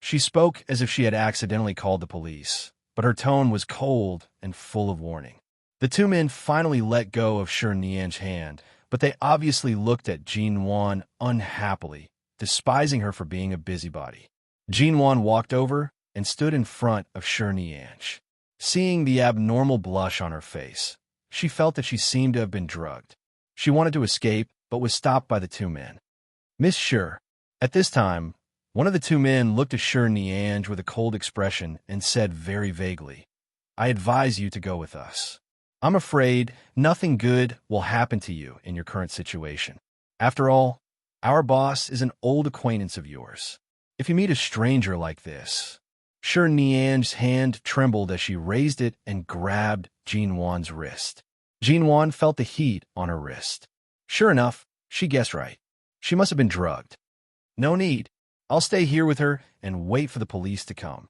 She spoke as if she had accidentally called the police, but her tone was cold and full of warning. The two men finally let go of Niange's hand, but they obviously looked at Jean unhappily, despising her for being a busybody. Jean walked over and stood in front of Niange. Seeing the abnormal blush on her face, she felt that she seemed to have been drugged. She wanted to escape, but was stopped by the two men. Miss At this time, one of the two men looked at Niange with a cold expression and said very vaguely, "I advise you to go with us. I'm afraid nothing good will happen to you in your current situation. After all, our boss is an old acquaintance of yours. If you meet a stranger like this..." Niange's hand trembled as she raised it and grabbed Jean wrist. Jean felt the heat on her wrist. Sure enough, she guessed right. She must have been drugged. "No need. I'll stay here with her and wait for the police to come."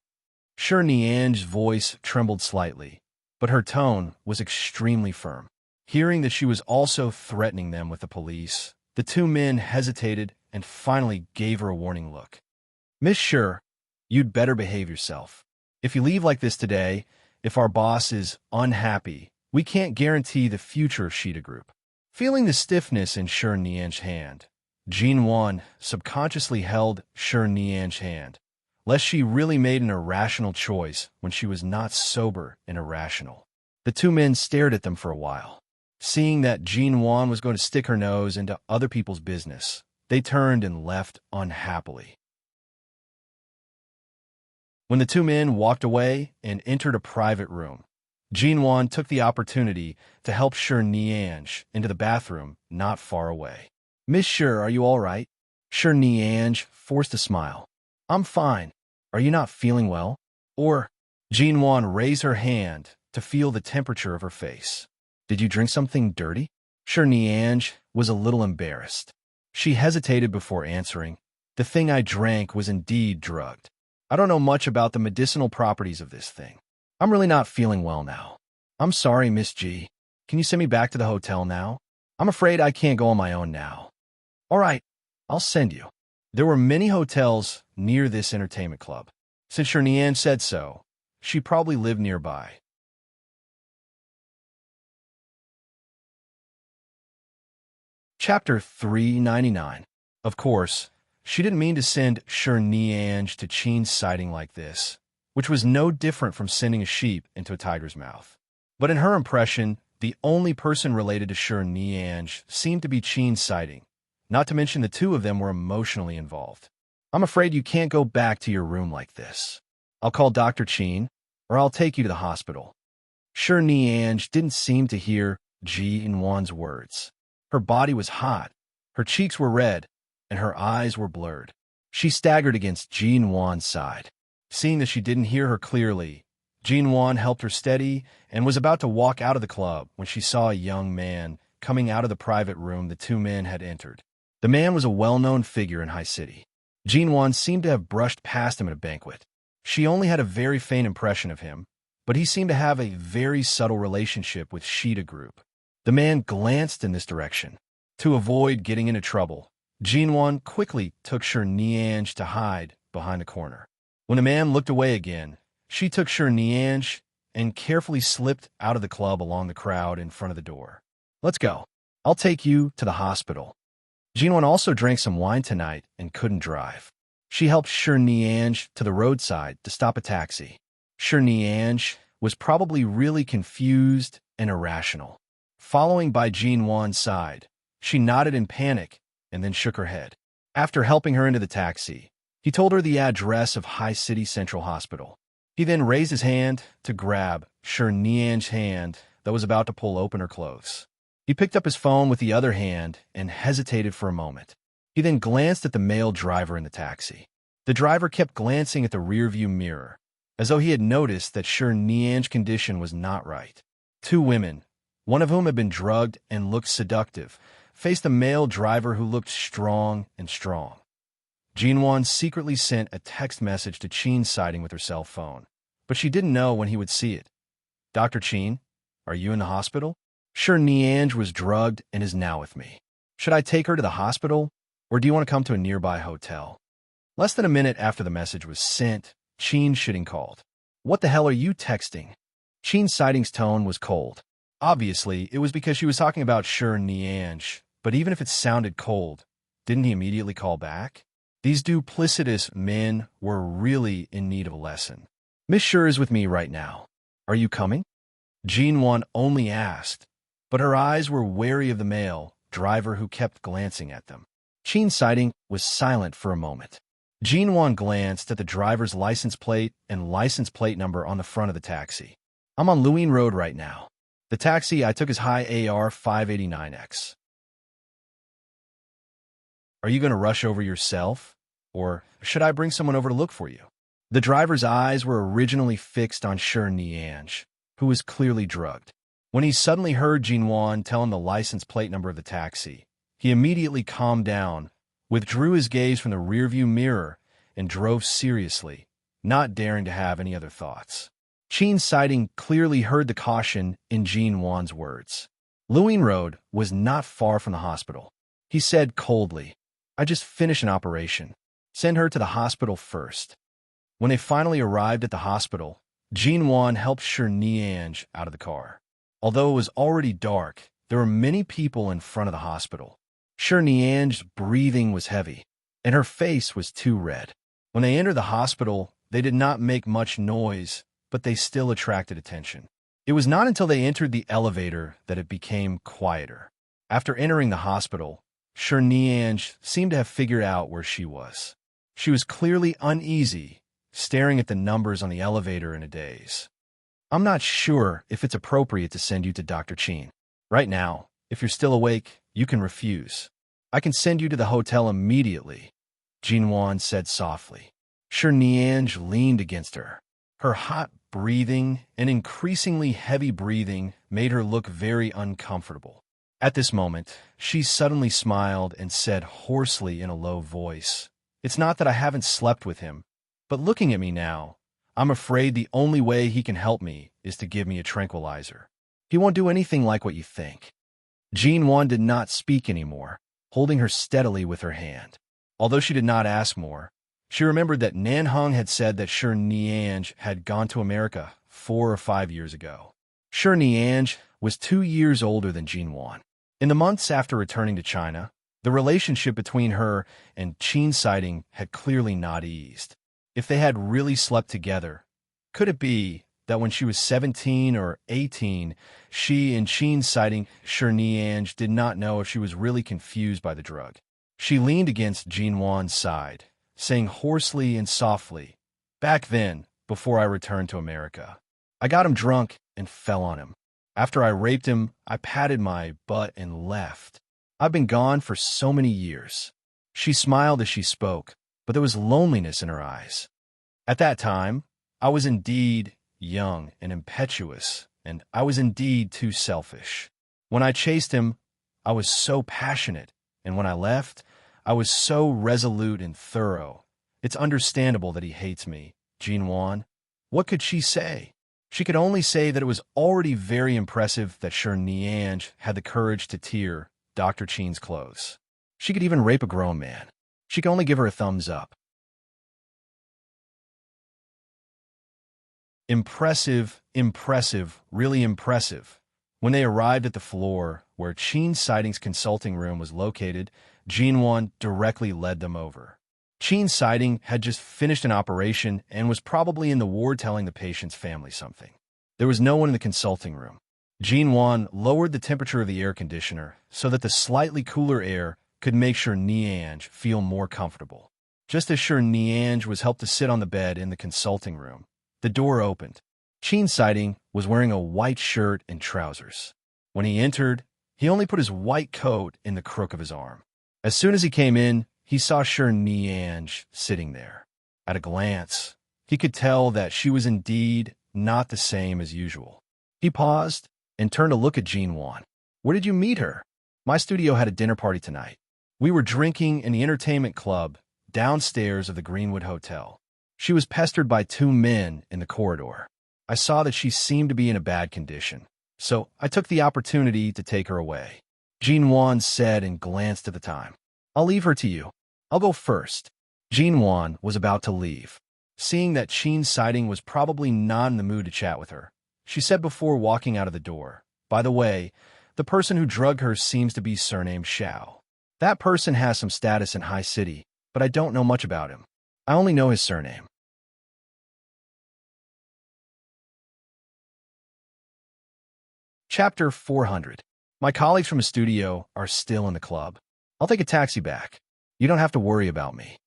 Niange's voice trembled slightly, but her tone was extremely firm. Hearing that she was also threatening them with the police, the two men hesitated and finally gave her a warning look. Miss Sure, you'd better behave yourself. If you leave like this today, if our boss is unhappy, we can't guarantee the future of Sheeta Group. Feeling the stiffness in Sure Nian's hand, Jin-Wan subconsciously held Sure Nian's hand, lest she really made an irrational choice when she was not sober and irrational. The two men stared at them for a while. Seeing that Jin-Wan was going to stick her nose into other people's business, they turned and left unhappily. When the two men walked away and entered a private room, Jin-Wan took the opportunity to help Sure Nian into the bathroom not far away. Miss Sure, are you all right? Sure Nian forced a smile. I'm fine. Are you not feeling well? Or, Jin-Wan raised her hand to feel the temperature of her face. Did you drink something dirty? Sure Nian was a little embarrassed. She hesitated before answering. The thing I drank was indeed drugged. I don't know much about the medicinal properties of this thing. I'm really not feeling well now. I'm sorry, Miss G. Can you send me back to the hotel now? I'm afraid I can't go on my own now. All right, I'll send you. There were many hotels near this entertainment club. Since Sure Nian said so, she probably lived nearby. Chapter 399. Of course, she didn't mean to send Sure Nian to Qin's sighting like this, which was no different from sending a sheep into a tiger's mouth. But in her impression, the only person related to Sure Nian seemed to be Qin's sighting, not to mention the two of them were emotionally involved. I'm afraid you can't go back to your room like this. I'll call Dr. Qin, or I'll take you to the hospital. Sure Nian didn't seem to hear Jin-Wan's words. Her body was hot, her cheeks were red, and her eyes were blurred. She staggered against Jin-Wan's side. Seeing that she didn't hear her clearly, Jin-Wan helped her steady and was about to walk out of the club when she saw a young man coming out of the private room the two men had entered. The man was a well-known figure in High City. Jin-Wan seemed to have brushed past him at a banquet. She only had a very faint impression of him, but he seemed to have a very subtle relationship with Sheeta Group. The man glanced in this direction. To avoid getting into trouble, Jin-Wan quickly took Sure Nian to hide behind a corner. When the man looked away again, she took Sure Nian and carefully slipped out of the club along the crowd in front of the door. Let's go. I'll take you to the hospital. Jin-Wan also drank some wine tonight and couldn't drive. She helped Sure Nian to the roadside to stop a taxi. Sure Nian was probably really confused and irrational. Following by Jin-Wan's side, she nodded in panic and then shook her head. After helping her into the taxi, he told her the address of High City Central Hospital. He then raised his hand to grab Sure Nian's hand that was about to pull open her clothes. He picked up his phone with the other hand and hesitated for a moment. He then glanced at the male driver in the taxi. The driver kept glancing at the rearview mirror, as though he had noticed that Sure Nian's condition was not right. Two women, one of whom had been drugged and looked seductive, faced a male driver who looked strong and strong. Jin-Wan secretly sent a text message to Qin's sighting with her cell phone, but she didn't know when he would see it. Dr. Qin, are you in the hospital? Sure Nian was drugged and is now with me. Should I take her to the hospital, or do you want to come to a nearby hotel? Less than a minute after the message was sent, Qin Shitting called. What the hell are you texting? Qin's sighting's tone was cold. Obviously, it was because she was talking about Sure Nian, but even if it sounded cold, didn't he immediately call back? These duplicitous men were really in need of a lesson. Miss Sure is with me right now. Are you coming? Jin-Wan only asked, but her eyes were wary of the male driver who kept glancing at them. Qin's sighting was silent for a moment. Jin-Wan glanced at the driver's license plate and license plate number on the front of the taxi. I'm on Luin Road right now. The taxi I took is High AR 589X. Are you going to rush over yourself? Or should I bring someone over to look for you? The driver's eyes were originally fixed on Sure Nian, who was clearly drugged. When he suddenly heard Jin-Wan tell him the license plate number of the taxi, he immediately calmed down, withdrew his gaze from the rearview mirror, and drove seriously, not daring to have any other thoughts. Qin's sighting clearly heard the caution in Jin-Wan's words. Luing Road was not far from the hospital. He said coldly, "I just finished an operation. Send her to the hospital first." When they finally arrived at the hospital, Jinwan helped Shirniange out of the car. Although it was already dark, there were many people in front of the hospital. Shirniange's breathing was heavy, and her face was too red. When they entered the hospital, they did not make much noise, but they still attracted attention. It was not until they entered the elevator that it became quieter. After entering the hospital, Shirniange seemed to have figured out where she was. She was clearly uneasy, staring at the numbers on the elevator in a daze. "I'm not sure if it's appropriate to send you to Dr. Chin. Right now, if you're still awake, you can refuse. I can send you to the hotel immediately," Jinwan said softly. Shirniange leaned against her. Her hot breathing and increasingly heavy breathing made her look very uncomfortable. At this moment, she suddenly smiled and said hoarsely in a low voice, "It's not that I haven't slept with him, but looking at me now, I'm afraid the only way he can help me is to give me a tranquilizer. He won't do anything like what you think." Jinwan did not speak anymore, holding her steadily with her hand. Although she did not ask more, she remembered that Nanhung had said that Shirniange had gone to America 4 or 5 years ago. Shirniange was 2 years older than Jinwan. In the months after returning to China, the relationship between her and Qin Sighting had clearly not eased. If they had really slept together, could it be that when she was 17 or 18, she and Qin Sighting Shirniange did not know if she was really confused by the drug? She leaned against Jinwan's side, saying hoarsely and softly, "Back then, before I returned to America, I got him drunk and fell on him. After I raped him, I patted my butt and left. I've been gone for so many years." She smiled as she spoke, but there was loneliness in her eyes. "At that time, I was indeed young and impetuous, and I was indeed too selfish. When I chased him, I was so passionate, and when I left, I was so resolute and thorough. It's understandable that he hates me, Jinwan." What could she say? She could only say that it was already very impressive that Shirniange had the courage to tear Dr. Chin's clothes. She could even rape a grown man. She could only give her a thumbs up. Impressive, impressive, really impressive. When they arrived at the floor where Qin Sighting's consulting room was located, Jinwan directly led them over. Qin Sighting had just finished an operation and was probably in the ward telling the patient's family something. There was no one in the consulting room. Jinwan lowered the temperature of the air conditioner so that the slightly cooler air could make Shirniange feel more comfortable. Just as Shirniange was helped to sit on the bed in the consulting room, the door opened. Qin Sighting was wearing a white shirt and trousers. When he entered, he only put his white coat in the crook of his arm. As soon as he came in, he saw Shirniange sitting there. At a glance, he could tell that she was indeed not the same as usual. He paused and turned to look at Jinwan. "Where did you meet her?" "My studio had a dinner party tonight. We were drinking in the entertainment club downstairs of the Greenwood Hotel. She was pestered by 2 men in the corridor. I saw that she seemed to be in a bad condition, so I took the opportunity to take her away." Jinwan said and glanced at the time. "I'll leave her to you. I'll go first." Jinwan was about to leave. Seeing that Qin Sighting was probably not in the mood to chat with her, she said before walking out of the door, "By the way, the person who drugged her seems to be surnamed Xiao. That person has some status in High City, but I don't know much about him. I only know his surname." Chapter 400. My colleagues from the studio are still in the club. I'll take a taxi back. You don't have to worry about me.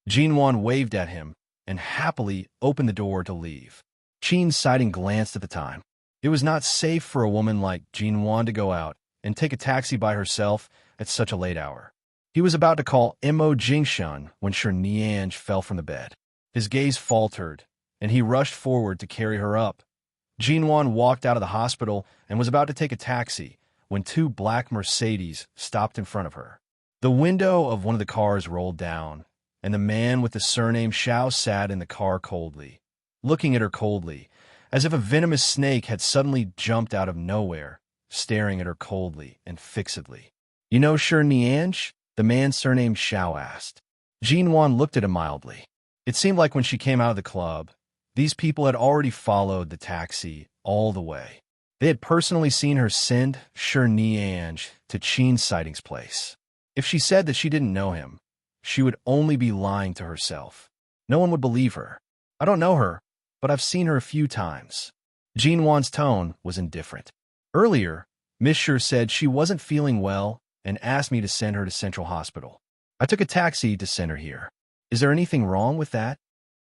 Jinwan waved at him and happily opened the door to leave. Qin Sighting glanced at the time. It was not safe for a woman like Jinwan to go out and take a taxi by herself at such a late hour. He was about to call Mo Jingshan when Shirniange fell from the bed. His gaze faltered, and he rushed forward to carry her up. Jinwan walked out of the hospital and was about to take a taxi when 2 black Mercedes stopped in front of her. The window of one of the cars rolled down, and the man with the surname Xiao sat in the car coldly, looking at her coldly, as if a venomous snake had suddenly jumped out of nowhere staring at her coldly and fixedly. You know Sher Nianj? The man surnamed Xiao asked. Jinwan looked at him mildly. It seemed like when she came out of the club, these people had already followed the taxi all the way. They had personally seen her send Sher Nianj to Qin's sightings place. If she said that she didn't know him, she would only be lying to herself. No one would believe her. I don't know her, but I've seen her a few times. Jinwan's tone was indifferent. Earlier, Miss Sher said she wasn't feeling well and asked me to send her to Central Hospital. I took a taxi to send her here. Is there anything wrong with that?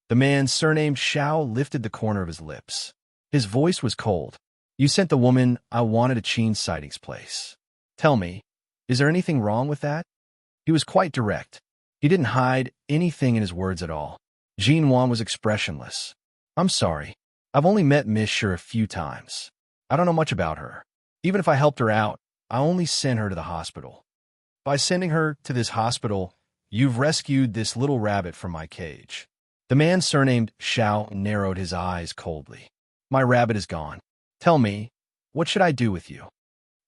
The man surnamed Xiao lifted the corner of his lips. His voice was cold. You sent the woman I wanted to Qin's sightings place. Tell me, is there anything wrong with that? He was quite direct. He didn't hide anything in his words at all. Jinwan was expressionless. I'm sorry. I've only met Miss Sher a few times. I don't know much about her. Even if I helped her out, I only sent her to the hospital. By sending her to this hospital, you've rescued this little rabbit from my cage. The man surnamed Xiao narrowed his eyes coldly. My rabbit is gone. Tell me, what should I do with you?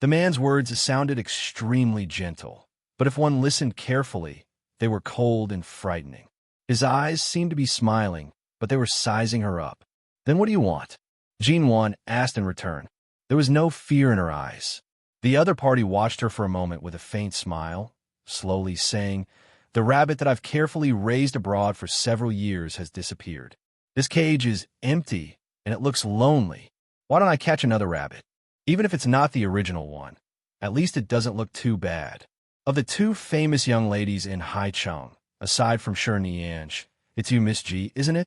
The man's words sounded extremely gentle, but if one listened carefully, they were cold and frightening. His eyes seemed to be smiling, but they were sizing her up. Then what do you want? Jinwan asked in return. There was no fear in her eyes. The other party watched her for a moment with a faint smile, slowly saying, the rabbit that I've carefully raised abroad for several years has disappeared. This cage is empty, and it looks lonely. Why don't I catch another rabbit? Even if it's not the original one, at least it doesn't look too bad. Of the two famous young ladies in Haicheng, aside from Sher Nianj, it's you, Miss Ji, isn't it?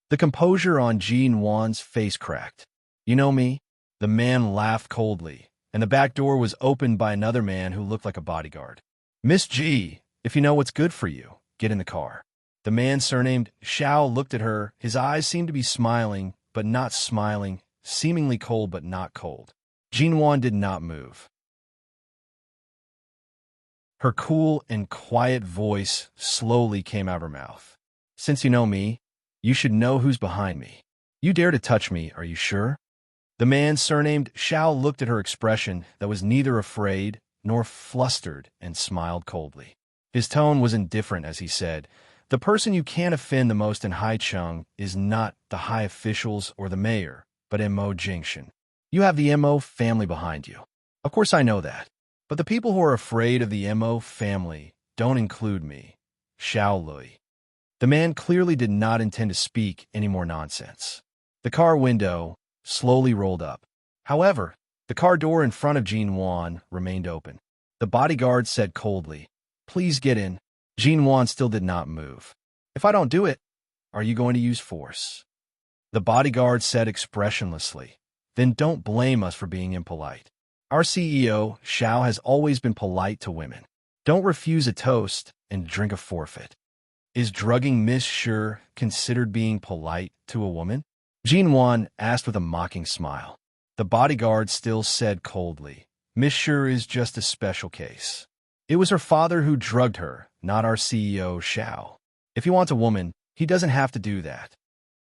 The composure on Jinwan's face cracked. You know me? The man laughed coldly, and the back door was opened by another man who looked like a bodyguard. Miss Ji, if you know what's good for you, get in the car. The man surnamed Xiao looked at her. His eyes seemed to be smiling, but not smiling, seemingly cold but not cold. Jinwan did not move. Her cool and quiet voice slowly came out of her mouth. Since you know me, you should know who's behind me. You dare to touch me, are you sure? The man surnamed Xiao looked at her expression that was neither afraid nor flustered and smiled coldly. His tone was indifferent as he said, the person you can't offend the most in Haicheng is not the high officials or the mayor, but Mo Jingshan. You have the Mo family behind you. Of course I know that. But the people who are afraid of the Mo family don't include me, Xiao Lui. The man clearly did not intend to speak any more nonsense. The car window slowly rolled up. However, the car door in front of Jinwan remained open. The bodyguard said coldly, please get in. Jinwan still did not move. If I don't do it, are you going to use force? The bodyguard said expressionlessly, then don't blame us for being impolite. Our CEO, Xiao, has always been polite to women. Don't refuse a toast and drink a forfeit. Is drugging Miss Sher considered being polite to a woman? Jinwan asked with a mocking smile. The bodyguard still said coldly, Miss Sher is just a special case. It was her father who drugged her, not our CEO, Xiao. If he wants a woman, he doesn't have to do that.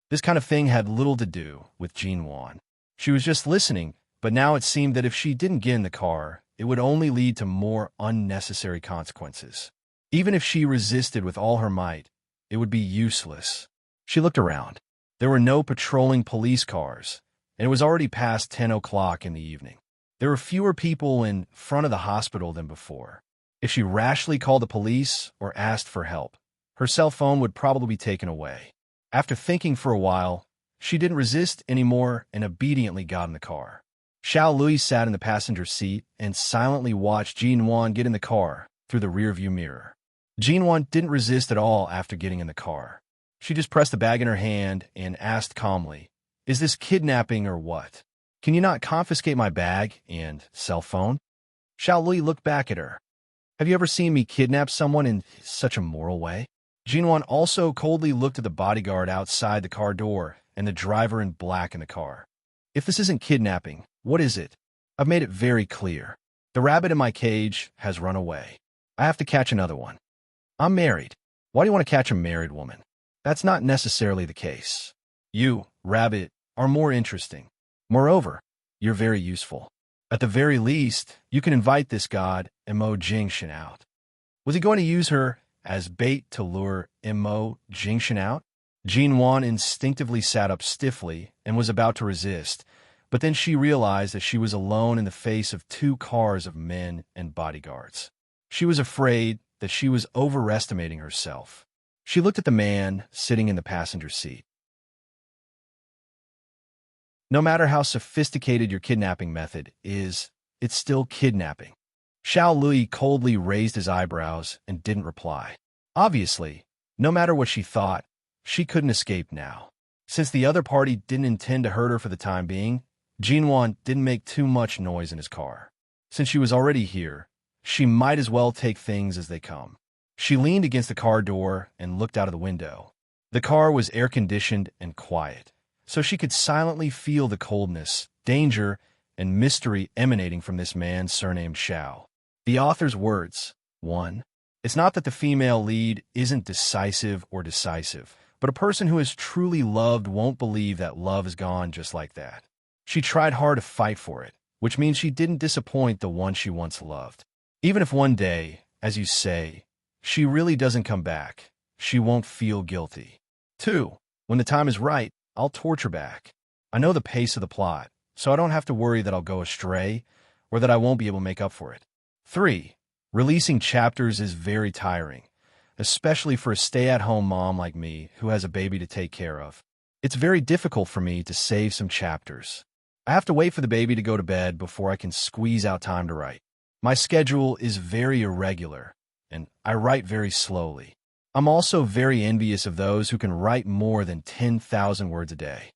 This kind of thing had little to do with Jinwan. She was just listening, but now it seemed that if she didn't get in the car, it would only lead to more unnecessary consequences. Even if she resisted with all her might, it would be useless. She looked around. There were no patrolling police cars, and it was already past 10 o'clock in the evening. There were fewer people in front of the hospital than before. If she rashly called the police or asked for help, her cell phone would probably be taken away. After thinking for a while, she didn't resist anymore and obediently got in the car. Xiao Lui sat in the passenger seat and silently watched Jinwan get in the car through the rearview mirror. Jinwan didn't resist at all after getting in the car. She just pressed the bag in her hand and asked calmly, is this kidnapping or what? Can you not confiscate my bag and cell phone? Xiao Lui looked back at her. Have you ever seen me kidnap someone in such a moral way? Jinwan also coldly looked at the bodyguard outside the car door and the driver in black in the car. If this isn't kidnapping, what is it? I've made it very clear. The rabbit in my cage has run away. I have to catch another one. I'm married. Why do you want to catch a married woman? That's not necessarily the case. You, rabbit, are more interesting. Moreover, you're very useful. At the very least, you can invite this god, Immerse out. Was he going to use her as bait to lure Immerse out? Jinwan instinctively sat up stiffly and was about to resist, but then she realized that she was alone in the face of 2 cars of men and bodyguards. She was afraid that she was overestimating herself. She looked at the man sitting in the passenger seat. No matter how sophisticated your kidnapping method is, it's still kidnapping. Xiao Lui coldly raised his eyebrows and didn't reply. Obviously, no matter what she thought, she couldn't escape now. Since the other party didn't intend to hurt her for the time being, Jinwan didn't make too much noise in his car. Since she was already here, she might as well take things as they come. She leaned against the car door and looked out of the window. The car was air-conditioned and quiet, so she could silently feel the coldness, danger, and mystery emanating from this man surnamed Xiao. The author's words. 1. It's not that the female lead isn't decisive, but a person who has truly loved won't believe that love is gone just like that. She tried hard to fight for it, which means she didn't disappoint the one she once loved. Even if one day, as you say, she really doesn't come back, she won't feel guilty. 2. When the time is right, I'll torture back. I know the pace of the plot, so I don't have to worry that I'll go astray or that I won't be able to make up for it. 3. Releasing chapters is very tiring, especially for a stay-at-home mom like me who has a baby to take care of. It's very difficult for me to save some chapters. I have to wait for the baby to go to bed before I can squeeze out time to write. My schedule is very irregular, and I write very slowly. I'm also very envious of those who can write more than 10,000 words a day.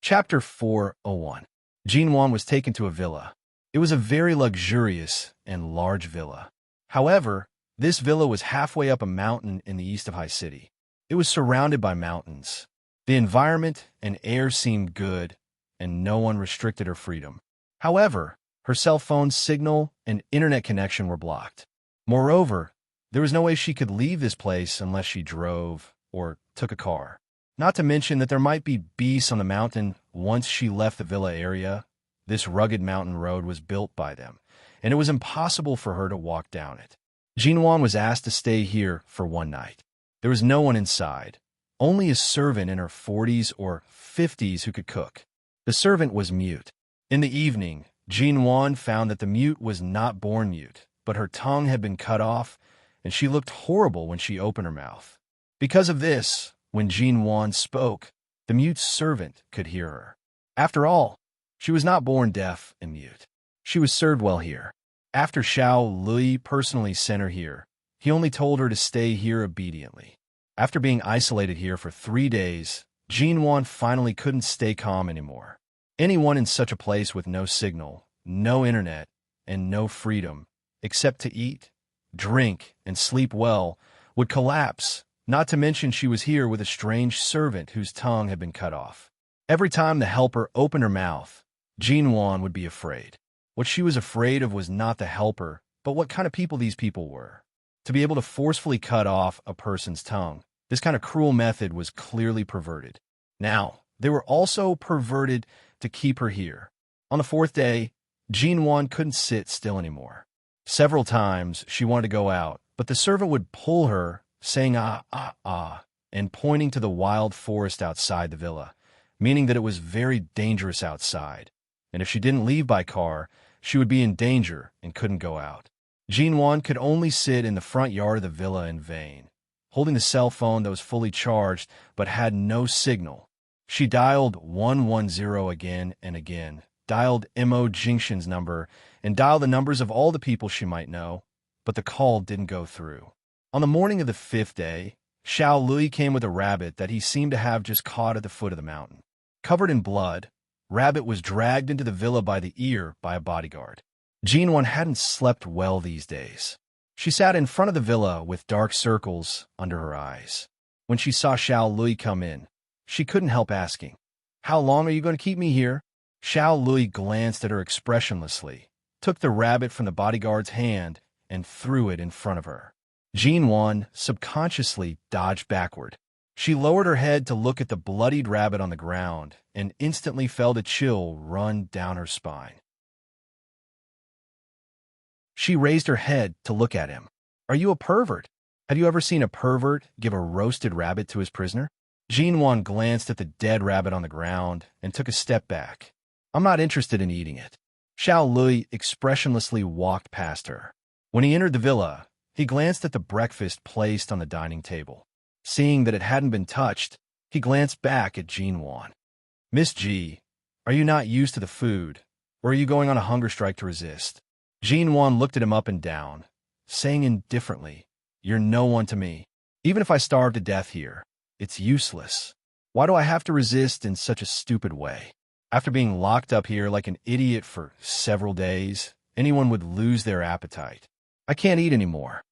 Chapter 401. Jinwan was taken to a villa. It was a very luxurious and large villa. However, this villa was halfway up a mountain in the east of High City. It was surrounded by mountains. The environment and air seemed good, and no one restricted her freedom. However, her cell phone signal and internet connection were blocked. Moreover, there was no way she could leave this place unless she drove or took a car. Not to mention that there might be beasts on the mountain once she left the villa area. This rugged mountain road was built by them, and it was impossible for her to walk down it. Jinwan was asked to stay here for one night. There was no one inside, only a servant in her 40s or 50s who could cook. The servant was mute. In the evening, Jinwan found that the mute was not born mute, but her tongue had been cut off, and she looked horrible when she opened her mouth. Because of this, when Jinwan spoke, the mute servant could hear her. After all, she was not born deaf and mute. She was served well here. After Xiao Lui personally sent her here, he only told her to stay here obediently. After being isolated here for 3 days, Jinwan finally couldn't stay calm anymore. Anyone in such a place with no signal, no internet, and no freedom, except to eat, drink, and sleep well, would collapse, not to mention she was here with a strange servant whose tongue had been cut off. Every time the helper opened her mouth, Jinwan would be afraid. What she was afraid of was not the helper, but what kind of people these people were. To be able to forcefully cut off a person's tongue, this kind of cruel method was clearly perverted. Now, they were also perverted to keep her here. On the 4th day, Jinwan couldn't sit still anymore. Several times she wanted to go out, but the servant would pull her, saying ah, ah, ah, and pointing to the wild forest outside the villa, meaning that it was very dangerous outside, and if she didn't leave by car, she would be in danger and couldn't go out. Jinwan could only sit in the front yard of the villa in vain, holding the cell phone that was fully charged but had no signal. She dialed 110 again and again, dialed Mo Jingshan's number, and dialed the numbers of all the people she might know, but the call didn't go through. On the morning of the 5th day, Xiao Lui came with a rabbit that he seemed to have just caught at the foot of the mountain. Covered in blood, Rabbit was dragged into the villa by the ear by a bodyguard. Jinwan hadn't slept well these days. She sat in front of the villa with dark circles under her eyes. When she saw Xiao Lui come in, she couldn't help asking, "How long are you going to keep me here?" Xiao Lui glanced at her expressionlessly, took the rabbit from the bodyguard's hand, and threw it in front of her. Jinwan subconsciously dodged backward. She lowered her head to look at the bloodied rabbit on the ground and instantly felt a chill run down her spine. She raised her head to look at him. Are you a pervert? Had you ever seen a pervert give a roasted rabbit to his prisoner? Jinwan glanced at the dead rabbit on the ground and took a step back. I'm not interested in eating it. Xiao Lui expressionlessly walked past her. When he entered the villa, he glanced at the breakfast placed on the dining table. Seeing that it hadn't been touched, he glanced back at Jinwan. Miss Ji, are you not used to the food, or are you going on a hunger strike to resist? Jinwan looked at him up and down, saying indifferently, You're no one to me. Even if I starve to death here, it's useless. Why do I have to resist in such a stupid way? After being locked up here like an idiot for several days, anyone would lose their appetite. I can't eat anymore.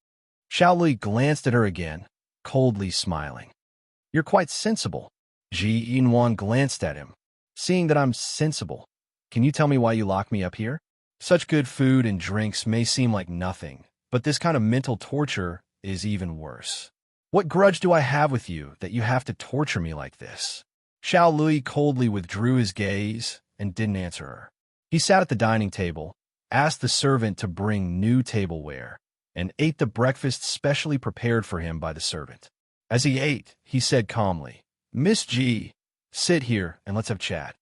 Xiao Lui glanced at her again, coldly smiling. You're quite sensible. Ji Yinwan glanced at him. Seeing that I'm sensible, can you tell me why you locked me up here? Such good food and drinks may seem like nothing, but this kind of mental torture is even worse. What grudge do I have with you that you have to torture me like this? Xiao Lui coldly withdrew his gaze and didn't answer her. He sat at the dining table, asked the servant to bring new tableware, and ate the breakfast specially prepared for him by the servant. As he ate, he said calmly, Miss Ji, sit here and let's have chat.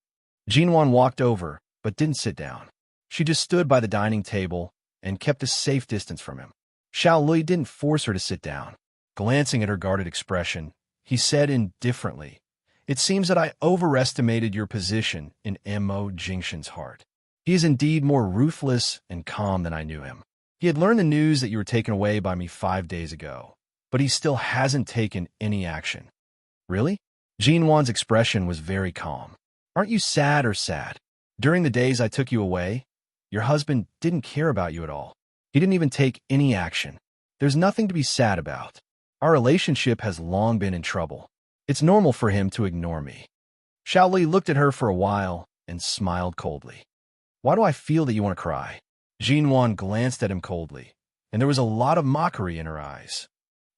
Jinwan walked over, but didn't sit down. She just stood by the dining table and kept a safe distance from him. Xiao Lui didn't force her to sit down. Glancing at her guarded expression, he said indifferently, It seems that I overestimated your position in Mo Jingshan's heart. He is indeed more ruthless and calm than I knew him. He had learned the news that you were taken away by me 5 days ago, but he still hasn't taken any action. Really? Jinwan's expression was very calm. Aren't you sad or sad? During the days I took you away, your husband didn't care about you at all. He didn't even take any action. There's nothing to be sad about. Our relationship has long been in trouble. It's normal for him to ignore me. Xiao Li looked at her for a while and smiled coldly. Why do I feel that you want to cry? Jinwan glanced at him coldly, and there was a lot of mockery in her eyes.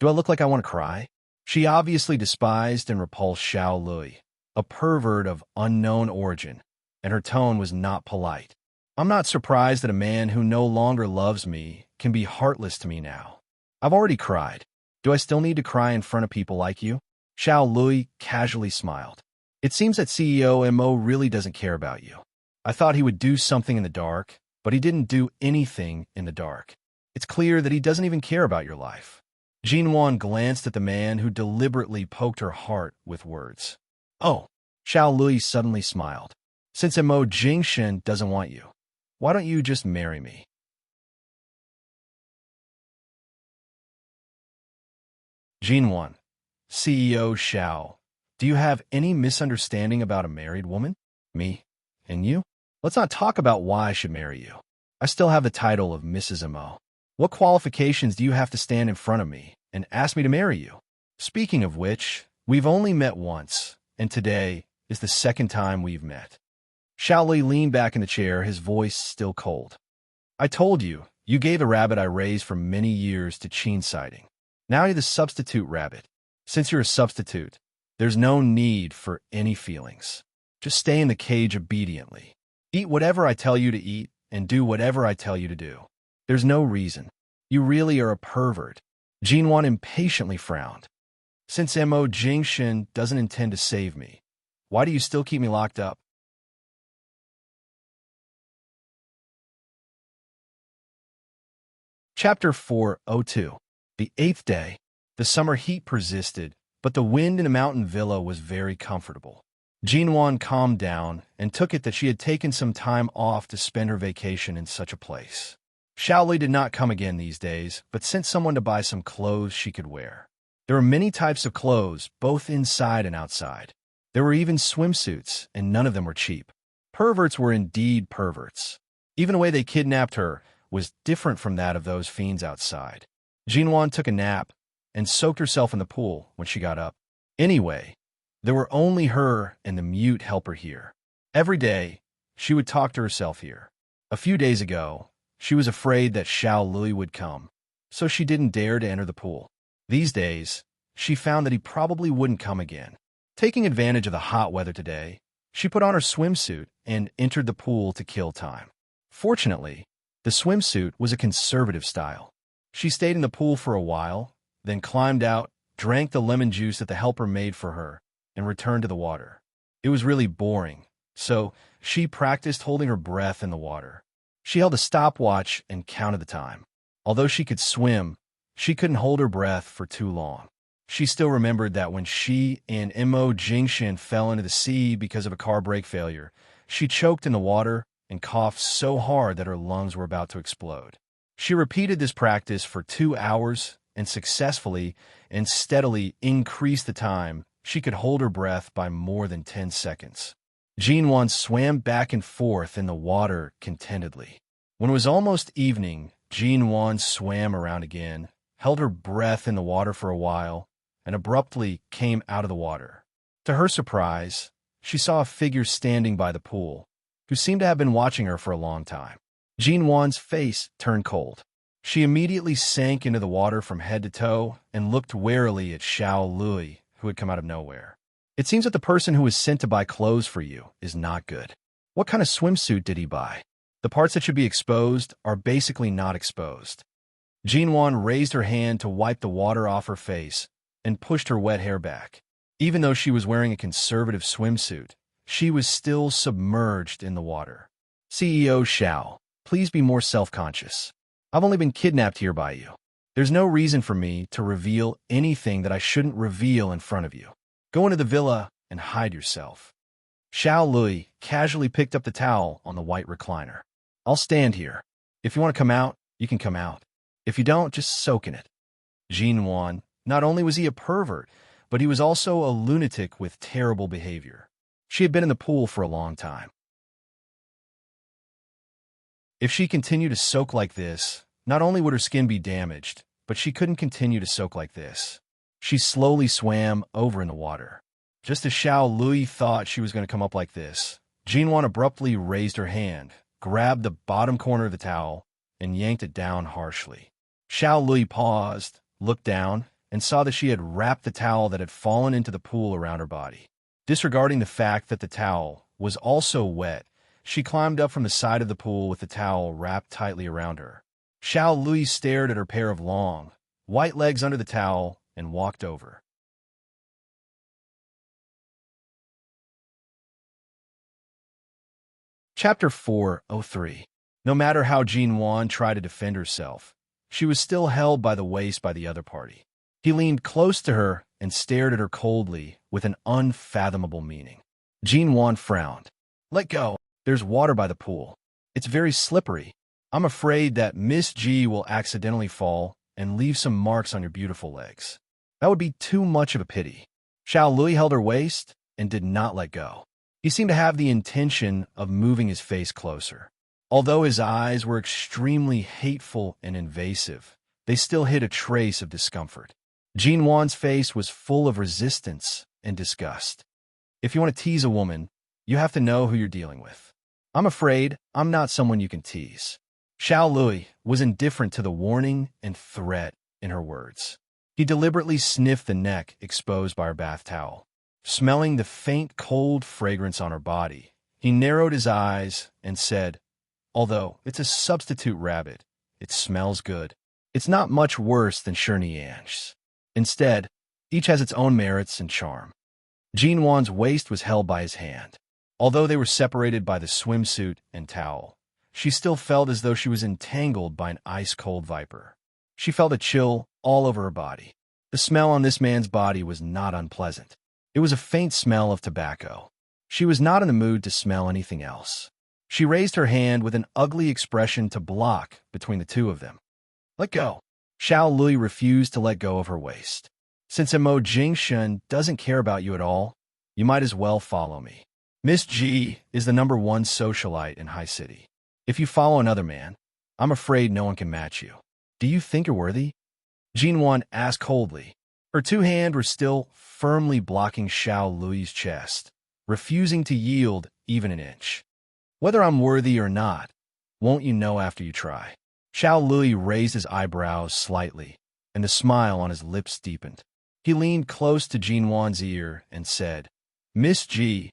Do I look like I want to cry? She obviously despised and repulsed Xiao Lui, a pervert of unknown origin, and her tone was not polite. I'm not surprised that a man who no longer loves me can be heartless to me now. I've already cried. Do I still need to cry in front of people like you? Xiao Lui casually smiled. It seems that CEO Mo really doesn't care about you. I thought he would do something in the dark, but he didn't do anything in the dark. It's clear that he doesn't even care about your life. Jinwan glanced at the man who deliberately poked her heart with words. Oh, Xiao Lui suddenly smiled. Since Mo Jingshan doesn't want you, why don't you just marry me? Jinwan, CEO Xiao, do you have any misunderstanding about a married woman? Me? And you? Let's not talk about why I should marry you. I still have the title of Mrs. Mo. What qualifications do you have to stand in front of me and ask me to marry you? Speaking of which, we've only met once, and today is the second time we've met. Xiao Li leaned back in the chair, his voice still cold. I told you, you gave the rabbit I raised for many years to Qin sighting. Now you're the substitute rabbit. Since you're a substitute, there's no need for any feelings. Just stay in the cage obediently. Eat whatever I tell you to eat and do whatever I tell you to do. There's no reason. You really are a pervert. Jinwan impatiently frowned. Since Mo Jingshan doesn't intend to save me, why do you still keep me locked up? Chapter 402. The 8th day. The summer heat persisted, but the wind in the mountain villa was very comfortable. Jinwan calmed down and took it that she had taken some time off to spend her vacation in such a place. Xiao Li did not come again these days, but sent someone to buy some clothes she could wear. There were many types of clothes, both inside and outside. There were even swimsuits, and none of them were cheap. Perverts were indeed perverts. Even the way they kidnapped her was different from that of those fiends outside. Jinwan took a nap and soaked herself in the pool when she got up. Anyway, there were only her and the mute helper here. Every day, she would talk to herself here. A few days ago, she was afraid that Xiao Lui would come, so she didn't dare to enter the pool. These days, she found that he probably wouldn't come again. Taking advantage of the hot weather today, she put on her swimsuit and entered the pool to kill time. Fortunately, the swimsuit was a conservative style. She stayed in the pool for a while, then climbed out, drank the lemon juice that the helper made for her, and returned to the water. It was really boring, so she practiced holding her breath in the water. She held a stopwatch and counted the time. Although she could swim, she couldn't hold her breath for too long. She still remembered that when she and Immerse fell into the sea because of a car brake failure, she choked in the water and coughed so hard that her lungs were about to explode. She repeated this practice for 2 hours and successfully and steadily increased the time she could hold her breath by more than 10 seconds. Jinwon swam back and forth in the water contentedly. When it was almost evening, Jinwon swam around again, held her breath in the water for a while, and abruptly came out of the water. To her surprise, she saw a figure standing by the pool, who seemed to have been watching her for a long time. Jinwon's face turned cold. She immediately sank into the water from head to toe and looked warily at Xiao Lui, who had come out of nowhere. It seems that the person who was sent to buy clothes for you is not good. What kind of swimsuit did he buy? The parts that should be exposed are basically not exposed. Jinwon raised her hand to wipe the water off her face and pushed her wet hair back. Even though she was wearing a conservative swimsuit, she was still submerged in the water. CEO Xiao, please be more self-conscious. I've only been kidnapped here by you. There's no reason for me to reveal anything that I shouldn't reveal in front of you. Go into the villa and hide yourself. Xiao Lui casually picked up the towel on the white recliner. I'll stand here. If you want to come out, you can come out. If you don't, just soak in it. Jinwon, not only was he a pervert, but he was also a lunatic with terrible behavior. She had been in the pool for a long time. If she continued to soak like this, not only would her skin be damaged, but she couldn't continue to soak like this. She slowly swam over in the water. Just as Xiao Lui thought she was going to come up like this, Jinwon abruptly raised her hand, grabbed the bottom corner of the towel, and yanked it down harshly. Xiao Lui paused, looked down, and saw that she had wrapped the towel that had fallen into the pool around her body. Disregarding the fact that the towel was also wet, she climbed up from the side of the pool with the towel wrapped tightly around her. Xiao Lui stared at her pair of long, white legs under the towel and walked over. Chapter 403. No matter how Jinwon tried to defend herself, she was still held by the waist by the other party. He leaned close to her and stared at her coldly with an unfathomable meaning. Jinwon frowned. Let go. There's water by the pool. It's very slippery. I'm afraid that Miss G will accidentally fall and leave some marks on your beautiful legs. That would be too much of a pity. Xiao Lui held her waist and did not let go. He seemed to have the intention of moving his face closer. Although his eyes were extremely hateful and invasive, they still hid a trace of discomfort. Jinwon's face was full of resistance and disgust. If you want to tease a woman, you have to know who you're dealing with. I'm afraid I'm not someone you can tease. Xiao Lui was indifferent to the warning and threat in her words. He deliberately sniffed the neck exposed by her bath towel. Smelling the faint, cold fragrance on her body, he narrowed his eyes and said, although it's a substitute rabbit, it smells good. It's not much worse than Shernyan's. Instead, each has its own merits and charm. Jinwon's waist was held by his hand. Although they were separated by the swimsuit and towel, she still felt as though she was entangled by an ice-cold viper. She felt a chill all over her body. The smell on this man's body was not unpleasant. It was a faint smell of tobacco. She was not in the mood to smell anything else. She raised her hand with an ugly expression to block between the two of them. Let go. Xiao Lui refused to let go of her waist. Since Mo Jingshan doesn't care about you at all, you might as well follow me. Miss G is the #1 socialite in High City. If you follow another man, I'm afraid no one can match you. Do you think you're worthy? Jinwon asked coldly. Her two hands were still firmly blocking Xiao Lui's chest, refusing to yield even an inch. Whether I'm worthy or not, won't you know after you try? Xiao Lui raised his eyebrows slightly, and the smile on his lips deepened. He leaned close to Jinwan's ear and said, Miss G,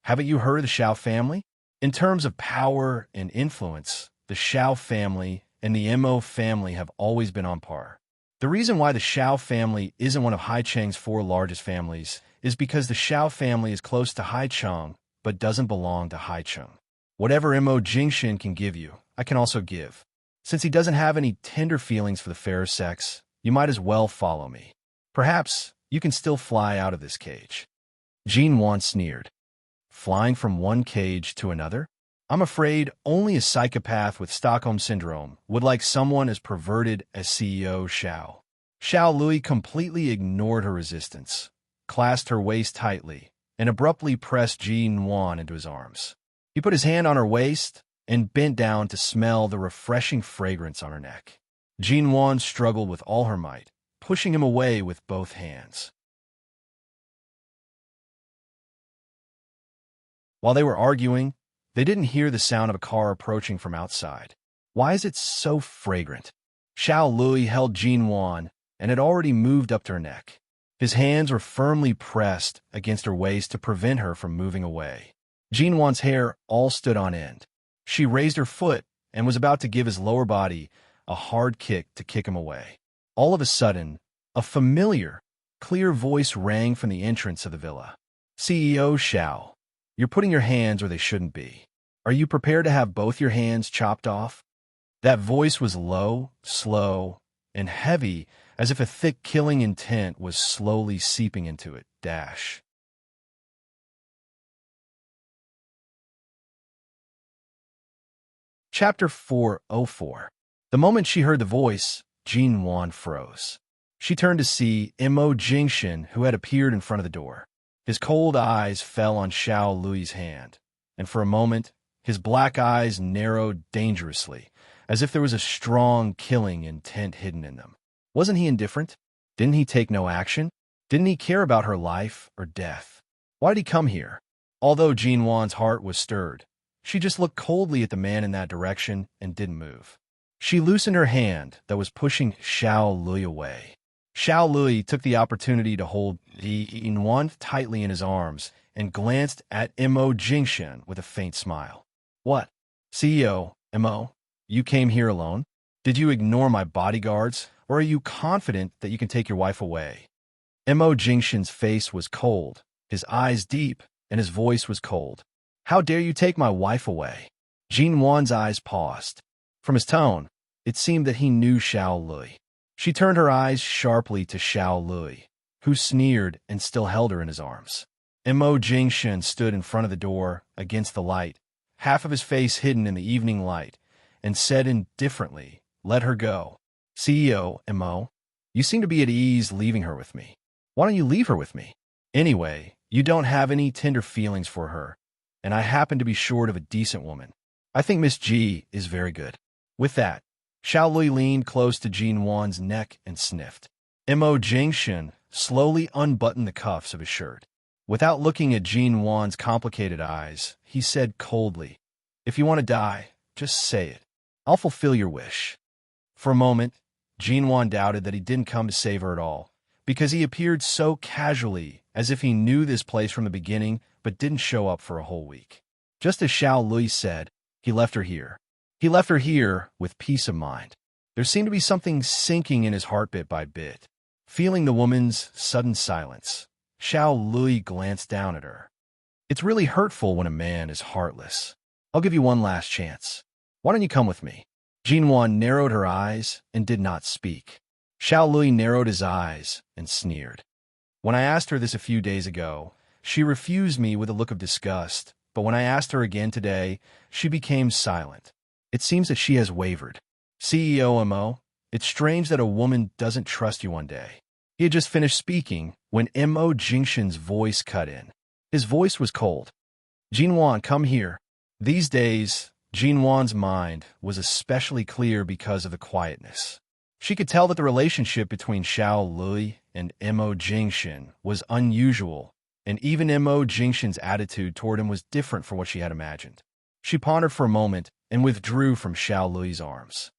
haven't you heard of the Xiao family? In terms of power and influence, the Xiao family and the Mo family have always been on par. The reason why the Xiao family isn't one of Haicheng's 4 largest families is because the Xiao family is close to Haicheng but doesn't belong to Haicheng. Whatever Mo Jingxin can give you, I can also give. Since he doesn't have any tender feelings for the fairer sex, you might as well follow me. Perhaps you can still fly out of this cage. Jinwan sneered. Flying from one cage to another? I'm afraid only a psychopath with Stockholm Syndrome would like someone as perverted as CEO Xiao. Xiao Lui completely ignored her resistance, clasped her waist tightly, and abruptly pressed Jinwan into his arms. He put his hand on her waist and bent down to smell the refreshing fragrance on her neck. Jinwan struggled with all her might, pushing him away with both hands. While they were arguing, they didn't hear the sound of a car approaching from outside. Why is it so fragrant? Xiao Lui held Jinwan and had already moved up to her neck. His hands were firmly pressed against her waist to prevent her from moving away. Jinwan's hair all stood on end. She raised her foot and was about to give his lower body a hard kick to kick him away. All of a sudden, a familiar, clear voice rang from the entrance of the villa. CEO Xiao. You're putting your hands where they shouldn't be. Are you prepared to have both your hands chopped off? That voice was low, slow, and heavy, as if a thick killing intent was slowly seeping into it. Chapter 404. The moment she heard the voice, Jinwan froze. She turned to see Mo Jingxin, who had appeared in front of the door. His cold eyes fell on Xiao Lui's hand, and for a moment, his black eyes narrowed dangerously, as if there was a strong killing intent hidden in them. Wasn't he indifferent? Didn't he take no action? Didn't he care about her life or death? Why did he come here? Although Jinwan's heart was stirred, she just looked coldly at the man in that direction and didn't move. She loosened her hand that was pushing Xiao Lui away. Xiao Lui took the opportunity to hold Jinwan tightly in his arms and glanced at Mo Jingxin with a faint smile. What? CEO, Mo, you came here alone? Did you ignore my bodyguards, or are you confident that you can take your wife away? Mo Jingxin's face was cold, his eyes deep, and his voice was cold. How dare you take my wife away? Jinwan's eyes paused. From his tone, it seemed that he knew Xiao Lui. She turned her eyes sharply to Xiao Lui, who sneered and still held her in his arms. Mo Jingxin stood in front of the door, against the light, half of his face hidden in the evening light, and said indifferently, Let her go. CEO, Mo, you seem to be at ease leaving her with me. Why don't you leave her with me? Anyway, you don't have any tender feelings for her, and I happen to be short of a decent woman. I think Miss G is very good. With that, Xiao Lui leaned close to Jinwan's neck and sniffed. Mo Jingxin slowly unbuttoned the cuffs of his shirt. Without looking at Jinwan's complicated eyes, he said coldly, If you want to die, just say it. I'll fulfill your wish. For a moment, Jinwan doubted that he didn't come to save her at all, because he appeared so casually, as if he knew this place from the beginning, but didn't show up for a whole week. Just as Xiao Lui said, he left her here. He left her here with peace of mind. There seemed to be something sinking in his heart bit by bit. Feeling the woman's sudden silence, Xiao Lui glanced down at her. It's really hurtful when a man is heartless. I'll give you one last chance. Why don't you come with me? Jinwan narrowed her eyes and did not speak. Xiao Lui narrowed his eyes and sneered. When I asked her this a few days ago, she refused me with a look of disgust, but when I asked her again today, she became silent. It seems that she has wavered. CEO Mo, it's strange that a woman doesn't trust you one day. He had just finished speaking when Mo Jingxin's voice cut in. His voice was cold. Jinwan, come here. These days, Jinwan's mind was especially clear because of the quietness. She could tell that the relationship between Xiao Lui and Mo Jingxin was unusual, and even Mo Jingxin's attitude toward him was different from what she had imagined. She pondered for a moment and withdrew from Xiao Lui's arms.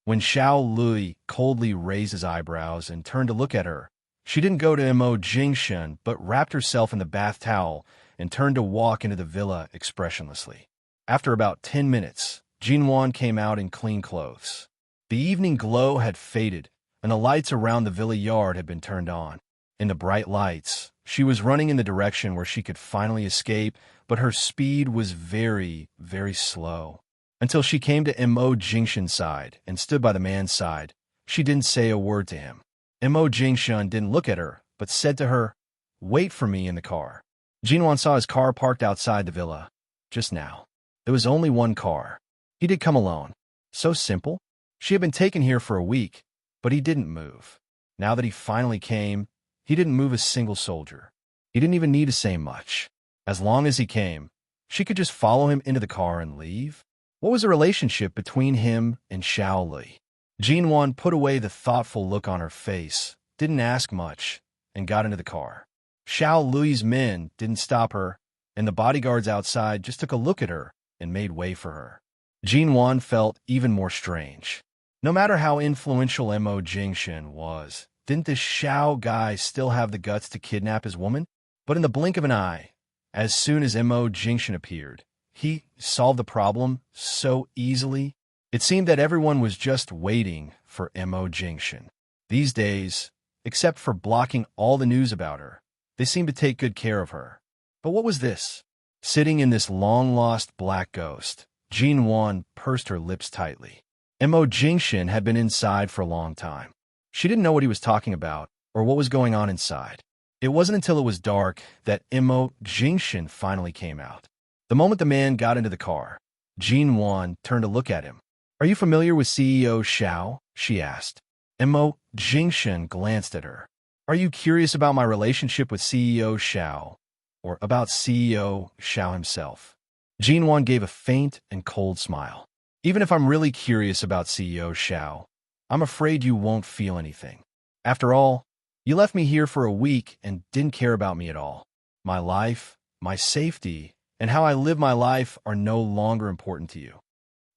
When Xiao Lui coldly raised his eyebrows and turned to look at her, she didn't go to Mo Jingshen, but wrapped herself in the bath towel and turned to walk into the villa expressionlessly. After about 10 minutes, Jinwan came out in clean clothes. The evening glow had faded, and the lights around the villa yard had been turned on. In the bright lights, she was running in the direction where she could finally escape, but her speed was very, very slow. Until she came to Mo Jingshen's side and stood by the man's side, she didn't say a word to him. Mo Jingshen didn't look at her, but said to her, "Wait for me in the car." Jinwan saw his car parked outside the villa. Just now. There was only one car. He did come alone. So simple. She had been taken here for a week, but he didn't move. Now that he finally came, he didn't move a single soldier. He didn't even need to say much. As long as he came, she could just follow him into the car and leave. What was the relationship between him and Xiao Li? Jinwan put away the thoughtful look on her face, didn't ask much, and got into the car. Xiao Lui's men didn't stop her, and the bodyguards outside just took a look at her and made way for her. Jinwan felt even more strange. No matter how influential Mo Jingshen was, didn't this Xiao guy still have the guts to kidnap his woman? But in the blink of an eye, as soon as Mo Jingshen appeared, he solved the problem so easily. It seemed that everyone was just waiting for Mo Jingshen. These days, except for blocking all the news about her, they seemed to take good care of her. But what was this? Sitting in this long-lost black ghost, Jinwan pursed her lips tightly. Mo Jingshen had been inside for a long time. She didn't know what he was talking about or what was going on inside. It wasn't until it was dark that Mo Jingshen finally came out. The moment the man got into the car, Jinwan turned to look at him. "Are you familiar with CEO Xiao?" she asked. Mo Jingshen glanced at her. "Are you curious about my relationship with CEO Xiao, or about CEO Xiao himself?" Jinwan gave a faint and cold smile. "Even if I'm really curious about CEO Xiao, I'm afraid you won't feel anything. After all, you left me here for a week and didn't care about me at all. My life, my safety, and how I live my life are no longer important to you."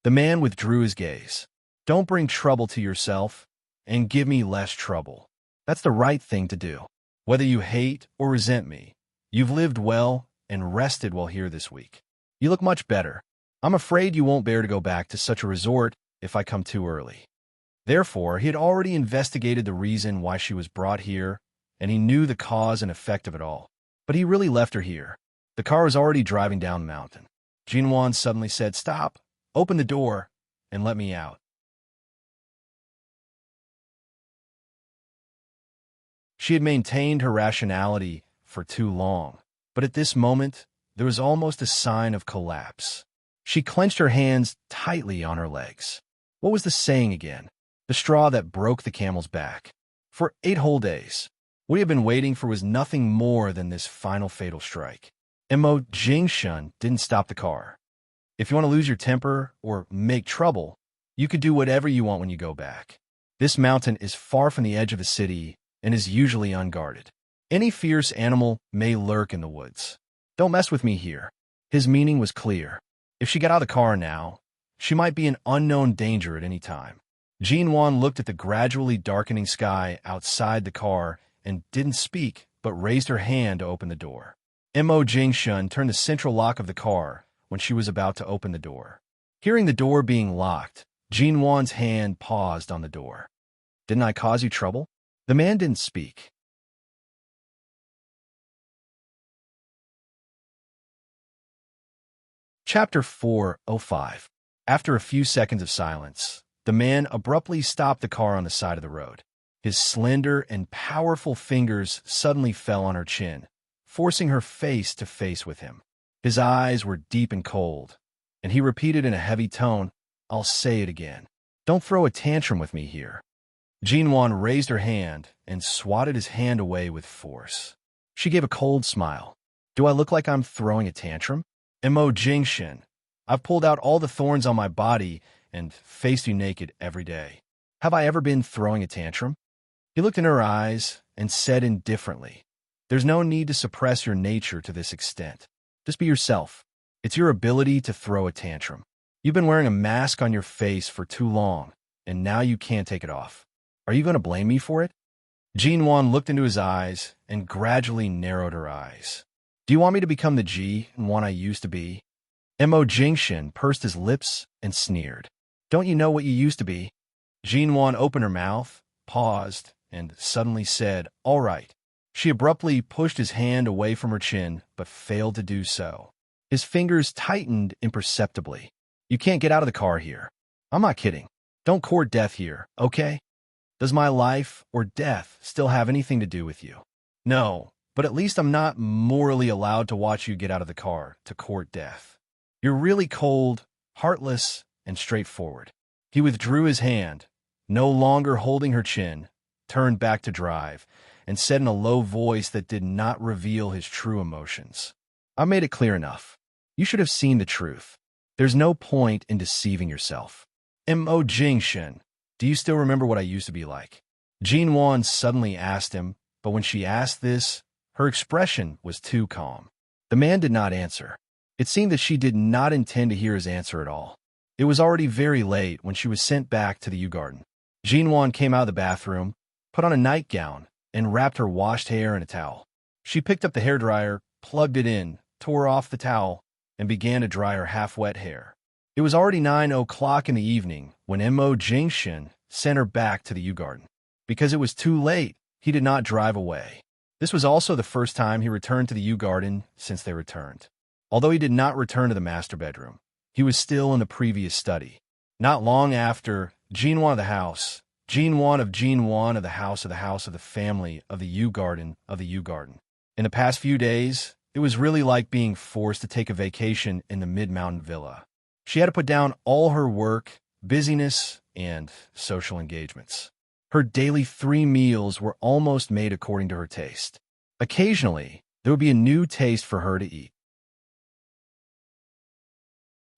The man withdrew his gaze. "Don't bring trouble to yourself, and give me less trouble. That's the right thing to do. Whether you hate or resent me, you've lived well and rested well here this week. You look much better. I'm afraid you won't bear to go back to such a resort if I come too early." Therefore, he had already investigated the reason why she was brought here, and he knew the cause and effect of it all. But he really left her here. The car was already driving down the mountain. Jinwan suddenly said, "Stop, open the door, and let me out." She had maintained her rationality for too long, but at this moment, there was almost a sign of collapse. She clenched her hands tightly on her legs. What was the saying again? The straw that broke the camel's back. For 8 whole days, what he had been waiting for was nothing more than this final fatal strike. Mo Jingshen didn't stop the car. "If you want to lose your temper or make trouble, you could do whatever you want when you go back. This mountain is far from the edge of the city and is usually unguarded. Any fierce animal may lurk in the woods. Don't mess with me here." His meaning was clear. If she got out of the car now, she might be in unknown danger at any time. Jinwan looked at the gradually darkening sky outside the car and didn't speak, but raised her hand to open the door. Mo Jingshen turned the central lock of the car when she was about to open the door. Hearing the door being locked, Jinwan's hand paused on the door. "Didn't I cause you trouble?" The man didn't speak. Chapter 4:05. After a few seconds of silence, the man abruptly stopped the car on the side of the road. His slender and powerful fingers suddenly fell on her chin, forcing her face to face with him. His eyes were deep and cold, and he repeated in a heavy tone, "I'll say it again. Don't throw a tantrum with me here." Jinwan raised her hand and swatted his hand away with force. She gave a cold smile. "Do I look like I'm throwing a tantrum?" Mo Jingshen, "I've pulled out all the thorns on my body and faced you naked every day. Have I ever been throwing a tantrum?" He looked in her eyes and said indifferently, "There's no need to suppress your nature to this extent. Just be yourself. It's your ability to throw a tantrum. You've been wearing a mask on your face for too long, and now you can't take it off. Are you going to blame me for it? Jinwan looked into his eyes and gradually narrowed her eyes. Do you want me to become the Ji-Wan I used to be? Mo Jingshin pursed his lips and sneered. Don't you know what you used to be? Jinwan opened her mouth, paused, and suddenly said, all right. She abruptly pushed his hand away from her chin, but failed to do so. His fingers tightened imperceptibly. You can't get out of the car here. I'm not kidding. Don't court death here, okay? Does my life or death still have anything to do with you? No, but at least I'm not morally allowed to watch you get out of the car to court death. You're really cold, heartless, and straightforward. He withdrew his hand, no longer holding her chin, turned back to drive, and said in a low voice that did not reveal his true emotions. I made it clear enough. You should have seen the truth. There's no point in deceiving yourself. Mo Jingshin, do you still remember what I used to be like? Jinwan suddenly asked him, but when she asked this, her expression was too calm. The man did not answer. It seemed that she did not intend to hear his answer at all. It was already very late when she was sent back to the U-Garden. Jinwan came out of the bathroom, put on a nightgown, and wrapped her washed hair in a towel. She picked up the hairdryer, plugged it in, tore off the towel, and began to dry her half-wet hair. It was already 9 o'clock in the evening when Mo Jingshin sent her back to the U-Garden. Because it was too late, he did not drive away. This was also the first time he returned to the U-Garden since they returned. Although he did not return to the master bedroom, he was still in the previous study. Not long after, Jinwan of the house, Jinwan of the house of the family of the U-Garden of the U-Garden. In the past few days, it was really like being forced to take a vacation in the mid-mountain villa. She had to put down all her work, busyness, and social engagements. Her daily 3 meals were almost made according to her taste. Occasionally, there would be a new taste for her to eat.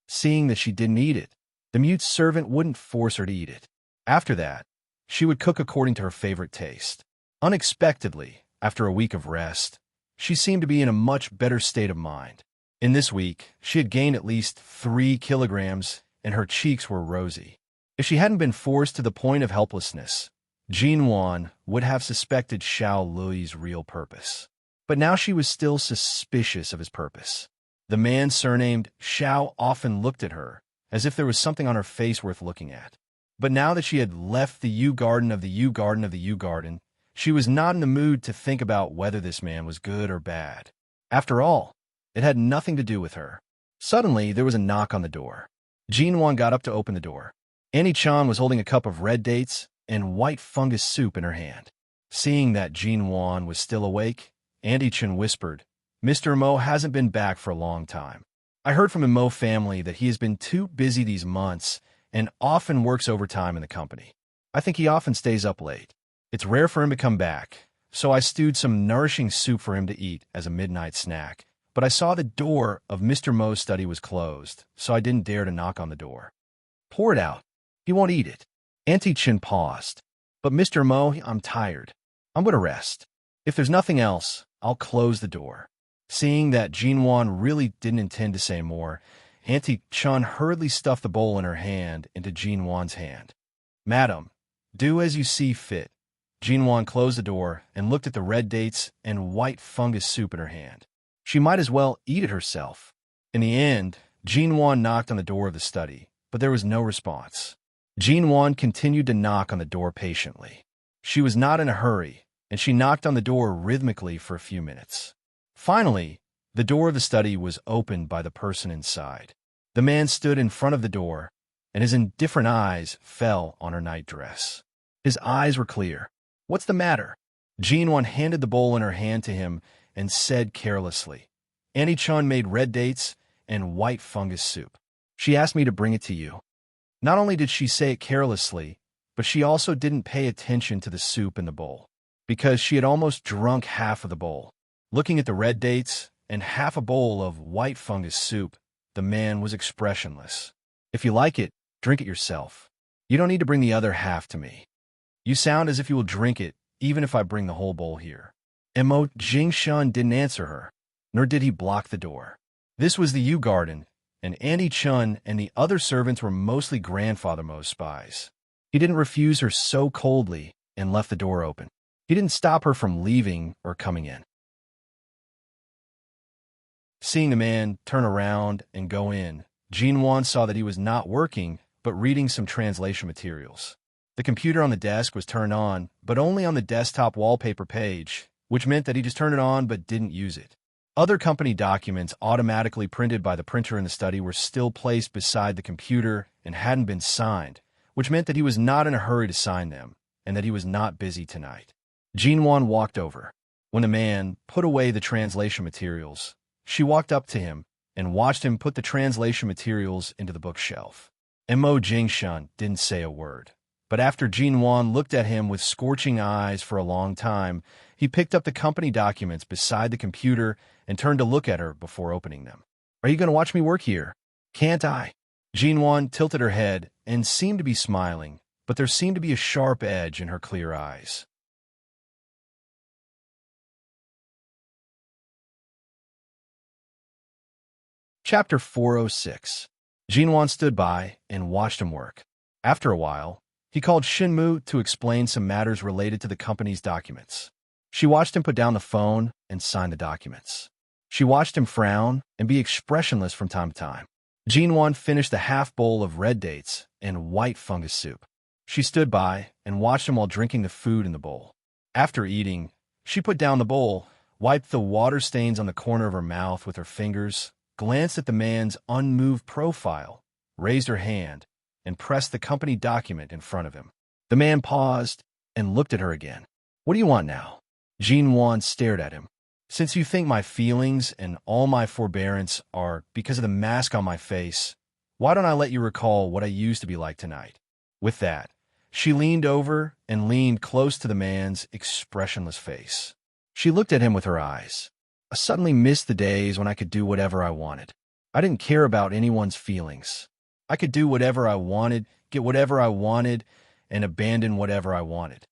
Seeing that she didn't eat it, the mute servant wouldn't force her to eat it. After that, she would cook according to her favorite taste. Unexpectedly, after a week of rest, she seemed to be in a much better state of mind. In this week, she had gained at least 3 kilograms, and her cheeks were rosy. If she hadn't been forced to the point of helplessness, Jinwan would have suspected Xiao Lui's real purpose. But now she was still suspicious of his purpose. The man surnamed Xiao often looked at her, as if there was something on her face worth looking at. But now that she had left the U-Garden of the U-Garden of the U-Garden, she was not in the mood to think about whether this man was good or bad. After all, it had nothing to do with her. Suddenly, there was a knock on the door. Jinwan got up to open the door. Annie-chan was holding a cup of red dates and white fungus soup in her hand. Seeing that Jinwan was still awake, Annie-chan whispered, Mr. Mo hasn't been back for a long time. I heard from the Mo family that he has been too busy these months and often works overtime in the company. I think he often stays up late. It's rare for him to come back, so I stewed some nourishing soup for him to eat as a midnight snack. But I saw the door of Mr. Mo's study was closed, so I didn't dare to knock on the door. Pour it out. He won't eat it. Auntie Chin paused. But Mr. Mo, I'm tired. I'm going to rest. If there's nothing else, I'll close the door. Seeing that Jinwan really didn't intend to say more, Auntie Chun hurriedly stuffed the bowl in her hand into Jinwan's hand. Madam, do as you see fit. Jinwan closed the door and looked at the red dates and white fungus soup in her hand. She might as well eat it herself. In the end, Jinwan knocked on the door of the study, but there was no response. Jinwan continued to knock on the door patiently. She was not in a hurry, and she knocked on the door rhythmically for a few minutes. Finally, the door of the study was opened by the person inside. The man stood in front of the door, and his indifferent eyes fell on her nightdress. His eyes were clear. What's the matter? Jinwan handed the bowl in her hand to him and said carelessly, Annie-chan made red dates and white fungus soup. She asked me to bring it to you. Not only did she say it carelessly, but she also didn't pay attention to the soup in the bowl, because she had almost drunk half of the bowl. Looking at the red dates and half a bowl of white fungus soup, the man was expressionless. If you like it, drink it yourself. You don't need to bring the other half to me. You sound as if you will drink it, even if I bring the whole bowl here. Mo Jingshan didn't answer her, nor did he block the door. This was the U-Garden, and Annie Chun and the other servants were mostly Grandfather Mo's spies. He didn't refuse her so coldly and left the door open. He didn't stop her from leaving or coming in. Seeing the man turn around and go in, Jinwan saw that he was not working, but reading some translation materials. The computer on the desk was turned on, but only on the desktop wallpaper page, which meant that he just turned it on but didn't use it. Other company documents automatically printed by the printer in the study were still placed beside the computer and hadn't been signed, which meant that he was not in a hurry to sign them, and that he was not busy tonight. Jinwan walked over. When the man put away the translation materials, she walked up to him and watched him put the translation materials into the bookshelf. Mo Jingshan didn't say a word, but after Jinwan looked at him with scorching eyes for a long time, he picked up the company documents beside the computer and turned to look at her before opening them. "Are you going to watch me work here?" "Can't I?" Jinwan tilted her head and seemed to be smiling, but there seemed to be a sharp edge in her clear eyes. Chapter 406. Jinwan stood by and watched him work. After a while, he called Shinmu to explain some matters related to the company's documents. She watched him put down the phone and sign the documents. She watched him frown and be expressionless from time to time. Jinwan finished the half bowl of red dates and white fungus soup. She stood by and watched him while drinking the food in the bowl. After eating, she put down the bowl, wiped the water stains on the corner of her mouth with her fingers, glanced at the man's unmoved profile, raised her hand, and pressed the company document in front of him. The man paused and looked at her again. "What do you want now?" Jinwan stared at him. "Since you think my feelings and all my forbearance are because of the mask on my face, why don't I let you recall what I used to be like tonight?" With that, she leaned over and leaned close to the man's expressionless face. She looked at him with her eyes. "I suddenly missed the days when I could do whatever I wanted. I didn't care about anyone's feelings. I could do whatever I wanted, get whatever I wanted, and abandon whatever I wanted."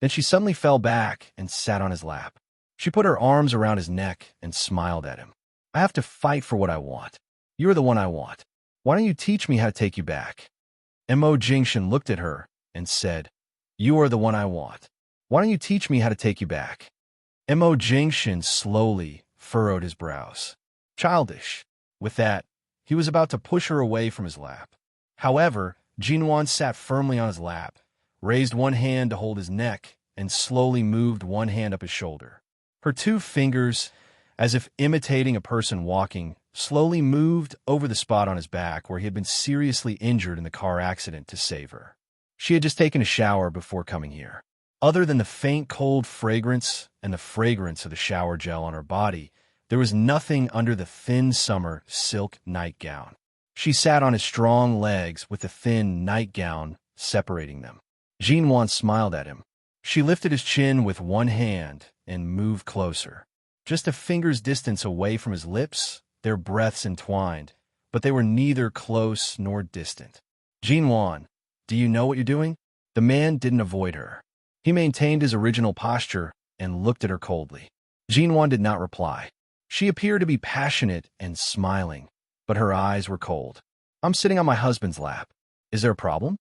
Then she suddenly fell back and sat on his lap. She put her arms around his neck and smiled at him. "I have to fight for what I want. You're the one I want. Why don't you teach me how to take you back?" Mo Jingshan looked at her and said, "You are the one I want. Why don't you teach me how to take you back?" Mo Jingshan slowly furrowed his brows. "Childish." With that, he was about to push her away from his lap. However, Jinwan sat firmly on his lap, raised one hand to hold his neck, and slowly moved one hand up his shoulder. Her two fingers, as if imitating a person walking, slowly moved over the spot on his back where he had been seriously injured in the car accident to save her. She had just taken a shower before coming here. Other than the faint cold fragrance and the fragrance of the shower gel on her body, there was nothing under the thin summer silk nightgown. She sat on his strong legs with the thin nightgown separating them. Jinwan smiled at him. She lifted his chin with one hand and moved closer. Just a finger's distance away from his lips, their breaths entwined, but they were neither close nor distant. "Jinwan, do you know what you're doing?" The man didn't avoid her. He maintained his original posture and looked at her coldly. Jinwan did not reply. She appeared to be passionate and smiling, but her eyes were cold. "I'm sitting on my husband's lap. Is there a problem?"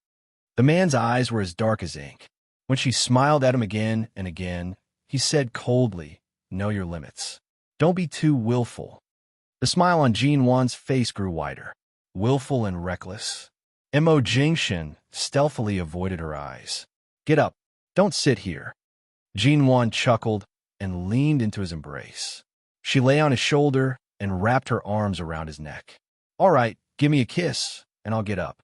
The man's eyes were as dark as ink. When she smiled at him again and again, he said coldly, "Know your limits. Don't be too willful." The smile on Jinwan's face grew wider. Willful and reckless. Mo Jingshan stealthily avoided her eyes. "Get up. Don't sit here." Jinwan chuckled and leaned into his embrace. She lay on his shoulder and wrapped her arms around his neck. "All right, give me a kiss, and I'll get up."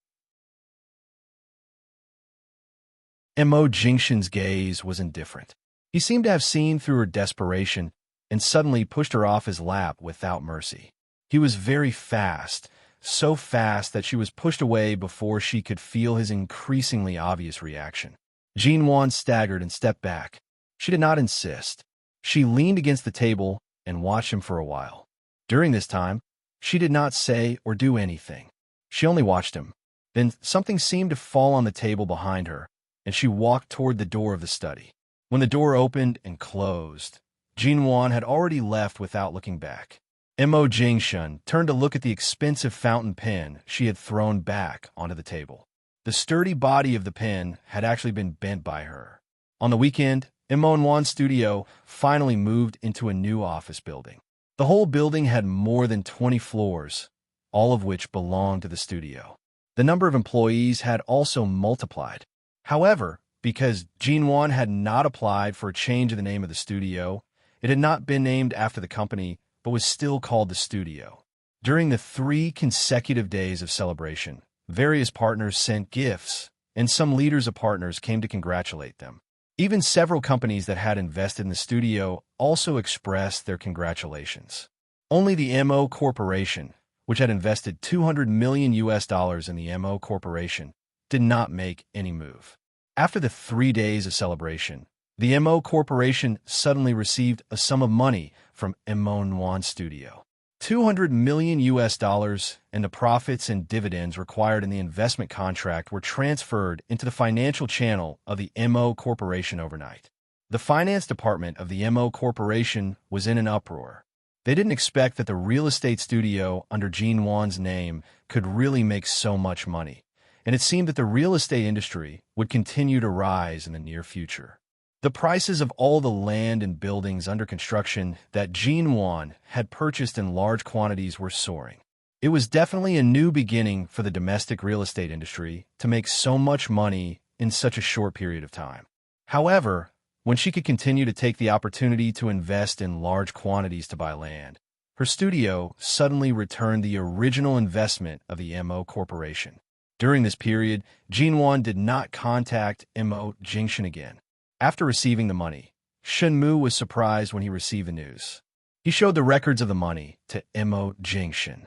Mo Jingshan's gaze was indifferent. He seemed to have seen through her desperation and suddenly pushed her off his lap without mercy. He was very fast, so fast that she was pushed away before she could feel his increasingly obvious reaction. Jinwan staggered and stepped back. She did not insist. She leaned against the table and watched him for a while. During this time, she did not say or do anything. She only watched him. Then something seemed to fall on the table behind her, and she walked toward the door of the study. When the door opened and closed, Jinwan had already left without looking back. Mo Jingshan turned to look at the expensive fountain pen she had thrown back onto the table. The sturdy body of the pen had actually been bent by her. On the weekend, Immerse's studio finally moved into a new office building. The whole building had more than 20 floors, all of which belonged to the studio. The number of employees had also multiplied. However, because Jinwon had not applied for a change of the name of the studio, it had not been named after the company, but was still called the studio. During the 3 consecutive days of celebration, various partners sent gifts, and some leaders of partners came to congratulate them. Even several companies that had invested in the studio also expressed their congratulations. Only the MO Corporation, which had invested $200 million in the MO Corporation, did not make any move. After the 3 days of celebration, the MO Corporation suddenly received a sum of money from Immerse's studio. $200 million and the profits and dividends required in the investment contract were transferred into the financial channel of the MO Corporation overnight. The finance department of the MO Corporation was in an uproar. They didn't expect that the real estate studio under Jinwon's name could really make so much money, and it seemed that the real estate industry would continue to rise in the near future. The prices of all the land and buildings under construction that Jinwon had purchased in large quantities were soaring. It was definitely a new beginning for the domestic real estate industry to make so much money in such a short period of time. However, when she could continue to take the opportunity to invest in large quantities to buy land, her studio suddenly returned the original investment of the MO Corporation. During this period, Jinwon did not contact MO Jingshin again. After receiving the money, Shenmu was surprised when he received the news. He showed the records of the money to MO Jingshin.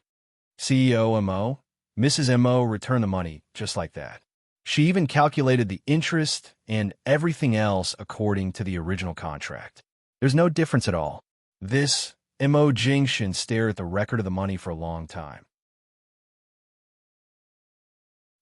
CEO MO, Mrs. MO returned the money just like that. She even calculated the interest and everything else according to the original contract. There's no difference at all. This MO Jingshin stared at the record of the money for a long time.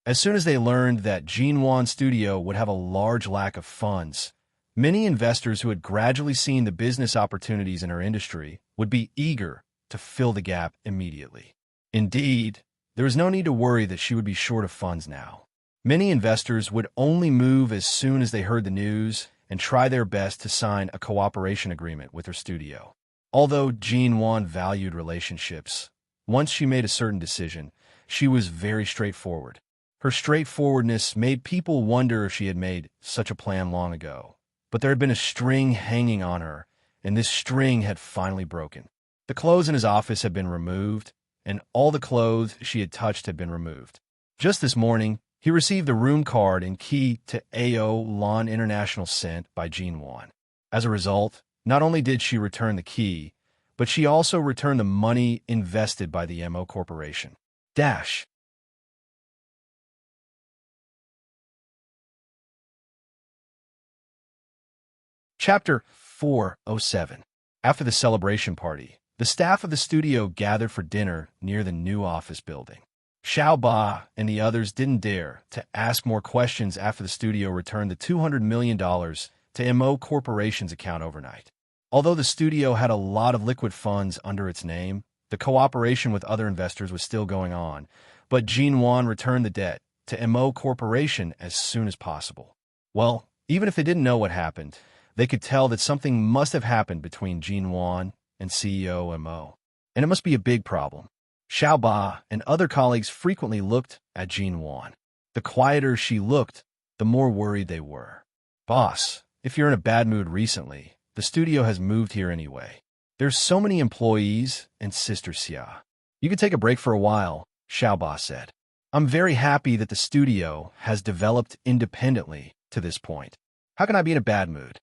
As soon as they learned that Jinwon Studio would have a large lack of funds, many investors who had gradually seen the business opportunities in her industry would be eager to fill the gap immediately. Indeed, there was no need to worry that she would be short of funds now. Many investors would only move as soon as they heard the news and try their best to sign a cooperation agreement with her studio. Although Jinwon valued relationships, once she made a certain decision, she was very straightforward. Her straightforwardness made people wonder if she had made such a plan long ago. But there had been a string hanging on her, and this string had finally broken. The clothes in his office had been removed, and all the clothes she had touched had been removed. Just this morning, he received the room card and key to AO Lon International sent by Jinwon. As a result, not only did she return the key, but she also returned the money invested by the MO Corporation. Chapter 407. After the celebration party, the staff of the studio gathered for dinner near the new office building. Xiao Ba and the others didn't dare to ask more questions after the studio returned the $200 million to MO Corporation's account overnight. Although the studio had a lot of liquid funds under its name, the cooperation with other investors was still going on, but Jinwon returned the debt to MO Corporation as soon as possible. Well, even if they didn't know what happened, they could tell that something must have happened between Jinwon and CEO MO, and it must be a big problem. Xiao Ba and other colleagues frequently looked at Jinwon. The quieter she looked, the more worried they were. Boss, if you're in a bad mood recently, the studio has moved here anyway. There's so many employees and Sister Xia. You can take a break for a while, Xiao Ba said. I'm very happy that the studio has developed independently to this point. How can I be in a bad mood?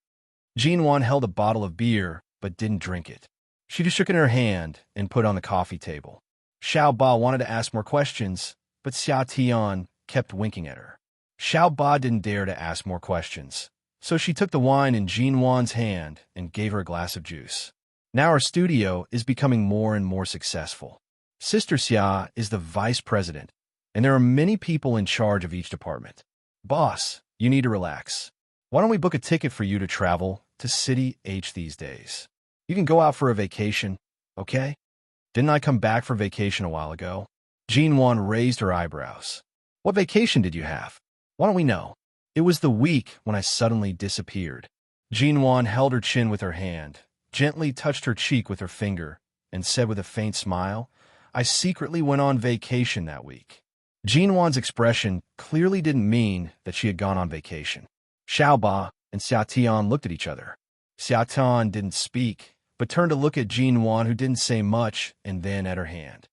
Jinwon held a bottle of beer, but didn't drink it. She just shook it in her hand and put it on the coffee table. Xiao Ba wanted to ask more questions, but Xia Tian kept winking at her. Xiao Ba didn't dare to ask more questions, so she took the wine in Jinwon's hand and gave her a glass of juice. Now our studio is becoming more and more successful. Sister Xia is the vice president, and there are many people in charge of each department. Boss, you need to relax. Why don't we book a ticket for you to travel to City H these days? You can go out for a vacation, okay? Didn't I come back for vacation a while ago? Jinwon raised her eyebrows. What vacation did you have? Why don't we know? It was the week when I suddenly disappeared. Jinwan held her chin with her hand, gently touched her cheek with her finger, and said with a faint smile, I secretly went on vacation that week. Jinwan's expression clearly didn't mean that she had gone on vacation. Xiaoba and Xiatian looked at each other. Xiatian didn't speak, but turned to look at Jinwan, who didn't say much, and then at her hand.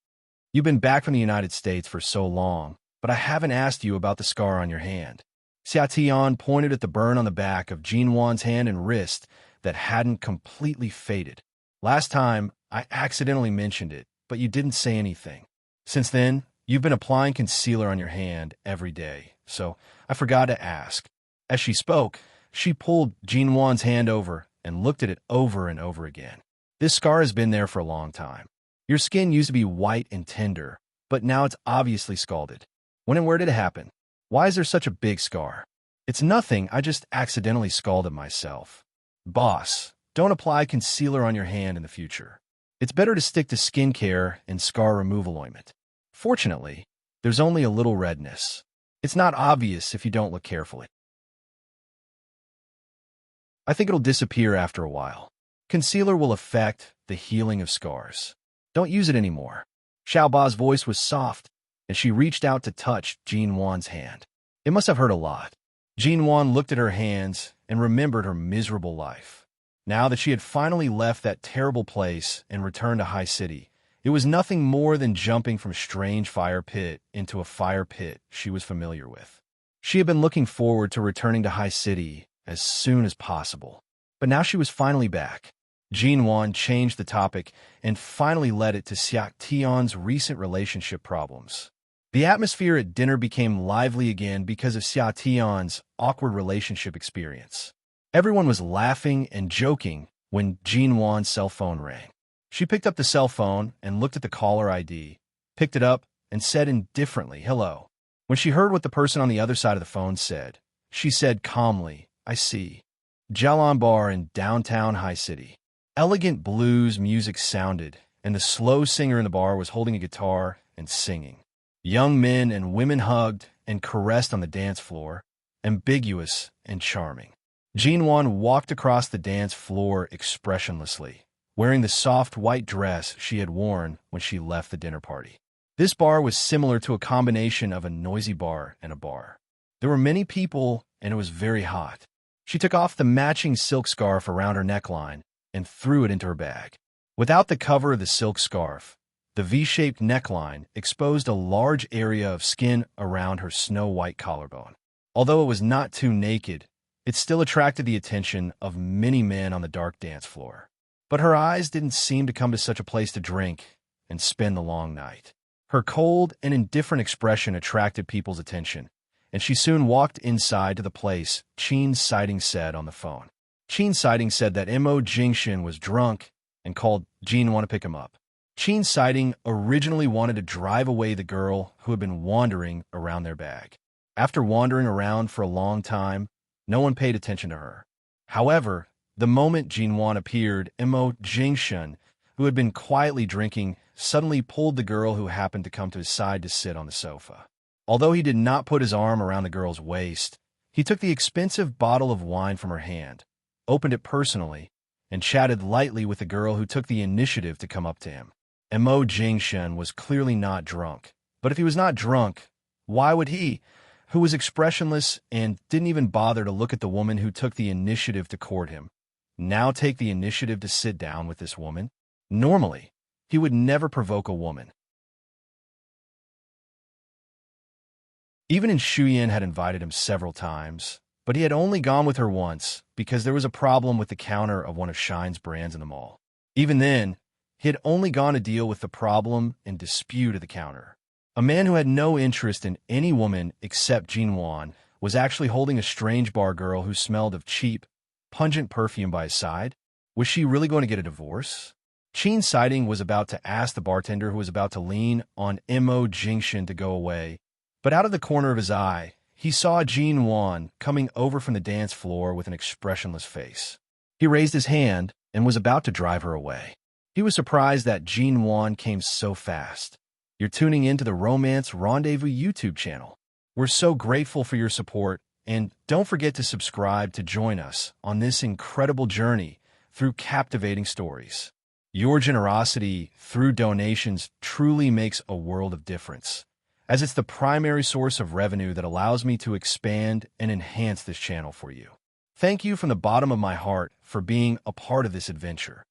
You've been back from the United States for so long, but I haven't asked you about the scar on your hand. Xiatian pointed at the burn on the back of Jinwan's hand and wrist that hadn't completely faded. Last time, I accidentally mentioned it, but you didn't say anything. Since then, you've been applying concealer on your hand every day, so I forgot to ask. As she spoke, she pulled Jinwan's hand over and looked at it over and over again. This scar has been there for a long time. Your skin used to be white and tender, but now it's obviously scalded. When and where did it happen? Why is there such a big scar? It's nothing, I just accidentally scalded myself. Boss, don't apply concealer on your hand in the future. It's better to stick to skincare and scar removal ointment. Fortunately, there's only a little redness. It's not obvious if you don't look carefully. I think it'll disappear after a while. Concealer will affect the healing of scars. Don't use it anymore. Xiaoba's voice was soft, and she reached out to touch Jinwan's hand. It must have hurt a lot. Jinwan looked at her hands and remembered her miserable life. Now that she had finally left that terrible place and returned to High City, it was nothing more than jumping from a strange fire pit into a fire pit she was familiar with. She had been looking forward to returning to High City as soon as possible, but now she was finally back. Jinwan changed the topic and finally led it to Xiatian's recent relationship problems. The atmosphere at dinner became lively again because of Xiatian's awkward relationship experience. Everyone was laughing and joking when Jinwan's cell phone rang. She picked up the cell phone and looked at the caller ID, picked it up, and said indifferently, hello. When she heard what the person on the other side of the phone said, she said calmly, I see. Jalan Bar in downtown High City. Elegant blues music sounded, and the slow singer in the bar was holding a guitar and singing. Young men and women hugged and caressed on the dance floor, ambiguous and charming. Jinwan walked across the dance floor expressionlessly, wearing the soft white dress she had worn when she left the dinner party. This bar was similar to a combination of a noisy bar and a bar. There were many people, and it was very hot. She took off the matching silk scarf around her neckline and threw it into her bag. Without the cover of the silk scarf, the V-shaped neckline exposed a large area of skin around her snow-white collarbone. Although it was not too naked, it still attracted the attention of many men on the dark dance floor. But her eyes didn't seem to come to such a place to drink and spend the long night. Her cold and indifferent expression attracted people's attention, and she soon walked inside to the place Qin Sighting said on the phone. Qin Sighting said that Mo Jingshan was drunk and called Jinwan to pick him up. Qin Sighting originally wanted to drive away the girl who had been wandering around their bag. After wandering around for a long time, no one paid attention to her. However, the moment Jinwan appeared, Mo Jingshan, who had been quietly drinking, suddenly pulled the girl who happened to come to his side to sit on the sofa. Although he did not put his arm around the girl's waist, he took the expensive bottle of wine from her hand, opened it personally, and chatted lightly with the girl who took the initiative to come up to him. Mo Jingshan was clearly not drunk, but if he was not drunk, why would he, who was expressionless and didn't even bother to look at the woman who took the initiative to court him, now take the initiative to sit down with this woman? Normally, he would never provoke a woman. Even Shuyan had invited him several times, but he had only gone with her once because there was a problem with the counter of one of Shine's brands in the mall. Even then, he had only gone to deal with the problem and dispute at the counter. A man who had no interest in any woman except Jinwan was actually holding a strange bar girl who smelled of cheap, pungent perfume by his side. Was she really going to get a divorce? Qin Sighting was about to ask the bartender who was about to lean on Mo Jingshan to go away, but out of the corner of his eye, he saw Jinwan coming over from the dance floor with an expressionless face. He raised his hand and was about to drive her away. He was surprised that Jinwan came so fast. You're tuning into the Romance Rendezvous YouTube channel. We're so grateful for your support, and don't forget to subscribe to join us on this incredible journey through captivating stories. Your generosity through donations truly makes a world of difference, as it's the primary source of revenue that allows me to expand and enhance this channel for you. Thank you from the bottom of my heart for being a part of this adventure.